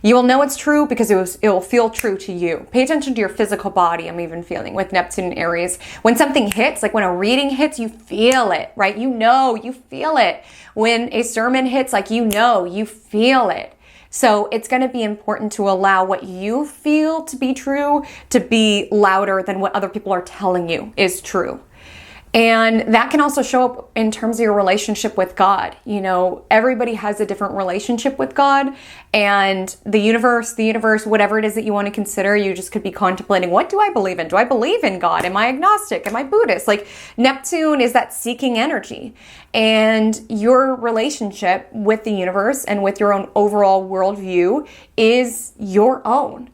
Speaker 1: You will know it's true because it will feel true to you. Pay attention to your physical body. I'm even feeling with Neptune and Aries. When something hits, like when a reading hits, you feel it, right? You feel it. When a sermon hits, like you feel it. So it's going to be important to allow what you feel to be true to be louder than what other people are telling you is true. And that can also show up in terms of your relationship with God. You know, everybody has a different relationship with God, and the universe, whatever it is that you want to consider, you just could be contemplating, what do I believe in? Do I believe in God? Am I agnostic? Am I Buddhist? Like, Neptune is that seeking energy, and your relationship with the universe and with your own overall worldview is your own.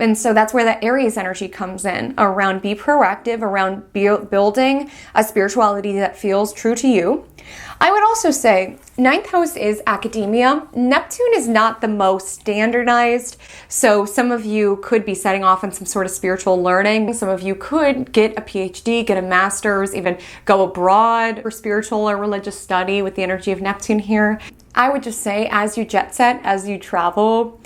Speaker 1: And so that's where that Aries energy comes in, around be proactive, around building a spirituality that feels true to you. I would also say ninth house is academia. Neptune is not the most standardized. So some of you could be setting off on some sort of spiritual learning. Some of you could get a PhD, get a master's, even go abroad for spiritual or religious study with the energy of Neptune here. I would just say, as you jet set, as you travel,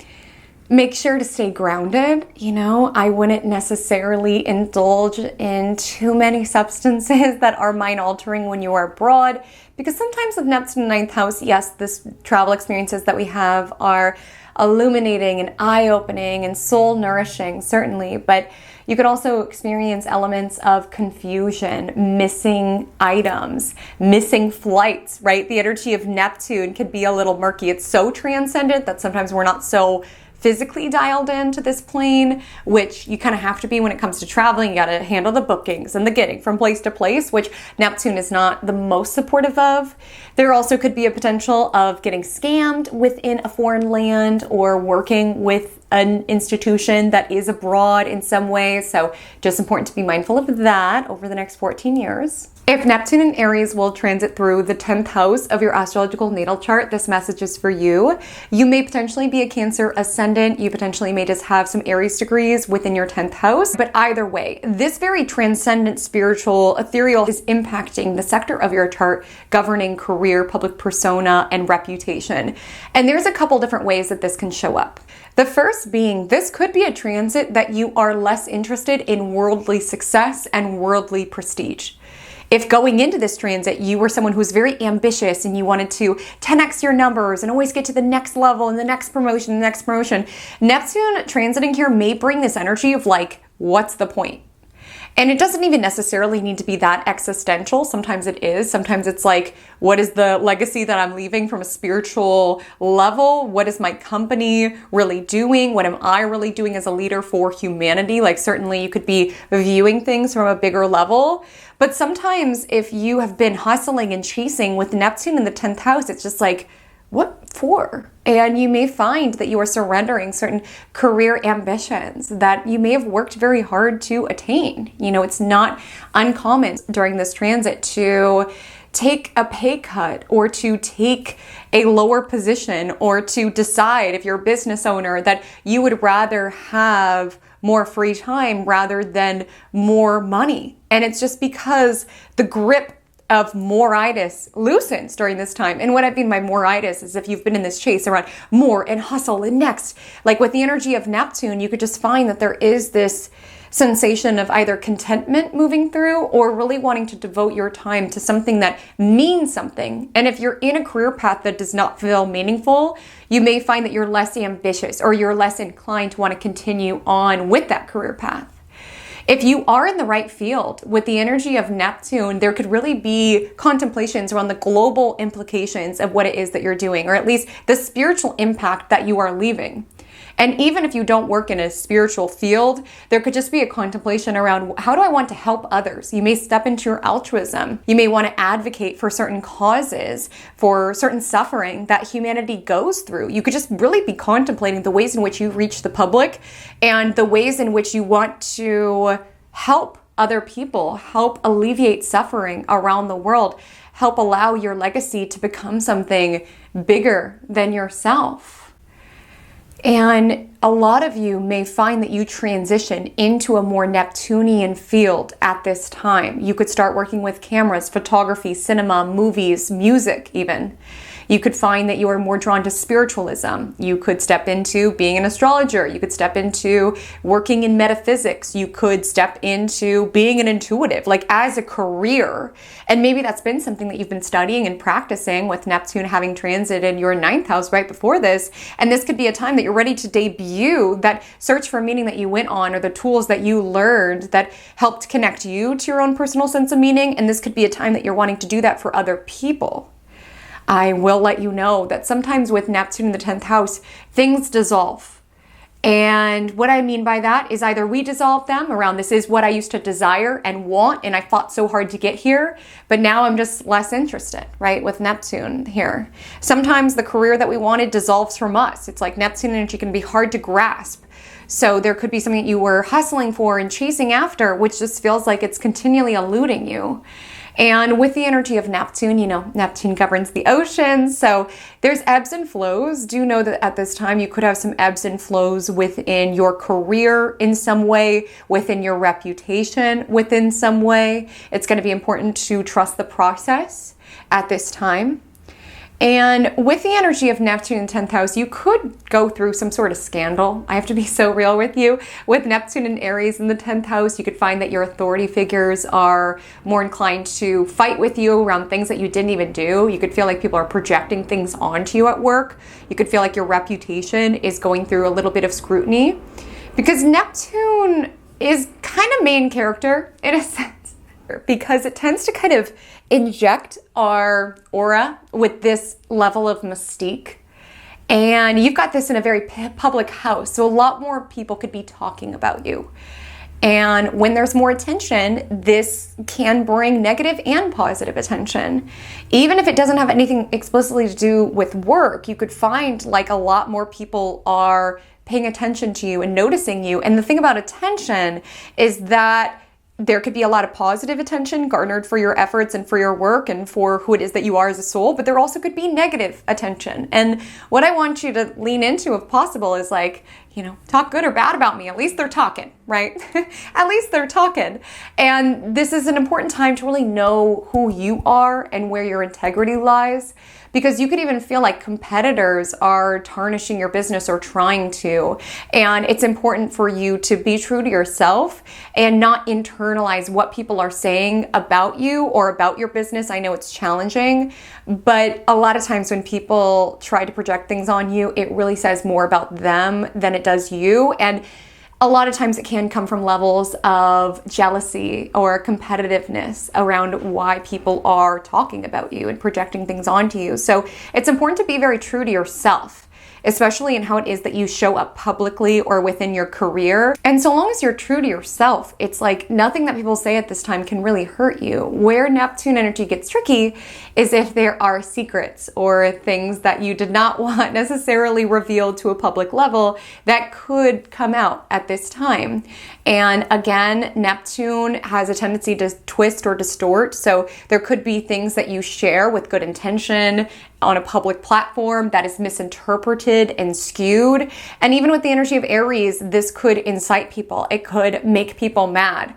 Speaker 1: make sure to stay grounded. You know, I wouldn't necessarily indulge in too many substances that are mind altering when you are abroad, because sometimes with Neptune in ninth house, yes, this travel experiences that we have are illuminating and eye-opening and soul nourishing, certainly, but you could also experience elements of confusion, missing items, missing flights, right? The energy of Neptune could be a little murky. It's so transcendent that sometimes we're not so physically dialed into this plane, which you kind of have to be when it comes to traveling. You got to handle the bookings and the getting from place to place, which Neptune is not the most supportive of. There also could be a potential of getting scammed within a foreign land or working with an institution that is abroad in some way. So just important to be mindful of that over the next 14 years. If Neptune and Aries will transit through the 10th house of your astrological natal chart, this message is for you. You may potentially be a Cancer ascendant. You potentially may just have some Aries degrees within your 10th house. But either way, this very transcendent, spiritual, ethereal is impacting the sector of your chart governing career, public persona, and reputation. And there's a couple different ways that this can show up. The first being, this could be a transit that you are less interested in worldly success and worldly prestige. If going into this transit, you were someone who's very ambitious and you wanted to 10x your numbers and always get to the next level and the next promotion, Neptune transiting here may bring this energy of like, what's the point? And it doesn't even necessarily need to be that existential. Sometimes it is. Sometimes it's like, what is the legacy that I'm leaving from a spiritual level? What is my company really doing? What am I really doing as a leader for humanity? Like, certainly you could be viewing things from a bigger level. But sometimes if you have been hustling and chasing with Neptune in the 10th house, it's just like, what for? And you may find that you are surrendering certain career ambitions that you may have worked very hard to attain. You know, it's not uncommon during this transit to take a pay cut or to take a lower position or to decide, if you're a business owner, that you would rather have more free time rather than more money. And it's just because the grip of moritis loosens during this time. And what I mean by moritis is if you've been in this chase around more and hustle and next, like with the energy of Neptune, you could just find that there is this sensation of either contentment moving through or really wanting to devote your time to something that means something. And if you're in a career path that does not feel meaningful, you may find that you're less ambitious or you're less inclined to want to continue on with that career path. If you are in the right field with the energy of Neptune, there could really be contemplations around the global implications of what it is that you're doing, or at least the spiritual impact that you are leaving. And even if you don't work in a spiritual field, there could just be a contemplation around, how do I want to help others? You may step into your altruism. You may want to advocate for certain causes, for certain suffering that humanity goes through. You could just really be contemplating the ways in which you reach the public and the ways in which you want to help other people, help alleviate suffering around the world, help allow your legacy to become something bigger than yourself. And a lot of you may find that you transition into a more Neptunian field at this time. You could start working with cameras, photography, cinema, movies, music even. You could find that you are more drawn to spiritualism. You could step into being an astrologer. You could step into working in metaphysics. You could step into being an intuitive, like as a career. And maybe that's been something that you've been studying and practicing with Neptune having transited your 9th house right before this. And this could be a time that you're ready to debut that search for meaning that you went on, or the tools that you learned that helped connect you to your own personal sense of meaning. And this could be a time that you're wanting to do that for other people. I will let you know that sometimes with Neptune in the 10th house, things dissolve. And what I mean by that is either we dissolve them around, this is what I used to desire and want, and I fought so hard to get here, but now I'm just less interested, right, with Neptune here. Sometimes the career that we wanted dissolves from us. It's like Neptune energy can be hard to grasp. So there could be something that you were hustling for and chasing after, which just feels like it's continually eluding you. And with the energy of Neptune, you know, Neptune governs the oceans, so there's ebbs and flows. Do know that at this time you could have some ebbs and flows within your career in some way, within your reputation within some way. It's going to be important to trust the process at this time. And with the energy of Neptune in 10th house, you could go through some sort of scandal. I have to be so real with you. With Neptune and Aries in the 10th house, you could find that your authority figures are more inclined to fight with you around things that you didn't even do. You could feel like people are projecting things onto you at work. You could feel like your reputation is going through a little bit of scrutiny, because Neptune is kind of main character in a sense, because it tends to kind of inject our aura with this level of mystique. And you've got this in a very public house, so a lot more people could be talking about you. And when there's more attention, this can bring negative and positive attention. Even if it doesn't have anything explicitly to do with work, you could find like a lot more people are paying attention to you and noticing you. And the thing about attention is that there could be a lot of positive attention garnered for your efforts and for your work and for who it is that you are as a soul, but there also could be negative attention. And what I want you to lean into, if possible, is like, you know, talk good or bad about me. At least they're talking, right? At least they're talking. And this is an important time to really know who you are and where your integrity lies, because you could even feel like competitors are tarnishing your business or trying to. And it's important for you to be true to yourself and not internalize what people are saying about you or about your business. I know it's challenging, but a lot of times when people try to project things on you, it really says more about them than it does you. And a lot of times it can come from levels of jealousy or competitiveness around why people are talking about you and projecting things onto you. So it's important to be very true to yourself, especially in how it is that you show up publicly or within your career. And so long as you're true to yourself, it's like nothing that people say at this time can really hurt you. Where Neptune energy gets tricky is if there are secrets or things that you did not want necessarily revealed to a public level that could come out at this time. And again, Neptune has a tendency to twist or distort. So there could be things that you share with good intention on a public platform that is misinterpreted and skewed. And even with the energy of Aries, this could incite people. It could make people mad.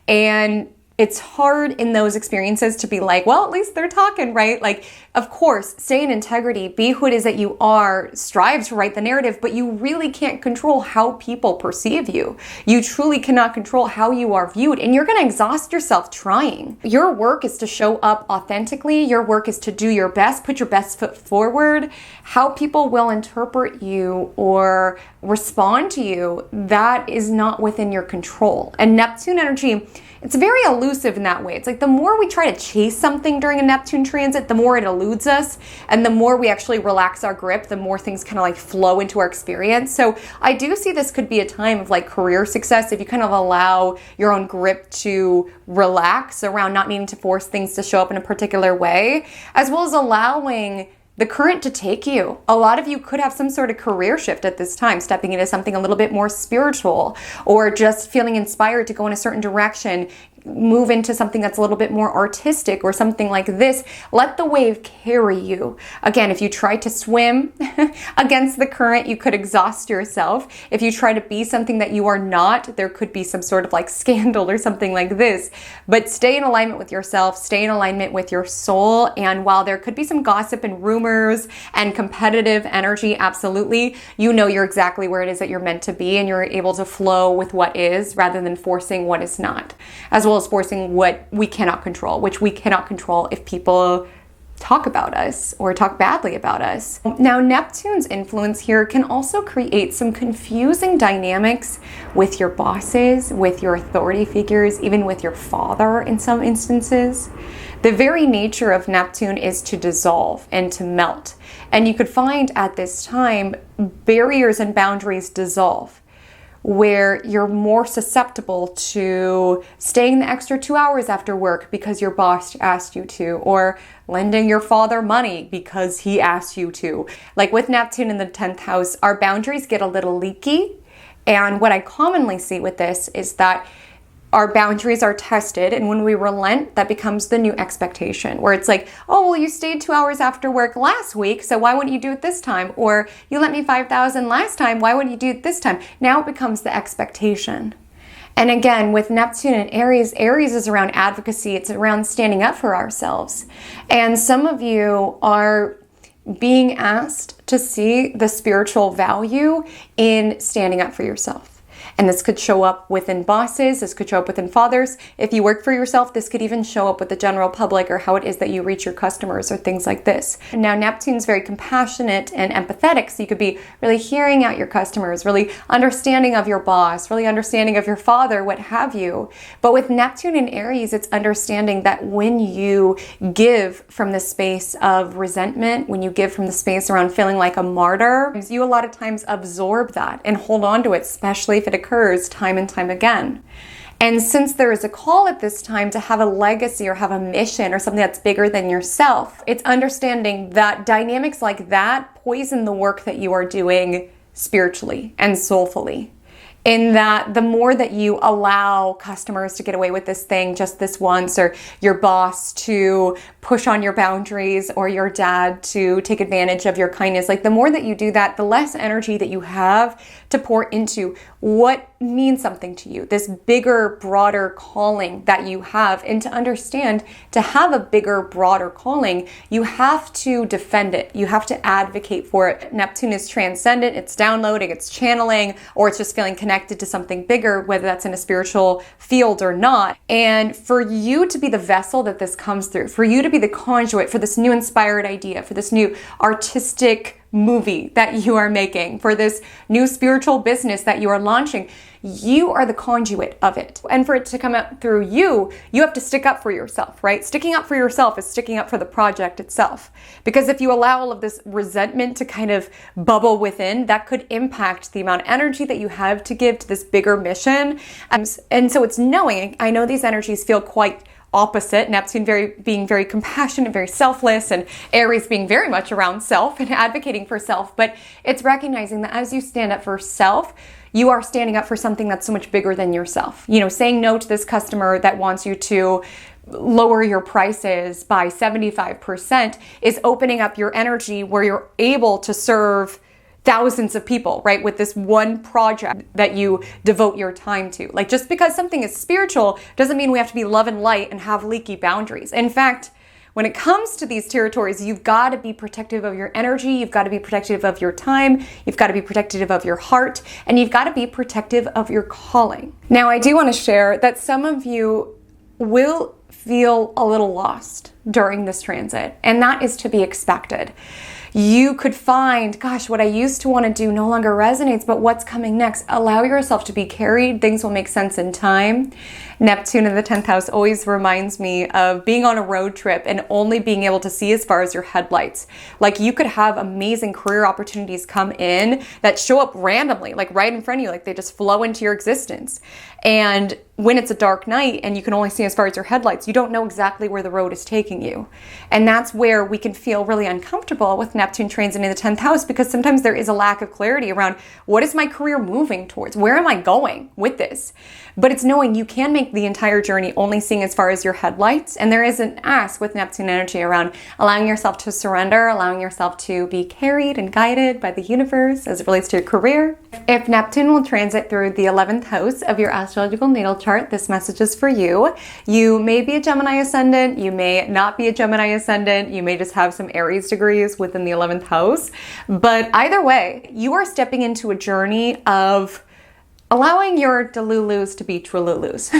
Speaker 1: And it's hard in those experiences to be like, well, at least they're talking, right? Like, of course, stay in integrity, be who it is that you are, strive to write the narrative, but you really can't control how people perceive you. You truly cannot control how you are viewed, and you're going to exhaust yourself trying. Your work is to show up authentically. Your work is to do your best, put your best foot forward. How people will interpret you or respond to you, that is not within your control. And Neptune energy, it's very elusive in that way. It's like the more we try to chase something during a Neptune transit, the more it eludes us. And the more we actually relax our grip, the more things kind of like flow into our experience. So I do see this could be a time of like career success if you kind of allow your own grip to relax around not needing to force things to show up in a particular way, as well as allowing the current to take you. A lot of you could have some sort of career shift at this time, stepping into something a little bit more spiritual, or just feeling inspired to go in a certain direction, move into something that's a little bit more artistic or something like this. Let the wave carry you. Again, if you try to swim against the current, you could exhaust yourself. If you try to be something that you are not, there could be some sort of like scandal or something like this. But stay in alignment with yourself, stay in alignment with your soul. And while there could be some gossip and rumors and competitive energy, absolutely, you know you're exactly where it is that you're meant to be, and you're able to flow with what is rather than forcing what is not, as well as forcing what we cannot control, which we cannot control if people talk about us or talk badly about us. Now, Neptune's influence here can also create some confusing dynamics with your bosses, with your authority figures, even with your father in some instances. The very nature of Neptune is to dissolve and to melt. And you could find at this time barriers and boundaries dissolve, where you're more susceptible to staying the extra 2 hours after work because your boss asked you to, or lending your father money because he asked you to. Like with Neptune in the 10th house, our boundaries get a little leaky. And what I commonly see with this is that our boundaries are tested, and when we relent, that becomes the new expectation, where it's like, oh, well, you stayed 2 hours after work last week, so why wouldn't you do it this time? Or you lent me $5,000 last time, why wouldn't you do it this time? Now it becomes the expectation. And again, with Neptune and Aries, Aries is around advocacy. It's around standing up for ourselves. And some of you are being asked to see the spiritual value in standing up for yourself. And this could show up within bosses, this could show up within fathers. If you work for yourself, this could even show up with the general public, or how it is that you reach your customers, or things like this. Now, Neptune's very compassionate and empathetic, so you could be really hearing out your customers, really understanding of your boss, really understanding of your father, what have you. But with Neptune and Aries, it's understanding that when you give from the space of resentment, when you give from the space around feeling like a martyr, you a lot of times absorb that and hold on to it, especially if it occurs time and time again. And since there is a call at this time to have a legacy or have a mission or something that's bigger than yourself, it's understanding that dynamics like that poison the work that you are doing spiritually and soulfully. In that the more that you allow customers to get away with this thing just this once, or your boss to push on your boundaries, or your dad to take advantage of your kindness, like the more that you do that, the less energy that you have to pour into what means something to you, this bigger, broader calling that you have. And to understand, to have a bigger, broader calling, you have to defend it. You have to advocate for it. Neptune is transcendent, it's downloading, it's channeling, or it's just feeling connected to something bigger, whether that's in a spiritual field or not. And for you to be the vessel that this comes through, for you to be the conduit for this new inspired idea, for this new artistic movie that you are making, for this new spiritual business that you are launching, you are the conduit of it. And for it to come up through you, you have to stick up for yourself, right? Sticking up for yourself is sticking up for the project itself. Because if you allow all of this resentment to kind of bubble within, that could impact the amount of energy that you have to give to this bigger mission. And so it's knowing, I know these energies feel quite opposite, Neptune being very compassionate, very selfless, and Aries being very much around self and advocating for self. But it's recognizing that as you stand up for self, you are standing up for something that's so much bigger than yourself. You know, saying no to this customer that wants you to lower your prices by 75% is opening up your energy where you're able to serve thousands of people, right? With this one project that you devote your time to. Like, just because something is spiritual doesn't mean we have to be love and light and have leaky boundaries. In fact, when it comes to these territories, you've got to be protective of your energy, you've got to be protective of your time, you've got to be protective of your heart, and you've got to be protective of your calling. Now, I do want to share that some of you will feel a little lost during this transit, and that is to be expected. You could find, gosh, what I used to want to do no longer resonates, but what's coming next? Allow yourself to be carried. Things will make sense in time. Neptune in the 10th house always reminds me of being on a road trip and only being able to see as far as your headlights. Like, you could have amazing career opportunities come in that show up randomly, like right in front of you, like they just flow into your existence. And when it's a dark night and you can only see as far as your headlights, you don't know exactly where the road is taking you. And that's where we can feel really uncomfortable with Neptune transit in the 10th house, because sometimes there is a lack of clarity around what is my career moving towards? Where am I going with this? But it's knowing you can make the entire journey only seeing as far as your headlights. And there is an ask with Neptune energy around allowing yourself to surrender, allowing yourself to be carried and guided by the universe as it relates to your career. If Neptune will transit through the 11th house of your astrological natal chart, this message is for you. You may be a Gemini ascendant, you may not be a Gemini ascendant, you may just have some Aries degrees within the 11th house. But either way, you are stepping into a journey of allowing your delulus to be trululus,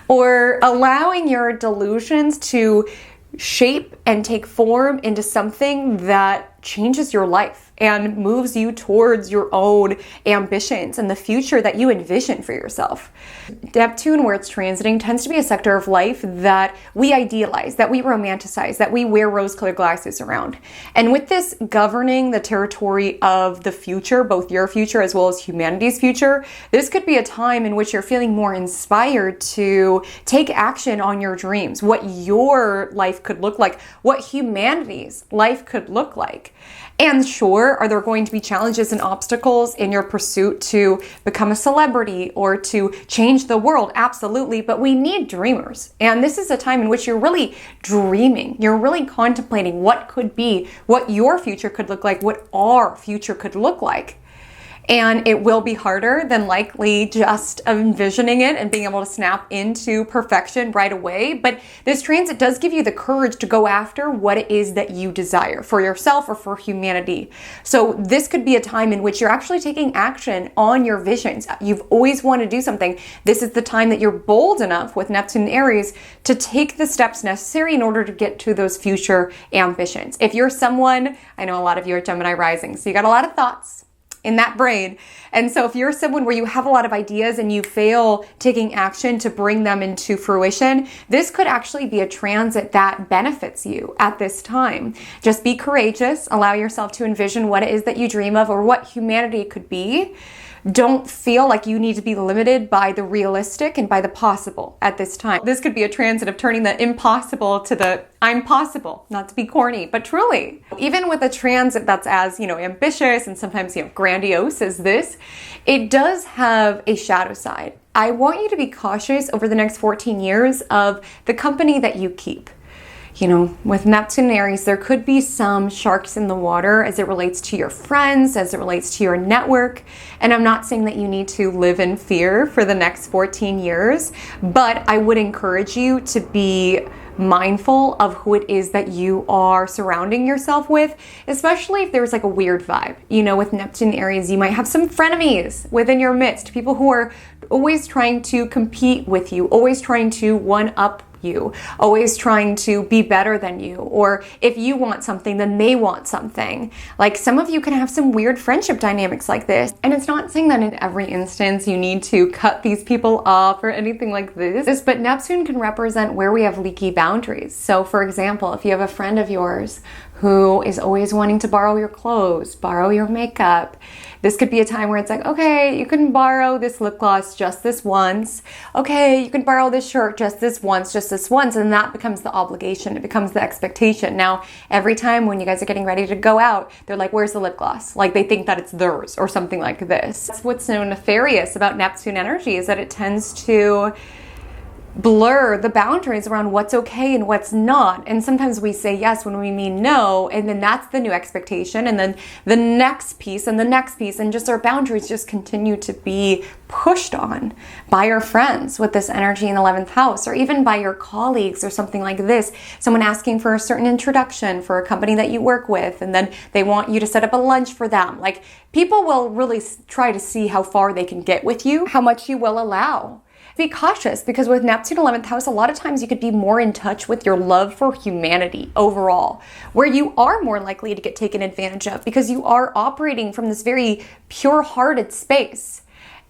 Speaker 1: or allowing your delusions to shape and take form into something that changes your life and moves you towards your own ambitions and the future that you envision for yourself. Neptune, where it's transiting, tends to be a sector of life that we idealize, that we romanticize, that we wear rose-colored glasses around. And with this governing the territory of the future, both your future as well as humanity's future, this could be a time in which you're feeling more inspired to take action on your dreams, what your life could look like, what humanity's life could look like. And sure, are there going to be challenges and obstacles in your pursuit to become a celebrity or to change the world? Absolutely, but we need dreamers. And this is a time in which you're really dreaming. You're really contemplating what could be, what your future could look like, what our future could look like. And it will be harder than likely just envisioning it and being able to snap into perfection right away. But this transit does give you the courage to go after what it is that you desire for yourself or for humanity. So this could be a time in which you're actually taking action on your visions. You've always wanted to do something. This is the time that you're bold enough with Neptune and Aries to take the steps necessary in order to get to those future ambitions. If you're someone, I know a lot of you are Gemini rising, so you got a lot of thoughts in that brain. And so if you're someone where you have a lot of ideas and you fail taking action to bring them into fruition, this could actually be a transit that benefits you at this time. Just be courageous, allow yourself to envision what it is that you dream of or what humanity could be. Don't feel like you need to be limited by the realistic and by the possible at this time. This could be a transit of turning the impossible to the I'm possible, not to be corny, but truly. Even with a transit that's as, ambitious and sometimes, grandiose as this, it does have a shadow side. I want you to be cautious over the next 14 years of the company that you keep. With Neptune and Aries, there could be some sharks in the water as it relates to your friends, as it relates to your network. And I'm not saying that you need to live in fear for the next 14 years, but I would encourage you to be mindful of who it is that you are surrounding yourself with, especially if there's like a weird vibe. With Neptune and Aries, you might have some frenemies within your midst, people who are always trying to compete with you, always trying to one-up you, always trying to be better than you, or if you want something, then they want something. Like, some of you can have some weird friendship dynamics like this. And it's not saying that in every instance you need to cut these people off or anything like this, but Neptune can represent where we have leaky boundaries. So for example, if you have a friend of yours who is always wanting to borrow your clothes, borrow your makeup, this could be a time where it's like, okay, you can borrow this lip gloss just this once. Okay, you can borrow this shirt just this once. And that becomes the obligation. It becomes the expectation. Now, every time when you guys are getting ready to go out, they're like, where's the lip gloss? Like, they think that it's theirs or something like this. That's what's so nefarious about Neptune energy, is that it tends to blur the boundaries around what's okay and what's not. And sometimes we say yes when we mean no, and then that's the new expectation, and then the next piece and the next piece, and just our boundaries just continue to be pushed on by our friends with this energy in 11th house, or even by your colleagues or something like this. Someone asking for a certain introduction for a company that you work with, and then they want you to set up a lunch for them. Like, people will really try to see how far they can get with you, how much you will allow. Be cautious, because with Neptune 11th house, a lot of times you could be more in touch with your love for humanity overall, where you are more likely to get taken advantage of because you are operating from this very pure-hearted space.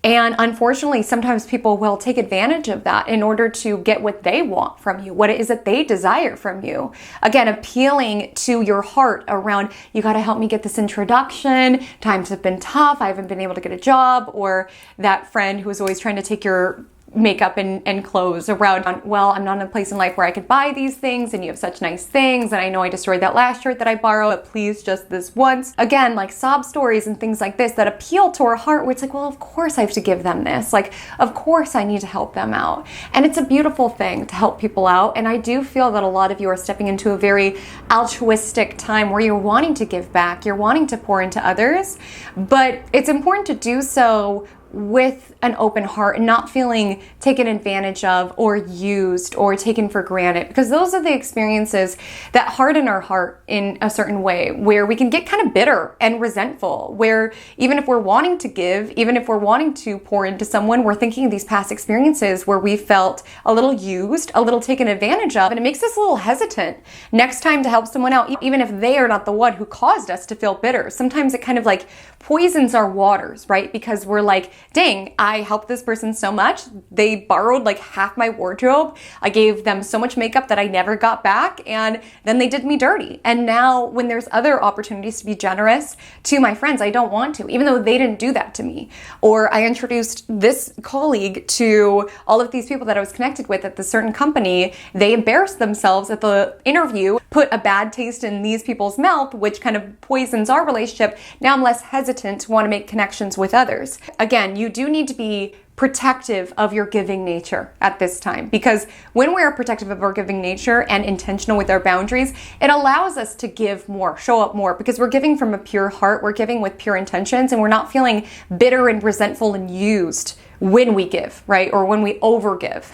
Speaker 1: And unfortunately, sometimes people will take advantage of that in order to get what they want from you, what it is that they desire from you. Again, appealing to your heart around, you got to help me get this introduction. Times have been tough. I haven't been able to get a job. Or that friend who is always trying to take your makeup and clothes around, well, I'm not in a place in life where I could buy these things, and you have such nice things, and I know I destroyed that last shirt that I borrowed, but please, just this once. Again, like sob stories and things like this that appeal to our heart, where it's like, well, of course I have to give them this. Like, of course I need to help them out. And it's a beautiful thing to help people out. And I do feel that a lot of you are stepping into a very altruistic time where you're wanting to give back, you're wanting to pour into others, but it's important to do so with an open heart and not feeling taken advantage of or used or taken for granted, because those are the experiences that harden our heart in a certain way, where we can get kind of bitter and resentful, where even if we're wanting to give, even if we're wanting to pour into someone, we're thinking of these past experiences where we felt a little used, a little taken advantage of, and it makes us a little hesitant next time to help someone out, even if they are not the one who caused us to feel bitter. Sometimes it kind of like poisons our waters, right? Because we're like, dang, I helped this person so much. They borrowed like half my wardrobe. I gave them so much makeup that I never got back, and then they did me dirty. And now when there's other opportunities to be generous to my friends, I don't want to, even though they didn't do that to me. Or I introduced this colleague to all of these people that I was connected with at the certain company. They embarrassed themselves at the interview, put a bad taste in these people's mouth, which kind of poisons our relationship. Now I'm less hesitant to want to make connections with others. Again, you do need to be protective of your giving nature at this time, because when we are protective of our giving nature and intentional with our boundaries, it allows us to give more, show up more, because we're giving from a pure heart, we're giving with pure intentions, and we're not feeling bitter and resentful and used when we give, right? Or when we overgive.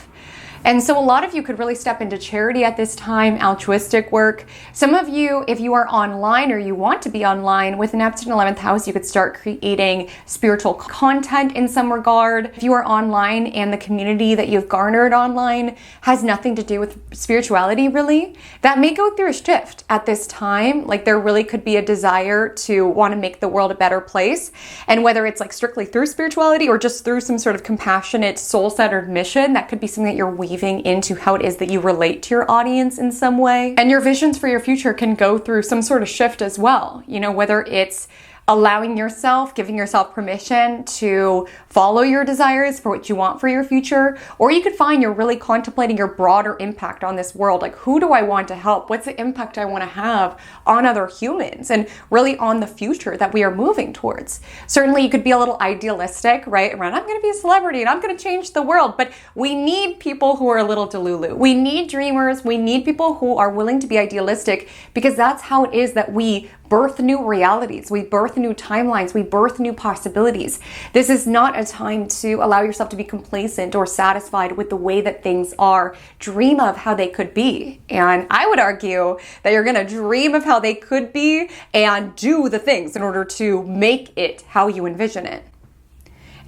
Speaker 1: And so a lot of you could really step into charity at this time, altruistic work. Some of you, if you are online or you want to be online with Neptune 11th house, you could start creating spiritual content in some regard. If you are online and the community that you've garnered online has nothing to do with spirituality really, that may go through a shift at this time. Like, there really could be a desire to want to make the world a better place. And whether it's like strictly through spirituality or just through some sort of compassionate, soul-centered mission, that could be something that you're weaving into how it is that you relate to your audience in some way. And your visions for your future can go through some sort of shift as well. You know, whether it's allowing yourself, giving yourself permission to follow your desires for what you want for your future, or you could find you're really contemplating your broader impact on this world. Like, who do I want to help? What's the impact I want to have on other humans and really on the future that we are moving towards? Certainly you could be a little idealistic, right? Around, I'm going to be a celebrity and I'm going to change the world. But we need people who are a little delulu. We need dreamers. We need people who are willing to be idealistic, because that's how it is that we birth new realities, we birth new timelines, we birth new possibilities. This is not a time to allow yourself to be complacent or satisfied with the way that things are. Dream of how they could be. And I would argue that you're going to dream of how they could be and do the things in order to make it how you envision it.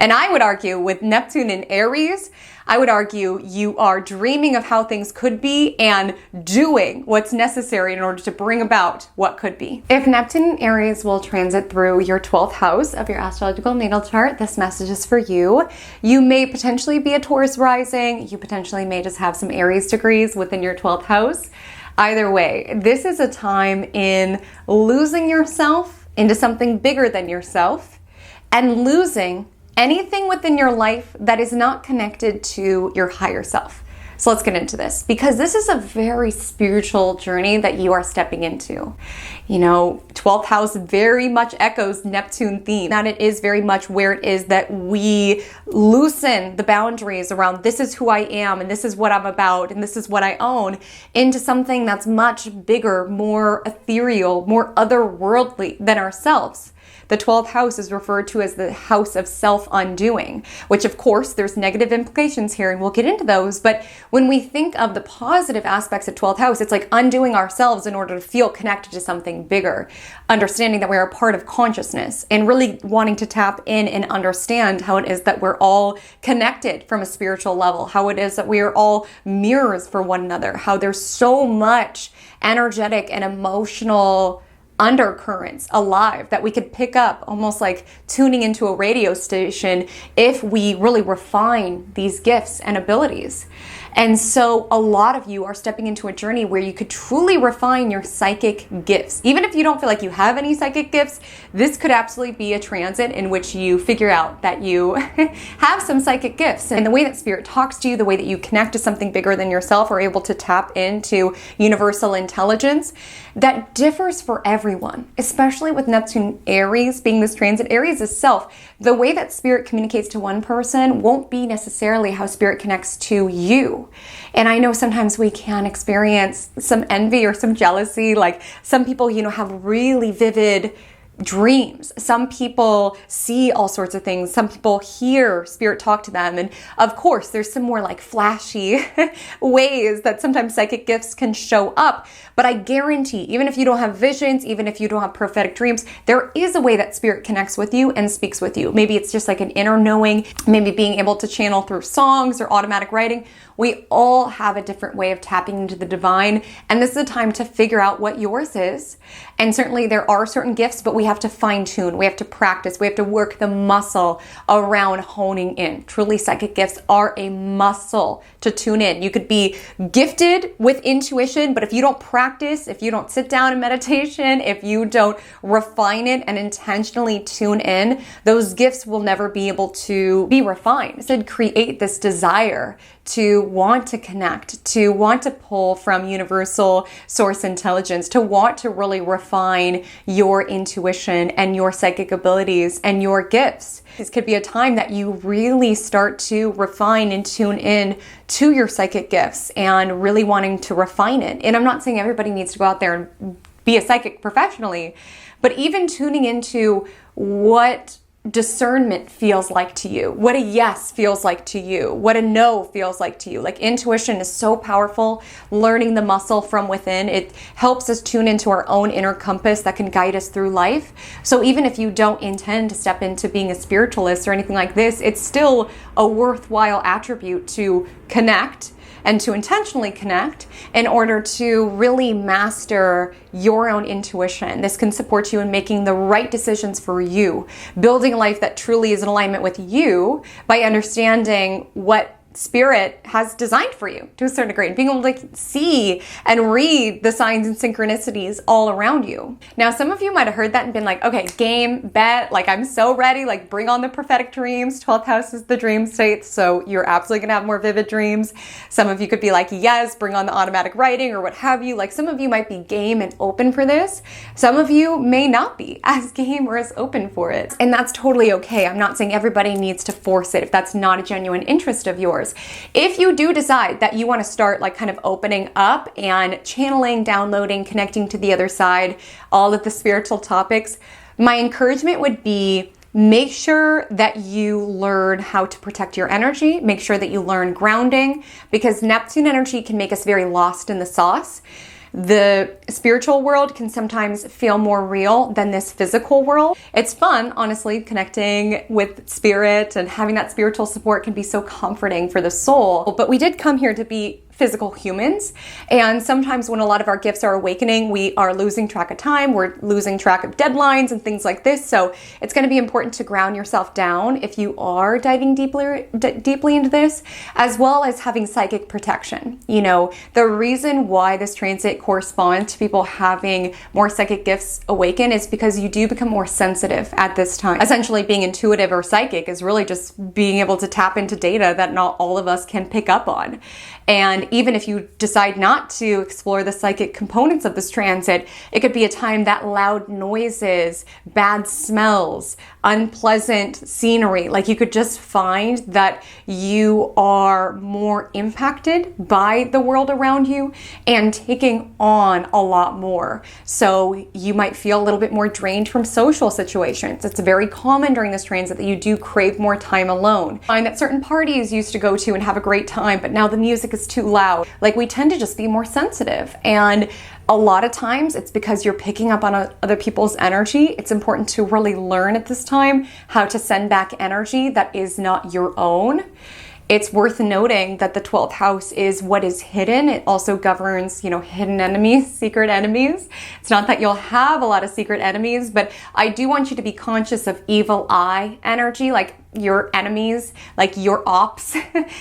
Speaker 1: And I would argue with Neptune in Aries, I would argue you are dreaming of how things could be and doing what's necessary in order to bring about what could be. If Neptune in Aries will transit through your 12th house of your astrological natal chart, this message is for you. You may potentially be a Taurus rising. You potentially may just have some Aries degrees within your 12th house. Either way, this is a time in losing yourself into something bigger than yourself and losing anything within your life that is not connected to your higher self. So let's get into this, because this is a very spiritual journey that you are stepping into. You know, 12th house very much echoes Neptune theme, that it is very much where it is that we loosen the boundaries around this is who I am and this is what I'm about and this is what I own, into something that's much bigger, more ethereal, more otherworldly than ourselves. The 12th house is referred to as the house of self-undoing, which of course there's negative implications here and we'll get into those. But when we think of the positive aspects of 12th house, it's like undoing ourselves in order to feel connected to something bigger, understanding that we're a part of consciousness and really wanting to tap in and understand how it is that we're all connected from a spiritual level, how it is that we are all mirrors for one another, how there's so much energetic and emotional undercurrents alive that we could pick up, almost like tuning into a radio station, if we really refine these gifts and abilities. And so a lot of you are stepping into a journey where you could truly refine your psychic gifts. Even if you don't feel like you have any psychic gifts, this could absolutely be a transit in which you figure out that you have some psychic gifts. And the way that spirit talks to you, the way that you connect to something bigger than yourself, are able to tap into universal intelligence, that differs for everyone, especially with Neptune Aries being this transit. Aries is self. The way that spirit communicates to one person won't be necessarily how spirit connects to you. And I know sometimes we can experience some envy or some jealousy. Like some people, you know, have really vivid dreams. Some people see all sorts of things. Some people hear spirit talk to them. And of course, there's some more like flashy ways that sometimes psychic gifts can show up. But I guarantee, even if you don't have visions, even if you don't have prophetic dreams, there is a way that spirit connects with you and speaks with you. Maybe it's just like an inner knowing, maybe being able to channel through songs or automatic writing. We all have a different way of tapping into the divine. And this is a time to figure out what yours is. And certainly there are certain gifts, but we have to fine tune. We have to practice. We have to work the muscle around honing in. Truly, psychic gifts are a muscle to tune in. You could be gifted with intuition, but if you don't practice, if you don't sit down in meditation, if you don't refine it and intentionally tune in, those gifts will never be able to be refined. So create this desire to want to connect, to want to pull from universal source intelligence, to want to really refine your intuition and your psychic abilities and your gifts. This could be a time that you really start to refine and tune in to your psychic gifts and really wanting to refine it. And I'm not saying everybody needs to go out there and be a psychic professionally, but even tuning into what discernment feels like to you, what a yes feels like to you, what a no feels like to you. Like intuition is so powerful. Learning the muscle from within, it helps us tune into our own inner compass that can guide us through life. So even if you don't intend to step into being a spiritualist or anything like this, it's still a worthwhile attribute to connect and to intentionally connect in order to really master your own intuition. This can support you in making the right decisions for you, building a life that truly is in alignment with you by understanding what spirit has designed for you to a certain degree and being able to see and read the signs and synchronicities all around you. Now, some of you might have heard that and been like, okay, game, bet, like I'm so ready, like bring on the prophetic dreams. 12th house is the dream state, so you're absolutely gonna have more vivid dreams. Some of you could be like, yes, bring on the automatic writing or what have you. Like some of you might be game and open for this. Some of you may not be as game or as open for it. And that's totally okay. I'm not saying everybody needs to force it if that's not a genuine interest of yours. If you do decide that you want to start like kind of opening up and channeling, downloading, connecting to the other side, all of the spiritual topics, my encouragement would be make sure that you learn how to protect your energy. Make sure that you learn grounding, because Neptune energy can make us very lost in the sauce. The spiritual world can sometimes feel more real than this physical world. It's fun, honestly, connecting with spirit and having that spiritual support can be so comforting for the soul. But we did come here to be physical humans. And sometimes when a lot of our gifts are awakening, we are losing track of time, we're losing track of deadlines and things like this. So it's going to be important to ground yourself down if you are diving deeply into this, as well as having psychic protection. You know, the reason why this transit corresponds to people having more psychic gifts awaken is because you do become more sensitive at this time. Essentially, being intuitive or psychic is really just being able to tap into data that not all of us can pick up on. And even if you decide not to explore the psychic components of this transit, it could be a time that loud noises, bad smells, unpleasant scenery, like you could just find that you are more impacted by the world around you and taking on a lot more. So you might feel a little bit more drained from social situations. It's very common during this transit that you do crave more time alone. Find that certain parties used to go to and have a great time, but now the music is too loud. Like, we tend to just be more sensitive, and a lot of times it's because you're picking up on other people's energy. It's important to really learn at this time how to send back energy that is not your own. It's worth noting that the 12th house is what is hidden. It also governs, you know, hidden enemies, secret enemies. It's not that you'll have a lot of secret enemies, but I do want you to be conscious of evil eye energy, like your enemies, like your ops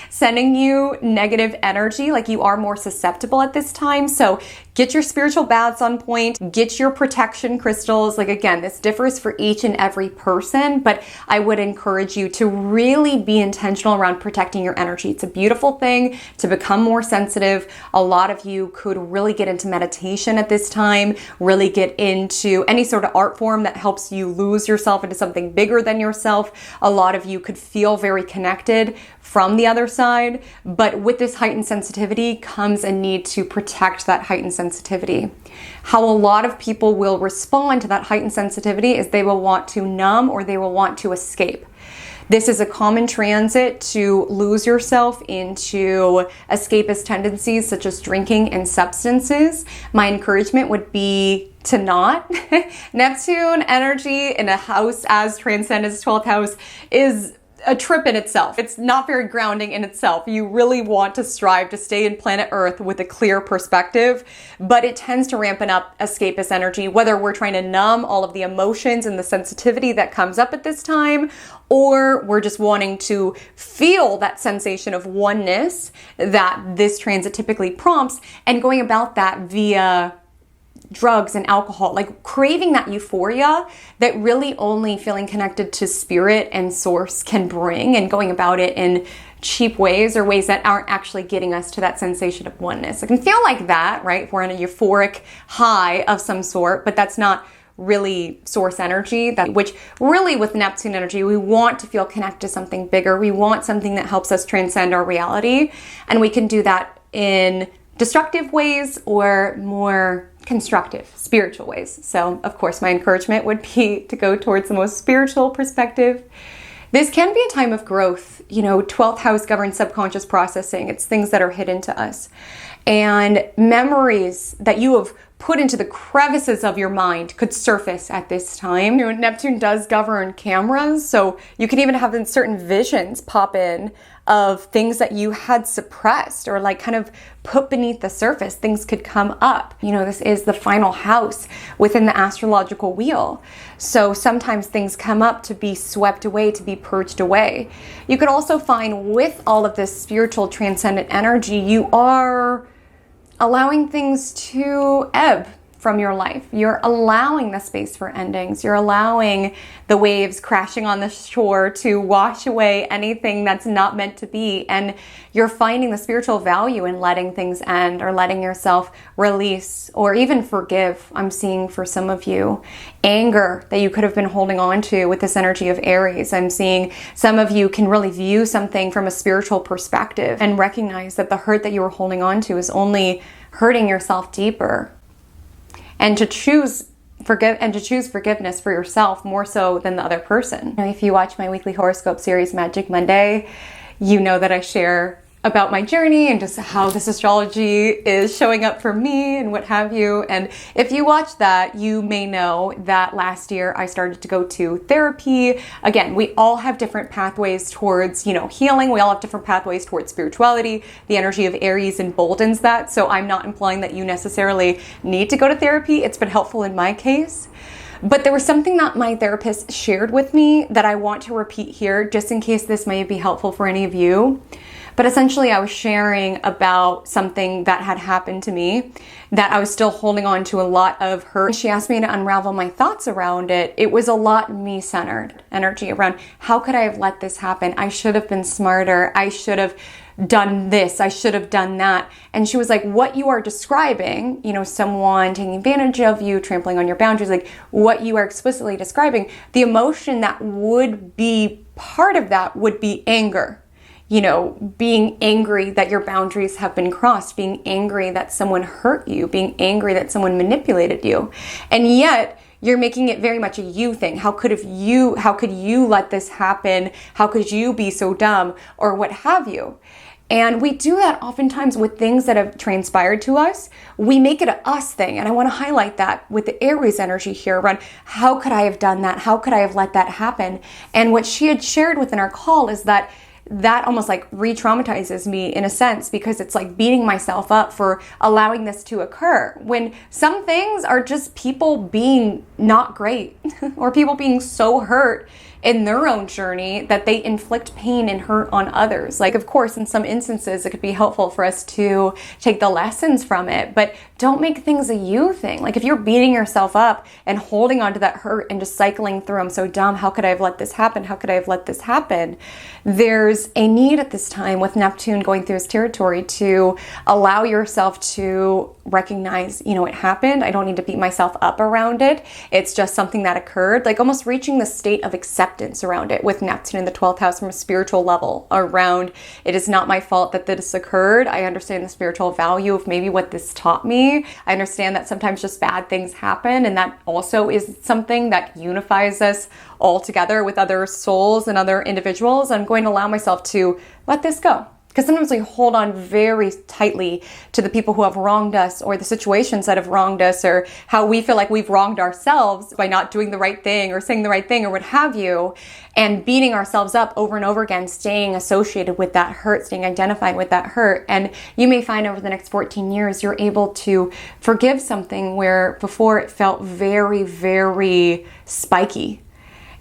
Speaker 1: sending you negative energy. Like, you are more susceptible at this time. So get your spiritual baths on point, get your protection crystals. Like, again, this differs for each and every person, but I would encourage you to really be intentional around protecting your energy. It's a beautiful thing to become more sensitive. A lot of you could really get into meditation at this time, really get into any sort of art form that helps you lose yourself into something bigger than yourself. A lot of you could feel very connected from the other side, but with this heightened sensitivity comes a need to protect that heightened sensitivity. How a lot of people will respond to that heightened sensitivity is they will want to numb or they will want to escape. This is a common transit to lose yourself into escapist tendencies such as drinking and substances. My encouragement would be to not. Neptune energy in a house as transcendence, 12th house, is a trip in itself. It's not very grounding in itself. You really want to strive to stay in planet Earth with a clear perspective, but it tends to ramp up escapist energy, whether we're trying to numb all of the emotions and the sensitivity that comes up at this time, or we're just wanting to feel that sensation of oneness that this transit typically prompts, and going about that via drugs and alcohol, like craving that euphoria that really only feeling connected to spirit and source can bring, and going about it in cheap ways or ways that aren't actually getting us to that sensation of oneness. It can feel like that, right? If we're in a euphoric high of some sort, but that's not really source energy, which really with Neptune energy, we want to feel connected to something bigger. We want something that helps us transcend our reality. And we can do that in destructive ways or more constructive, spiritual ways. So of course, my encouragement would be to go towards the most spiritual perspective. This can be a time of growth. You know, 12th house governs subconscious processing. It's things that are hidden to us. And memories that you have put into the crevices of your mind could surface at this time. You know, Neptune does govern cameras, so you can even have certain visions pop in of things that you had suppressed or like kind of put beneath the surface. Things could come up. You know, this is the final house within the astrological wheel. So sometimes things come up to be swept away, to be purged away. You could also find with all of this spiritual transcendent energy, you are allowing things to ebb from your life. You're allowing the space for endings. You're allowing the waves crashing on the shore to wash away anything that's not meant to be. And you're finding the spiritual value in letting things end or letting yourself release or even forgive. I'm seeing for some of you anger that you could have been holding on to with this energy of Aries. I'm seeing some of you can really view something from a spiritual perspective and recognize that the hurt that you were holding on to is only hurting yourself deeper. And to choose forgiveness for yourself more so than the other person. If you watch my weekly horoscope series, Magic Monday, you know that I share about my journey and just how this astrology is showing up for me and what have you. And if you watch that, you may know that last year I started to go to therapy. Again, we all have different pathways towards, healing. We all have different pathways towards spirituality. The energy of Aries emboldens that. So I'm not implying that you necessarily need to go to therapy. It's been helpful in my case. But there was something that my therapist shared with me that I want to repeat here, just in case this may be helpful for any of you. But essentially, I was sharing about something that had happened to me that I was still holding on to a lot of hurt. She asked me to unravel my thoughts around it. It was a lot me-centered energy around how could I have let this happen? I should have been smarter. I should have done this. I should have done that. And she was like, what you are describing, someone taking advantage of you, trampling on your boundaries, like what you are explicitly describing, the emotion that would be part of that would be anger. Being angry that your boundaries have been crossed, being angry that someone hurt you, being angry that someone manipulated you. And yet you're making it very much a you thing. How could you let this happen? How could you be so dumb, or what have you? And we do that oftentimes with things that have transpired to us. We make it a us thing. And I want to highlight that with the Aries energy here around how could I have done that? How could I have let that happen? And what she had shared within our call is that almost like re-traumatizes me in a sense, because it's like beating myself up for allowing this to occur when some things are just people being not great or people being so hurt in their own journey that they inflict pain and hurt on others. Like, of course, in some instances, it could be helpful for us to take the lessons from it, but don't make things a you thing. Like if you're beating yourself up and holding on to that hurt and just cycling through, I'm so dumb, how could I have let this happen? How could I have let this happen? There's a need at this time with Neptune going through his territory to allow yourself to recognize, it happened. I don't need to beat myself up around it. It's just something that occurred, like almost reaching the state of acceptance around it with Neptune in the 12th house from a spiritual level around, it is not my fault that this occurred. I understand the spiritual value of maybe what this taught me. I understand that sometimes just bad things happen, and that also is something that unifies us all together with other souls and other individuals. I'm going to allow myself to let this go. Because sometimes we hold on very tightly to the people who have wronged us, or the situations that have wronged us, or how we feel like we've wronged ourselves by not doing the right thing or saying the right thing or what have you, and beating ourselves up over and over again, staying associated with that hurt, staying identified with that hurt. And you may find over the next 14 years, you're able to forgive something where before it felt very, very spiky.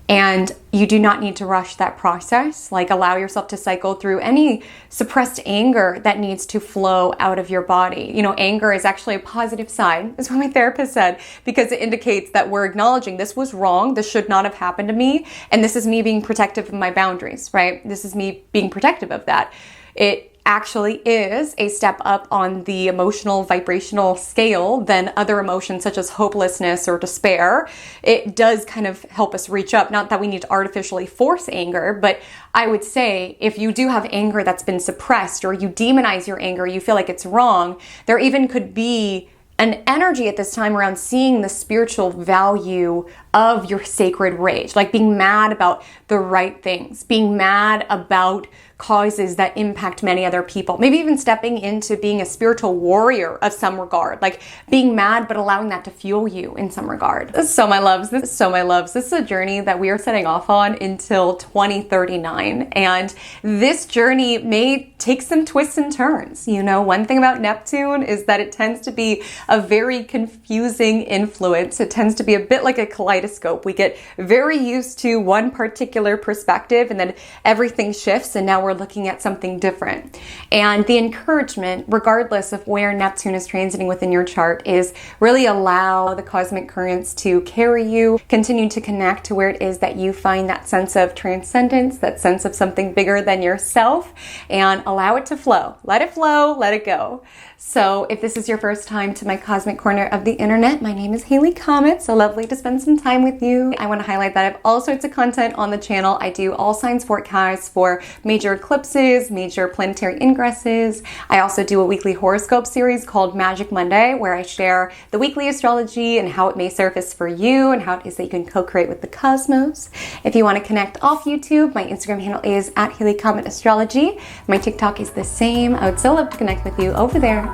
Speaker 1: And you do not need to rush that process. Like allow yourself to cycle through any suppressed anger that needs to flow out of your body. Anger is actually a positive sign, is what my therapist said, because it indicates that we're acknowledging this was wrong, this should not have happened to me, and this is me being protective of my boundaries, right? This is me being protective of that. It actually is a step up on the emotional vibrational scale than other emotions such as hopelessness or despair. It does kind of help us reach up. Not that we need to artificially force anger, but I would say if you do have anger that's been suppressed, or you demonize your anger, you feel like it's wrong, there even could be an energy at this time around seeing the spiritual value of your sacred rage, like being mad about the right things, being mad about causes that impact many other people, maybe even stepping into being a spiritual warrior of some regard, like being mad but allowing that to fuel you in some regard. So my loves, this is a journey that we are setting off on until 2039, and this journey may take some twists and turns. One thing about Neptune is that it tends to be a very confusing influence. It tends to be a bit like a kaleidoscope. We get very used to one particular perspective, and then everything shifts, and now we're looking at something different. And the encouragement, regardless of where Neptune is transiting within your chart, is really allow the cosmic currents to carry you, continue to connect to where it is that you find that sense of transcendence, that sense of something bigger than yourself, and allow it to flow. Let it flow, let it go. So if this is your first time to my cosmic corner of the internet, my name is Haley Comet. So lovely to spend some time with you. I want to highlight that I have all sorts of content on the channel. I do all signs forecasts for major eclipses, major planetary ingresses. I also do a weekly horoscope series called Magic Monday, where I share the weekly astrology and how it may surface for you and how it is that you can co-create with the cosmos. If you want to connect off YouTube, my Instagram handle is @HaleyCometAstrology. My TikTok is the same. I would so love to connect with you over there.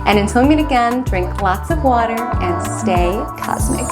Speaker 1: And until we meet again, drink lots of water and stay cosmic.